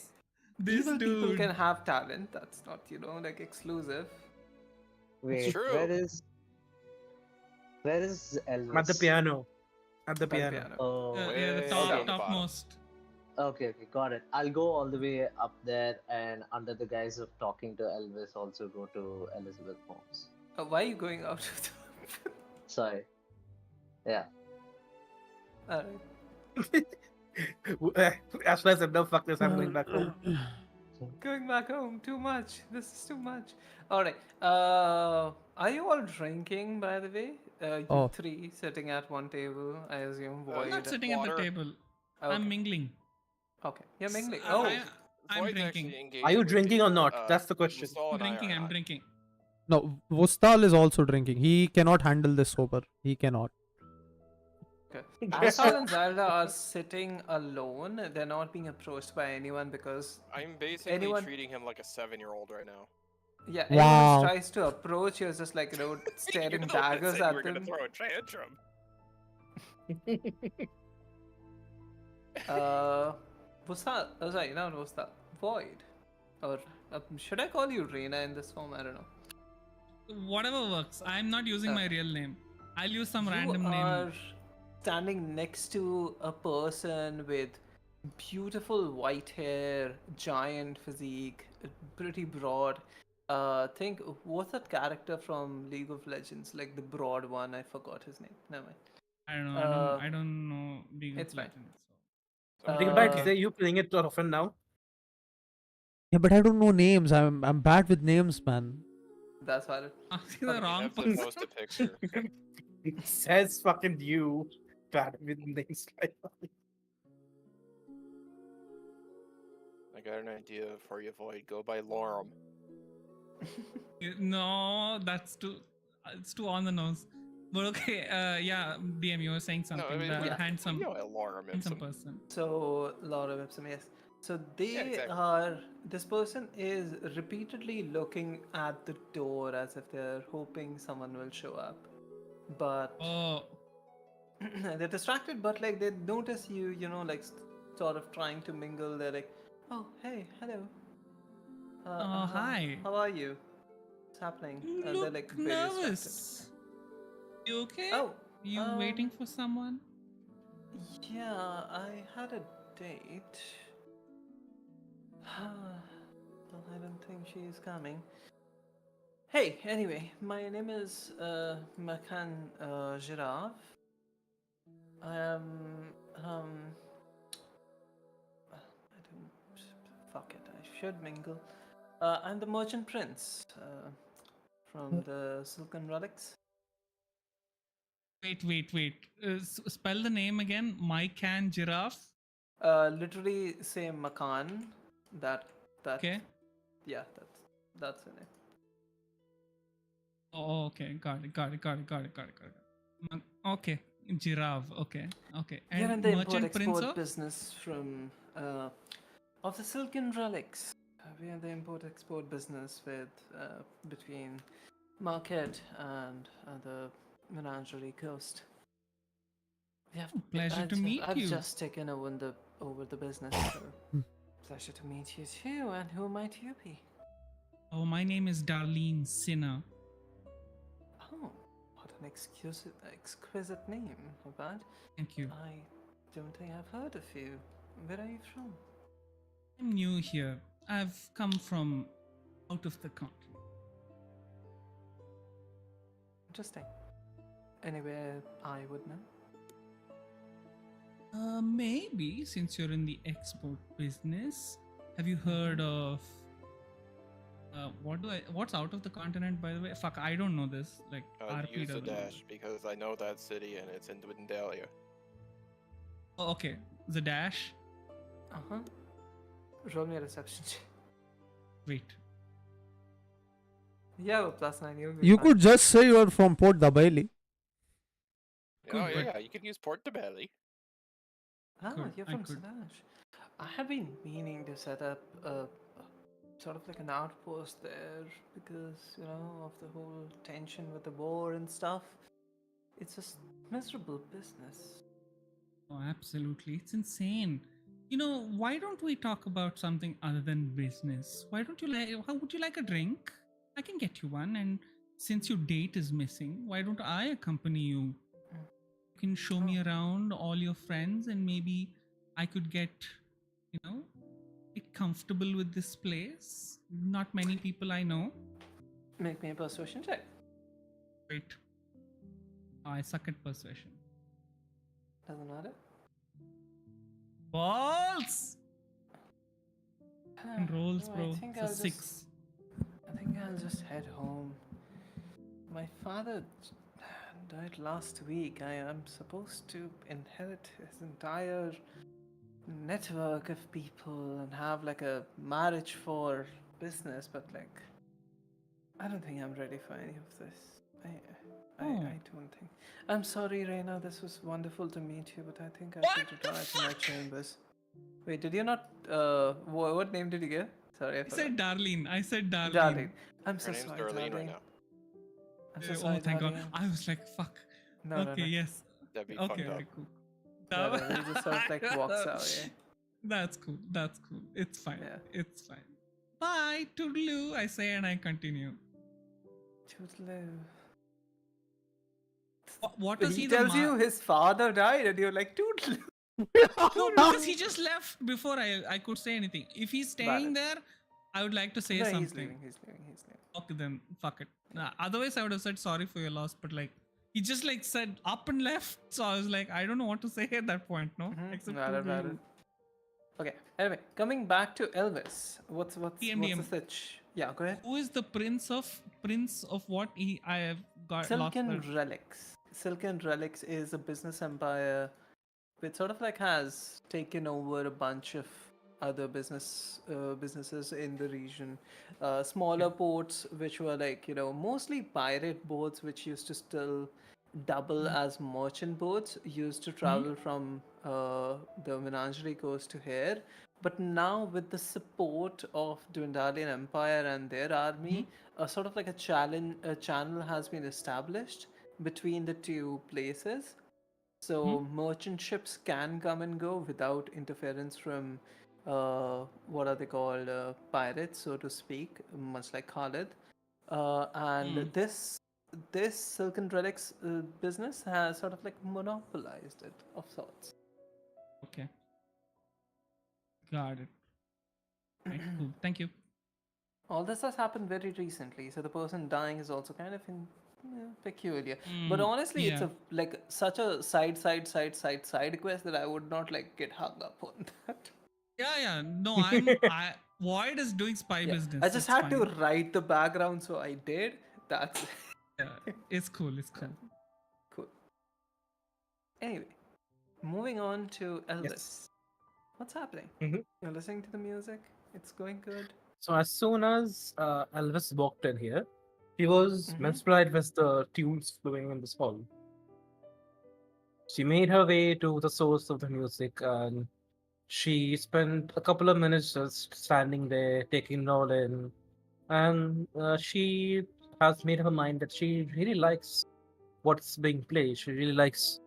this evil people dude. can have talent. That's not, like exclusive. Wait, true. where is I'm at the Elvis? piano. At the By the piano. piano. Oh, Yeah, the Way top okay. down the bottom. topmost. Okay, got it. I'll go all the way up there, and under the guise of talking to Elvis, also go to Elizabeth Holmes. Why are you going out of the... Sorry. Yeah. Alright. As well as no fuck this, I'm going back home. Going back home, too much. This is too much. Alright. Are you all drinking, by the way? You Oh. three sitting at one table, I assume. I'm I'm Void. not sitting at the Water. table. Okay. I'm mingling. Okay. You're S- mingling. I- Oh. I- I'm Void's drinking. actually engaging Are you with drinking the, or not? That's the question. Mustal and I are I'm not. drinking. No, Vostal is also drinking. He cannot handle this sober. He cannot. Okay. Asal and Zelda are sitting alone. They're not being approached by anyone because I'm basically anyone, treating him like a 7-year-old right now. yeah, anyone Wow. tries to approach, you're just like, staring You know, daggers said you at were gonna them. throw a tantrum. Vusta, sorry, not Vusta, Void. Or should I call you Reina in this form? I don't know. Whatever works. I'm not using my real name. I'll use some random You name. are standing next to a person with beautiful white hair, giant physique, pretty broad. Think, what's that character from League of Legends? Like the broad one, I forgot his name. Never mind. I don't know. I don't know League It's of fine. Legends. So Take a bite. Uh, Say you playing it often now. Yeah, but I don't know names. I'm bad with names, man. That's valid. Asking the you wrong have to person. post a picture. It says fucking you. Bad with names like that. I got an idea for you, Void. Go by Lorem. No, that's too. It's too on the nose. But okay, yeah, DM, you were saying No, something. I mean, The we handsome, know a Lorem handsome Ipsum. person. So, Laura Epsom, yes. So they exactly. this person is repeatedly looking at the door as if they're hoping someone will show up. But Oh, they're distracted, but like they notice you, like sort of trying to mingle. They're like, oh, hey, hello. hi. How are you? What's happening? You They're look like very distracted. nervous. You okay? Oh, You waiting for someone? yeah, I had a date. Well, I don't think she's coming. Hey, anyway, my name is Makan Giraffe. I am I don't, fuck it, I should mingle. I'm the merchant prince from the Silken Relics. Wait. Spell the name again. Mike and Giraffe. Literally say Makan. That Okay. yeah, that's in it. Oh, okay. Got it. Okay. Giraffe. Okay. We're in And the merchant prince import-export of? business from of the Silken Relics. We are in the import-export business with between Market and the Menagerie Coast. We have, Pleasure to meet I've you. just taken over the business. So pleasure to meet you too. And who might you be? Oh, my name is Darlene Sinner. Oh, what an exquisite name, Abad. Thank you. I don't think I've heard of you. Where are you from? I'm new here. I've come from out of the country. Interesting. Anywhere I would know? Maybe since you're in the export business, have you heard of what's out of the continent, by the way? Fuck, I don't know this. Like RP Use the doesn't know dash this. because I know that city and it's in Windalia. Oh, okay. The dash. Uh-huh. Roll me a reception check. Wait. Yeah, with +9, you'll be You fine. could just say you're from Port Dabaili. Could, Oh but- yeah, you can use Port de Belly. Ah, could, you're I from could. Selash. I have been meaning to set up a sort of like an outpost there because, of the whole tension with the war and stuff. It's just miserable business. Oh, absolutely. It's insane. Why don't we talk about something other than business? Why don't you like, how would you like a drink? I can get you one. And since your date is missing, why don't I accompany you? You can show me around all your friends, and maybe I could get comfortable with this place. Not many people I know. Make me a persuasion check. Wait. I suck at persuasion. Doesn't matter. Balls! And rolls, No, bro. It's a 6. I think I'll just head home. My father died last week. I am supposed to inherit his entire network of people and have like a marriage for business, but like I don't think I'm ready for any of this. I don't think. I'm sorry, Reina. This was wonderful to meet you, but I think I should retire to my chambers. Wait, did you not? What name did you give? Sorry, I I forgot. said Darlene. Darlene. I'm so Her name's sorry, Darlene Darlene. right now. I'm so Oh, sorry, thank God. Darlene. I was like, fuck. No, Okay, no. yes. That'd be Okay, fucked up. okay, cool. No, he just sort of like walks out. Yeah. That's cool. That's cool. It's fine. Yeah. It's fine. Bye, toodaloo, I say, and I continue. Toodaloo. What does He he tells you his father died, and you're like, toodaloo. No, because he just left before I could say anything. If he's staying Valid. there, I would like to say No, something. he's leaving. He's leaving. Okay, then fuck it. Nah, otherwise, I would have said sorry for your loss, but like he just like said up and left, so I was like, I don't know what to say at that point, no? Except Valid. toodaloo. Okay. Anyway, coming back to Elvis. What's TM. the stitch? Yeah, go ahead. Who is the prince of what I have got lost Silken that. Relics. Silken Relics is a business empire which sort of like has taken over a bunch of other businesses in the region. Smaller ports which were like, mostly pirate boats which used to still double as merchant boats used to travel from the Menagerie Coast to here. But now with the support of Dwendalian Empire and their army, sort of like a channel has been established between the two places. So merchant ships can come and go without interference from what are they called, pirates, so to speak, much like Khalid. And this Silken Relics business has sort of like monopolized it of sorts. Okay. Got it. Right, cool. Thank you. All this has happened very recently, so the person dying is also kind of peculiar. But honestly, it's yeah. like such a side quest that I would not like get hung up on that. Yeah. No, Void is doing spy Yeah, business. I just it's had to fine. write the background, so I did. That's Yeah, it's cool. It's cool. cool. Anyway, moving on to Elvis. What's happening? You're listening to the music? It's going good. So as soon as Elvis walked in here, he was mesmerized with the tunes flowing in this hall. She made her way to the source of the music, and she spent a couple of minutes just standing there, taking it all in. And she has made her mind that she really likes what's being played. She really likes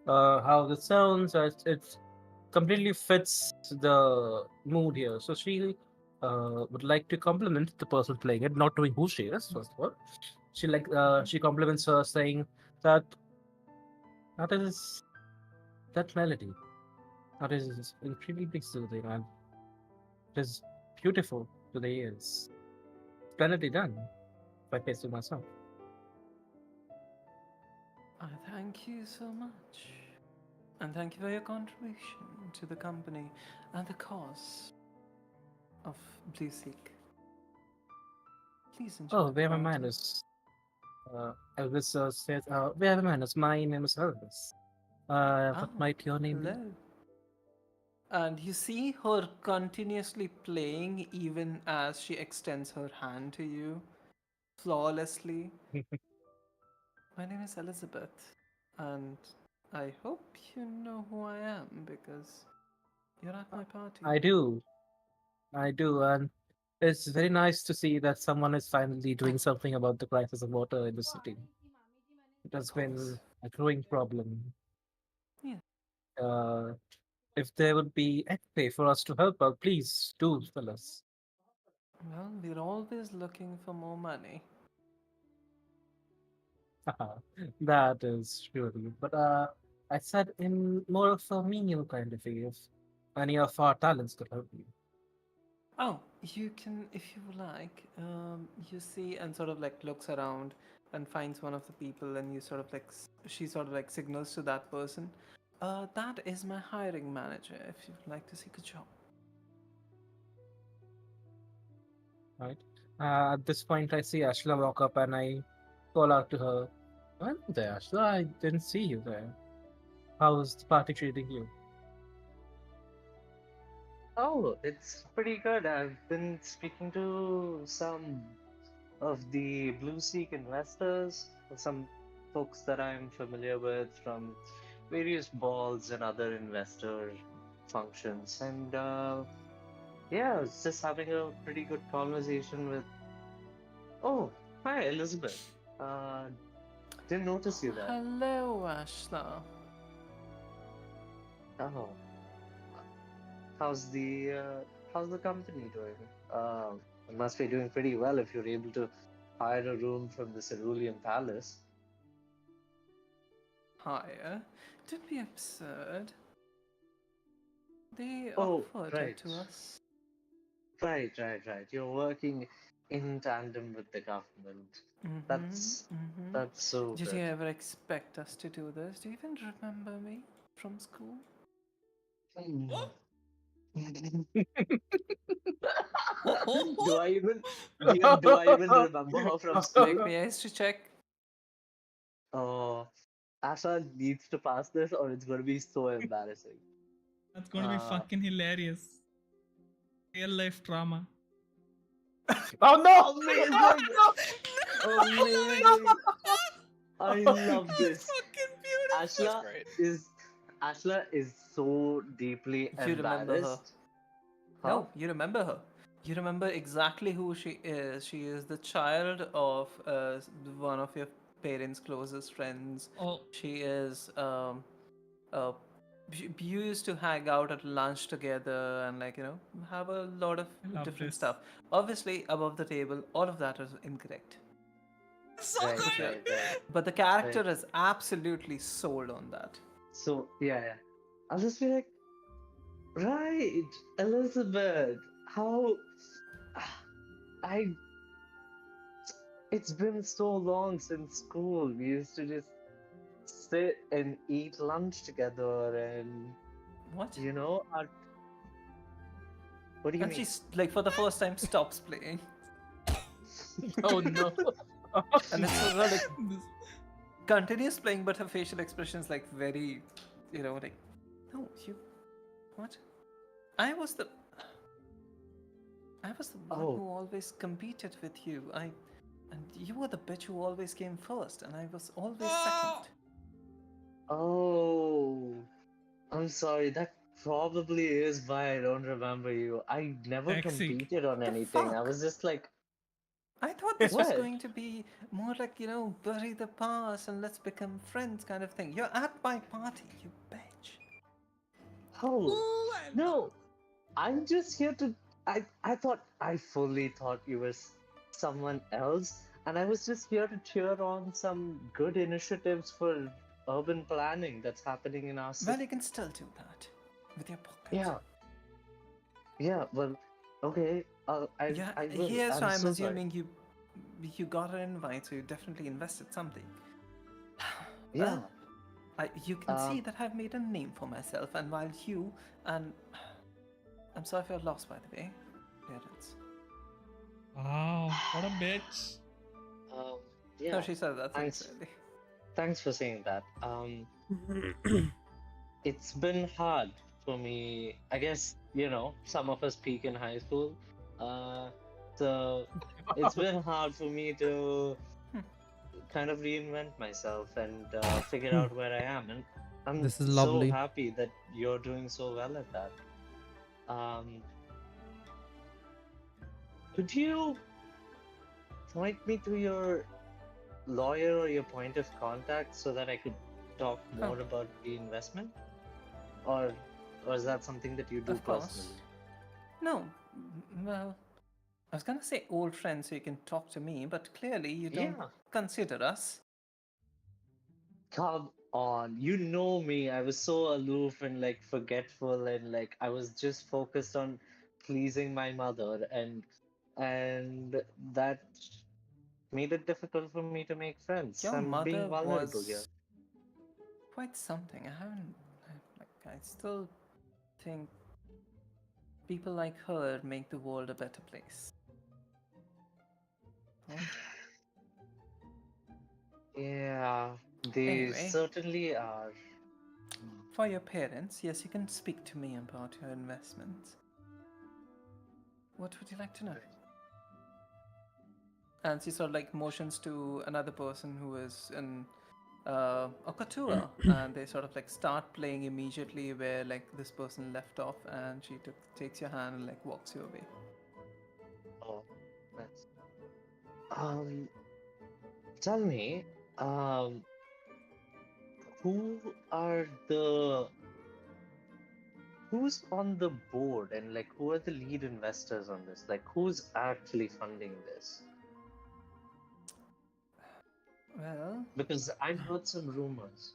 how it sounds. It completely fits the mood here. So she would like to compliment the person playing it, not knowing who she is. First of all, she compliments her, saying that is that melody. That is incredibly soothing and it is beautiful to the ears. Splendidly done, if I say so myself. I thank you so much. And thank you for your contribution to the company and the cause of Blue Seek. Please enjoy. Oh, we have a party. manners. Elvis says, we have a manners. My name is Elvis. What might your name be? Hello. And you see her continuously playing even as she extends her hand to you flawlessly. My name is Elizabeth, and I hope you know who I am because you're at my party. I do. I do. And it's very nice to see that someone is finally doing something about the crisis of water in the city. It has Of course. been a growing problem. Yeah. Uh, if there would be any way for us to help out, please do tell us. Well, we're always looking for more money. That is surely. But I said in more of a menial kind of way, if any of our talents could help you. Oh, you can, if you like, you see, and sort of like looks around and finds one of the people, and you sort of like, she sort of like signals to that person. That is my hiring manager, if you'd like to seek a job. Right? At this point, I see Ashla walk up and I call out to her, "Well, there, Ashla, I didn't see you there. How's the party treating you?" Oh, it's pretty good. I've been speaking to some of the Blue Seek investors, some folks that I'm familiar with from various balls and other investor functions. And yeah, I was just having a pretty good conversation with. Oh, hi, Elizabeth. Uh, didn't notice you there. Hello, Ashla. Oh, how's the uh, how's the company doing? It must be doing pretty well if you're able to hire a room from the Cerulean Palace. Hire? Don't be absurd. They Oh, offered it right. to us. Right. You're working in tandem with the government. Mm-hmm. That's Mm-hmm. that's so Did you good. ever expect us to do this? Do you even remember me from school? Hmm. Oh, Do I even do I even remember her from Make school? me a history check. Oh, Asha needs to pass this or it's gonna be so embarrassing. that's going to be Uh, fucking hilarious. Real life drama. Oh no! amazing! Amazing! I love That's this. fucking That's beautiful. Ashla great. is Ashla is so deeply You remember her. embarrassed. Huh? No, you remember her. You remember exactly who she is. She is the child of one of your parents' closest friends. Oh, She is uh, you used to hang out at lunch together and like have a lot of I love different this. stuff. Obviously, above the table, all of that is incorrect. So Right, But yeah, good. right, right, but the character right. is absolutely sold on that. So yeah. I'll just be like, right, Elizabeth, how I it's been so long since school. We used to just sit and eat lunch together and What? our what do you And mean? she's like for the first time stops playing, Oh no! and it's sort of like This- continues playing, but her facial expression is like very, like, no, you, what? I was the, I was the one Oh, who always competed with you. And you were the bitch who always came first, and I was always Oh! second. oh, I'm sorry. That probably is why I don't remember you. I never Sexy. competed on What the anything. I fuck? was just like, I thought this was what? going to be more like, bury the past and let's become friends kind of thing. You're at my party, you bitch. Oh, Ooh, I love no. I'm just here to. I fully thought you were someone else, and I was just here to cheer on some good initiatives for urban planning that's happening in our Well, city. you can still do that with your pocket. Yeah, yeah. Well, okay. Yeah, I will. here, so I'm I'm so sorry. assuming you got an invite, so you definitely invested something. Yeah. Well, you can see Um. that I've made a name for myself, and while you and I'm sorry if you're lost, by the way, parents. Wow, what a bitch. Um. No, Yeah. she said that Thanks. sincerely. Thanks for saying that. It's been hard for me. I guess, some of us peak in high school. Uh, so it's been hard for me to Hmm. kind of reinvent myself and figure Hmm. out where I am. And I'm This is so lovely. happy that you're doing so well at that. Um, could you point me to your lawyer or your point of contact so that I could talk Oh, more about the investment? Or or is that something that you do of course. personally? No, well, I was gonna say old friend so you can talk to me, but clearly you don't Yeah. consider us. Come on, you know me. I was so aloof and like forgetful and like I was just focused on pleasing my mother and that made it difficult for me to make friends. Your I'm being mother vulnerable here. was quite something. I still think people like her make the world a better place. Oh, Yeah, they anyway, certainly are. Hmm. for your parents, yes, you can speak to me about your investments. What would you like to know? And she sort of like motions to another person who is in Okatua, and they sort of like start playing immediately where like this person left off, and she takes your hand and like walks you away. Oh, that's um. Tell me, um, who are the who's on the board and like who are the lead investors on this? Like who's actually funding this? Well, Because I've heard some rumors.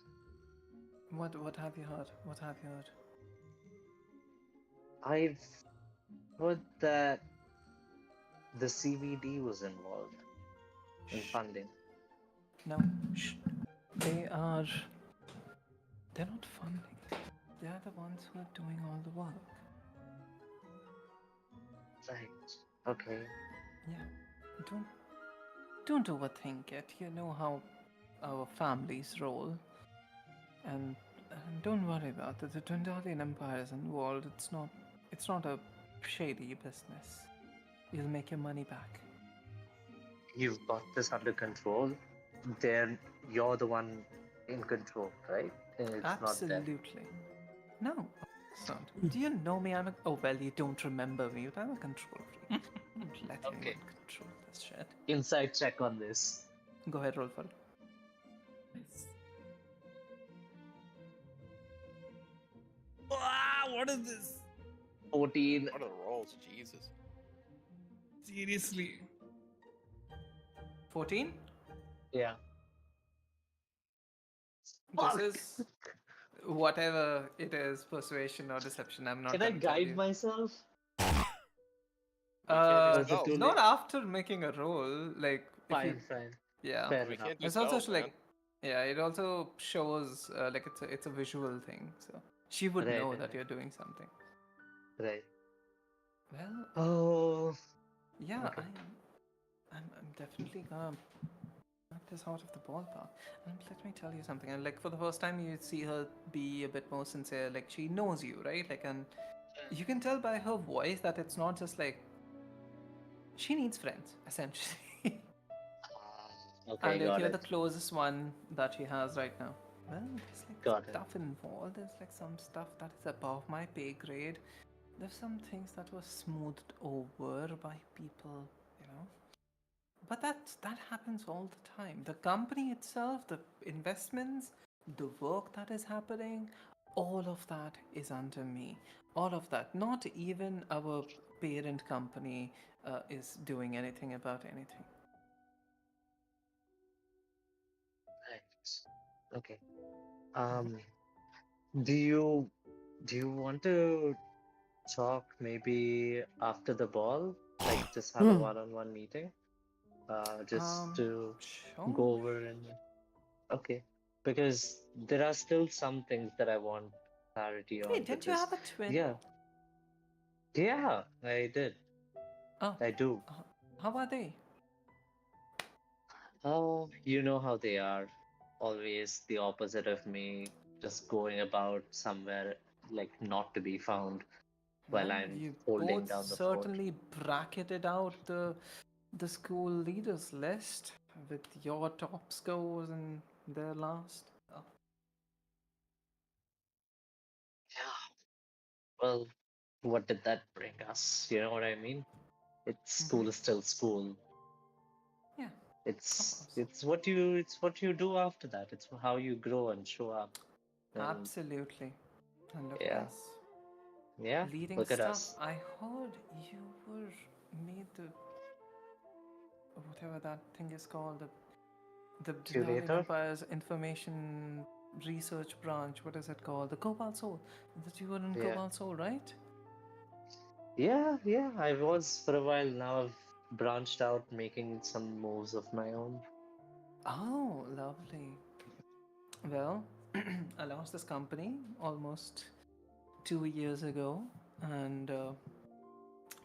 what have you heard? What have you heard? I've heard that the CVD was involved in Shh. funding. No, shh. They are. They're not funding. They are the ones who are doing all the work. Right. Okay. Yeah. Don't overthink it. You know how our families roll, and don't worry about it. The Dwendalian Empire is involved. It's not a shady business. You'll make your money back. You've got this under control. Then you're the one in control, right? And it's not them. Absolutely. No, it's not. Do you know me? Oh, well, you don't remember me, but I'm a control freak. Don't let anyone Okay. control this shit. Inside check on this. Go ahead, roll for it. Nice. Ah, what is this? 14. What are the rolls? Jesus. Seriously. 14? Yeah. This Fuck! is whatever it is, persuasion or deception. I'm not Can I gonna tell guide you. myself? We can't Or do is it too spells. Not late? after making a roll. Like if you, Fine, fine. yeah. Fair We enough. can't do It's also spells, man. like, yeah. It also shows like it's a visual thing, so she would Right, know right, that you're doing something. right. Well, Oh, yeah. okay. I'm definitely gonna knock this out of the ballpark. And let me tell you something. And like for the first time, you see her be a bit more sincere. Like she knows you, right? Like, and you can tell by her voice that it's not just like she needs friends, essentially. Okay, And like got you're the it. closest one that she has right now. Well, there's like Got it. stuff involved. There's like some stuff that is above my pay grade. There's some things that were smoothed over by people, you know. But that happens all the time. The company itself, the investments, the work that is happening, all of that is under me. All of that. Not even our parent company is doing anything about anything. Right. Okay. Um, do you do you want to talk maybe after the ball? Like just have a one-on-one meeting? Just to Sure. go over and okay. Because there are still some things that I want clarity on Wait, with didn't you this. have a twin? Yeah. Yeah, I did. Oh, I do. how are they? Oh, you know how they are. Always the opposite of me, just going about somewhere like not to be found while Well, I'm you holding both down the fort. certainly bracketed out the school leaders list with your top scores and their last. Oh, Yeah. Well, what did that bring us? You know what I mean? It's school is still school. yeah, of course. It's what you do after that. It's how you grow and show up. And Absolutely. And look at yeah, us. yeah. Leading Look at stuff. us. I heard you were made the whatever that thing is called, the Denalian Curator. Empire's information research branch. What is it called? The Cobalt Soul. That you were in Yeah. Cobalt Soul, right? Yeah. I was for a while. Now I've branched out, making some moves of my own. Oh, lovely. Well, I launched this company almost 2 years ago, and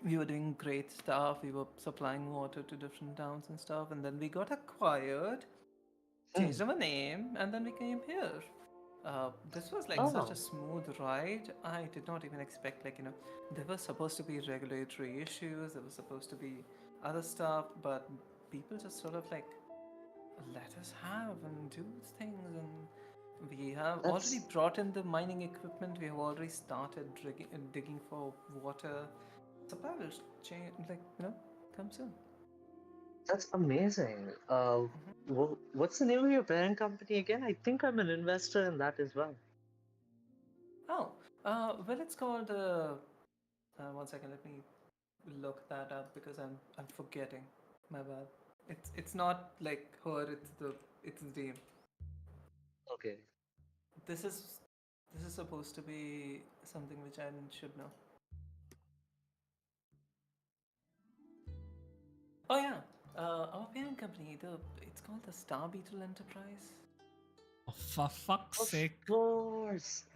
we were doing great stuff. We were supplying water to different towns and stuff, and then we got acquired, changed our name, and then we came here. This was like such Oh, a smooth ride. I did not even expect, there were supposed to be regulatory issues, there was supposed to be other stuff, but people just sort of like let us have and do things. And we have already that's brought in the mining equipment, we have already started digging for water. Supply will change, come soon. that's amazing. What's the name of your parent company again? I think I'm an investor in that as well. Oh, well, it's called. One second, let me look that up because I'm forgetting. My bad. It's not like her. It's Dame. Okay. This is this is supposed to be something which I should know. Oh yeah, our parent company. It's called the Star Beetle Enterprise, Oh, for fuck's Of sake. of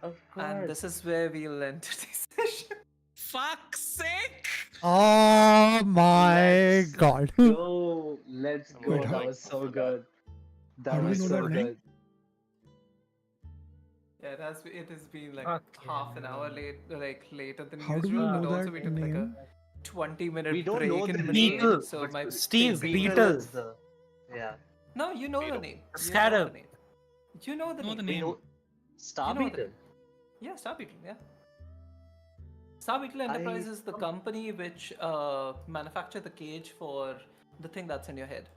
and course. this is where we'll enter this session. Fuck's sake! Oh my Let's god. go. Let's I'm go. Wait, really how- That was thankful so for that. good. How That do we was know so that name? good. Yeah, it has been like Okay. half an hour later than How do we usual, but know also that we took like a name? 20-minute We don't break know in the middle, name, Beetle. so but my Steve, face Beetle Beetle. is the yeah. No, you know the Beetle. name. You know the Scarab. name. You know the Know name. the We name. know Star You know the Beetle. name. Yeah, Star Beetle. Yeah. Star Beetle Enterprise is the company which manufacture the cage for the thing that's in your head.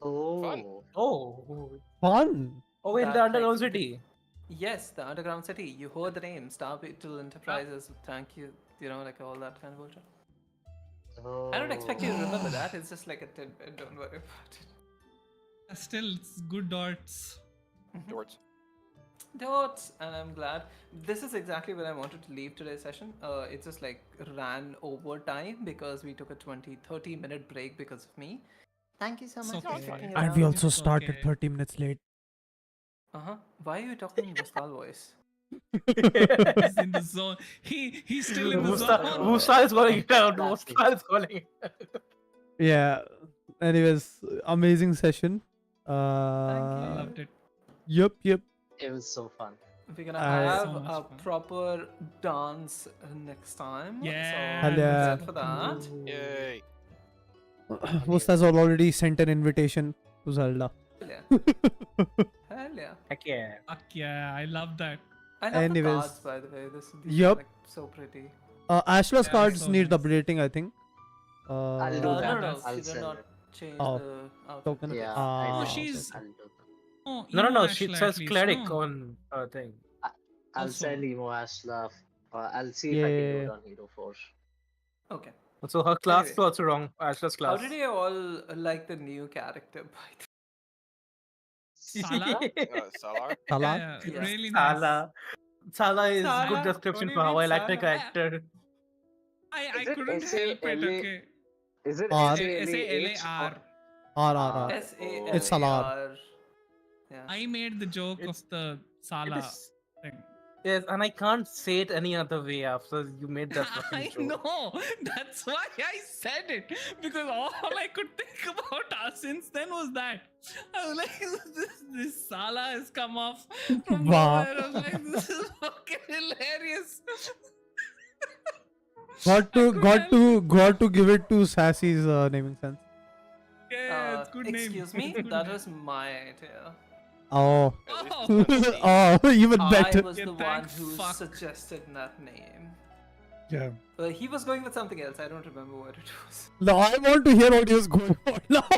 Oh, Oh. Fun. Oh, in the That, like, underground city. Yes, the underground city. You heard the name. Star Beetle Enterprises. Thank you. Like all that kind of bullshit. I don't expect you to remember that. It's just like a tidbit. Don't worry about it. Still, it's good dots. Dorts. Dots, and I'm glad. This is exactly where I wanted to leave today's session. It just like ran over time because we took a 30 minute break because of me. Thank you so It's much for okay. sticking And around. we also It's started okay. 30 minutes late. Why are you talking in Vostal voice? He's in the zone. He's still in the zone. Musa is calling it out. Classic. Musa is calling it out. Yeah. Anyways, amazing session. Thank Loved it. Yep. It was so fun. We're gonna I- have So much a fun. proper dance next time. Yeah. So Hell yeah. excited for that. Yay! Most has already sent an invitation to Zelda. Hell yeah. Hell yeah. Heck yeah. Fuck yeah, I love that. I love Anyways. the cards, by the way. These Yup. are like so pretty. Ashla's Yeah, cards so need nice. updating, I think. I'll do No, that. no, I'll she did send not it. change Oh, the outfit. token. Yeah, Ah, I Oh, think she's- I'll do that. Oh, No. Emo She Ashla says at least, cleric no? on her thing. I'll Also- send Emo Ashla. I'll see if I can do Yeah. it on Hero 4. Okay. So her class Anyway. is also wrong. Ashla's How class. did you all like the new character, by the Sala? Salar? Salah? Yeah, Yeah. really nice. Sala is Sala? good description What do for you how mean I like the Sala? character. I Is it couldn't help it, S-A-L-A? okay. Is it R. S-A-L-A-H? SALAR. R. SALAR. It's Salar. Yeah. I made the joke It's- of the It Sala is, thing. Yes, and I can't say it any other way after you made that fucking I joke. know. That's why I said it, because all I could think about since then was that. I was like, this Sala has come off from Wow. nowhere. I was like, this is fucking hilarious. Got I to couldn't got help to it. got to give it to Sassy's naming sense. Yeah, it's good name. Excuse me, It's good that name. was my idea. Oh. At least Oh. it's not Steve. Oh, even I better. was Yeah, the one thank who fuck. suggested that name. Yeah. He was going with something else. I don't remember what it was. Now I want to hear what is going on now.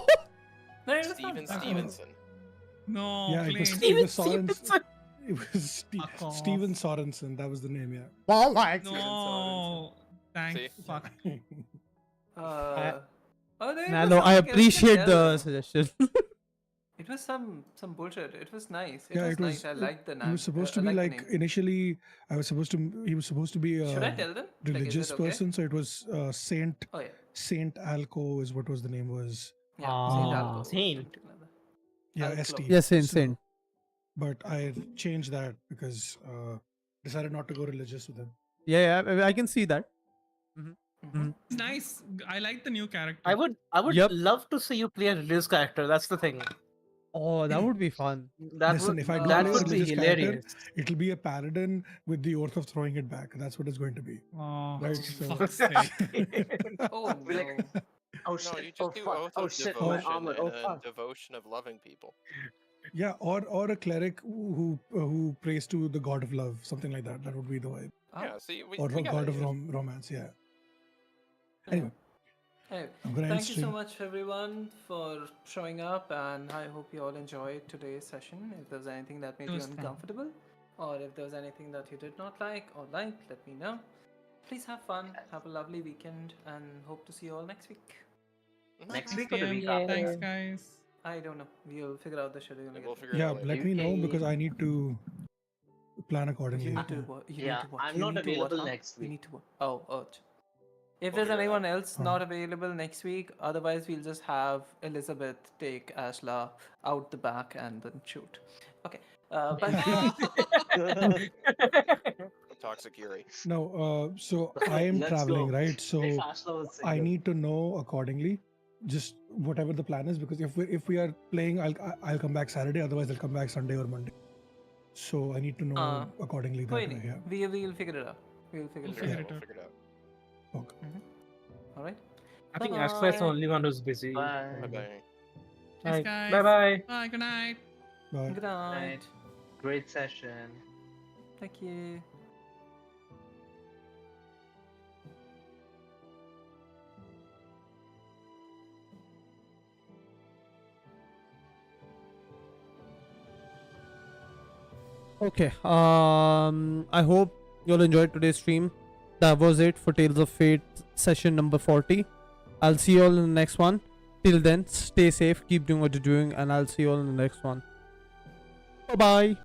No, it was Steven not- Stevenson. No, Yeah, it plain. was Steven Sorensen. Stevenson. It was Fuck off. Steven Sorensen. That was the name. Yeah. Wow, like. No. Thank See? fuck. oh, no, it Nah, was no, I something else appreciate the altogether. suggestion. It was some bullshit. It was nice. Yeah, was it was. nice. I liked the name. He was supposed to I be liked the like name. initially. He was supposed to be Should I a tell them? religious Like, is it okay? person. So it was Saint Oh yeah. Saint Alco is what was the name was. Yeah. Ah. Saint Alco. Saint. something like that. Yeah, Alco. ST. Yes, So- insane. But I changed that because decided not to go religious with him. Yeah, I can see that. Mhm. Nice. I like the new character. I would Yep. love to see you play a religious character. That's the thing. Oh, that would be fun. That Listen, would if I do that play a would be religious character, hilarious. It'll be a paladin with the oath of throwing it back. That's what it's going to be. Oh, Right. fuck's sake. Oh no. Oh No, shit! you just Oh do fuck! oath Oh of shit! My devotion armor! and Oh a fuck! devotion of loving people. Yeah, or a cleric who prays to the god of love, something like that. That would be the vibe. Ah, Yeah, see, Or we got god of ideas. romance. Yeah. yeah. Anyway, Anyway, I'm gonna end thank you so stream. much everyone for showing up, and I hope you all enjoyed today's session. If there was anything that made It you was fun. uncomfortable, or if there was anything that you did not like or like, let me know. Please have fun, have a lovely weekend, and hope to see you all next week. Next week or the PM. week after? Thanks, guys. I don't know. We'll figure out the schedule. And again. we'll figure it Yeah, out later. let me know because Okay. I need to plan accordingly. You need to. You Yeah, need to watch. I'm you not need to available what, huh? next You week. need to. Oh. If We'll there's figure it anyone out. else not available next week, otherwise we'll just have Elizabeth take Ashla out the back and then shoot. Okay. Bye. Toxic Yuri. No, so I am Let's traveling, go. right? So If Ashla was I single. need to know accordingly, just whatever the plan is, because if we are playing, I'll come back Saturday. Otherwise, I'll come back Sunday or Monday. So I need to know accordingly. That Wait, way, yeah. we'll figure it out. We'll figure We'll it figure out. it We'll out. figure it out. Okay. All right. I think Ashla is the Bye. only one who's busy. Bye. Bye-bye. Thanks, guys. Bye bye. Bye. Good night. Bye. Good night. Night. Great session. Thank you. Okay. I hope you all enjoyed today's stream. That was it for Tales of Fate session number 40. I'll see you all in the next one. Till then, stay safe, keep doing what you're doing, and I'll see you all in the next one. Bye bye.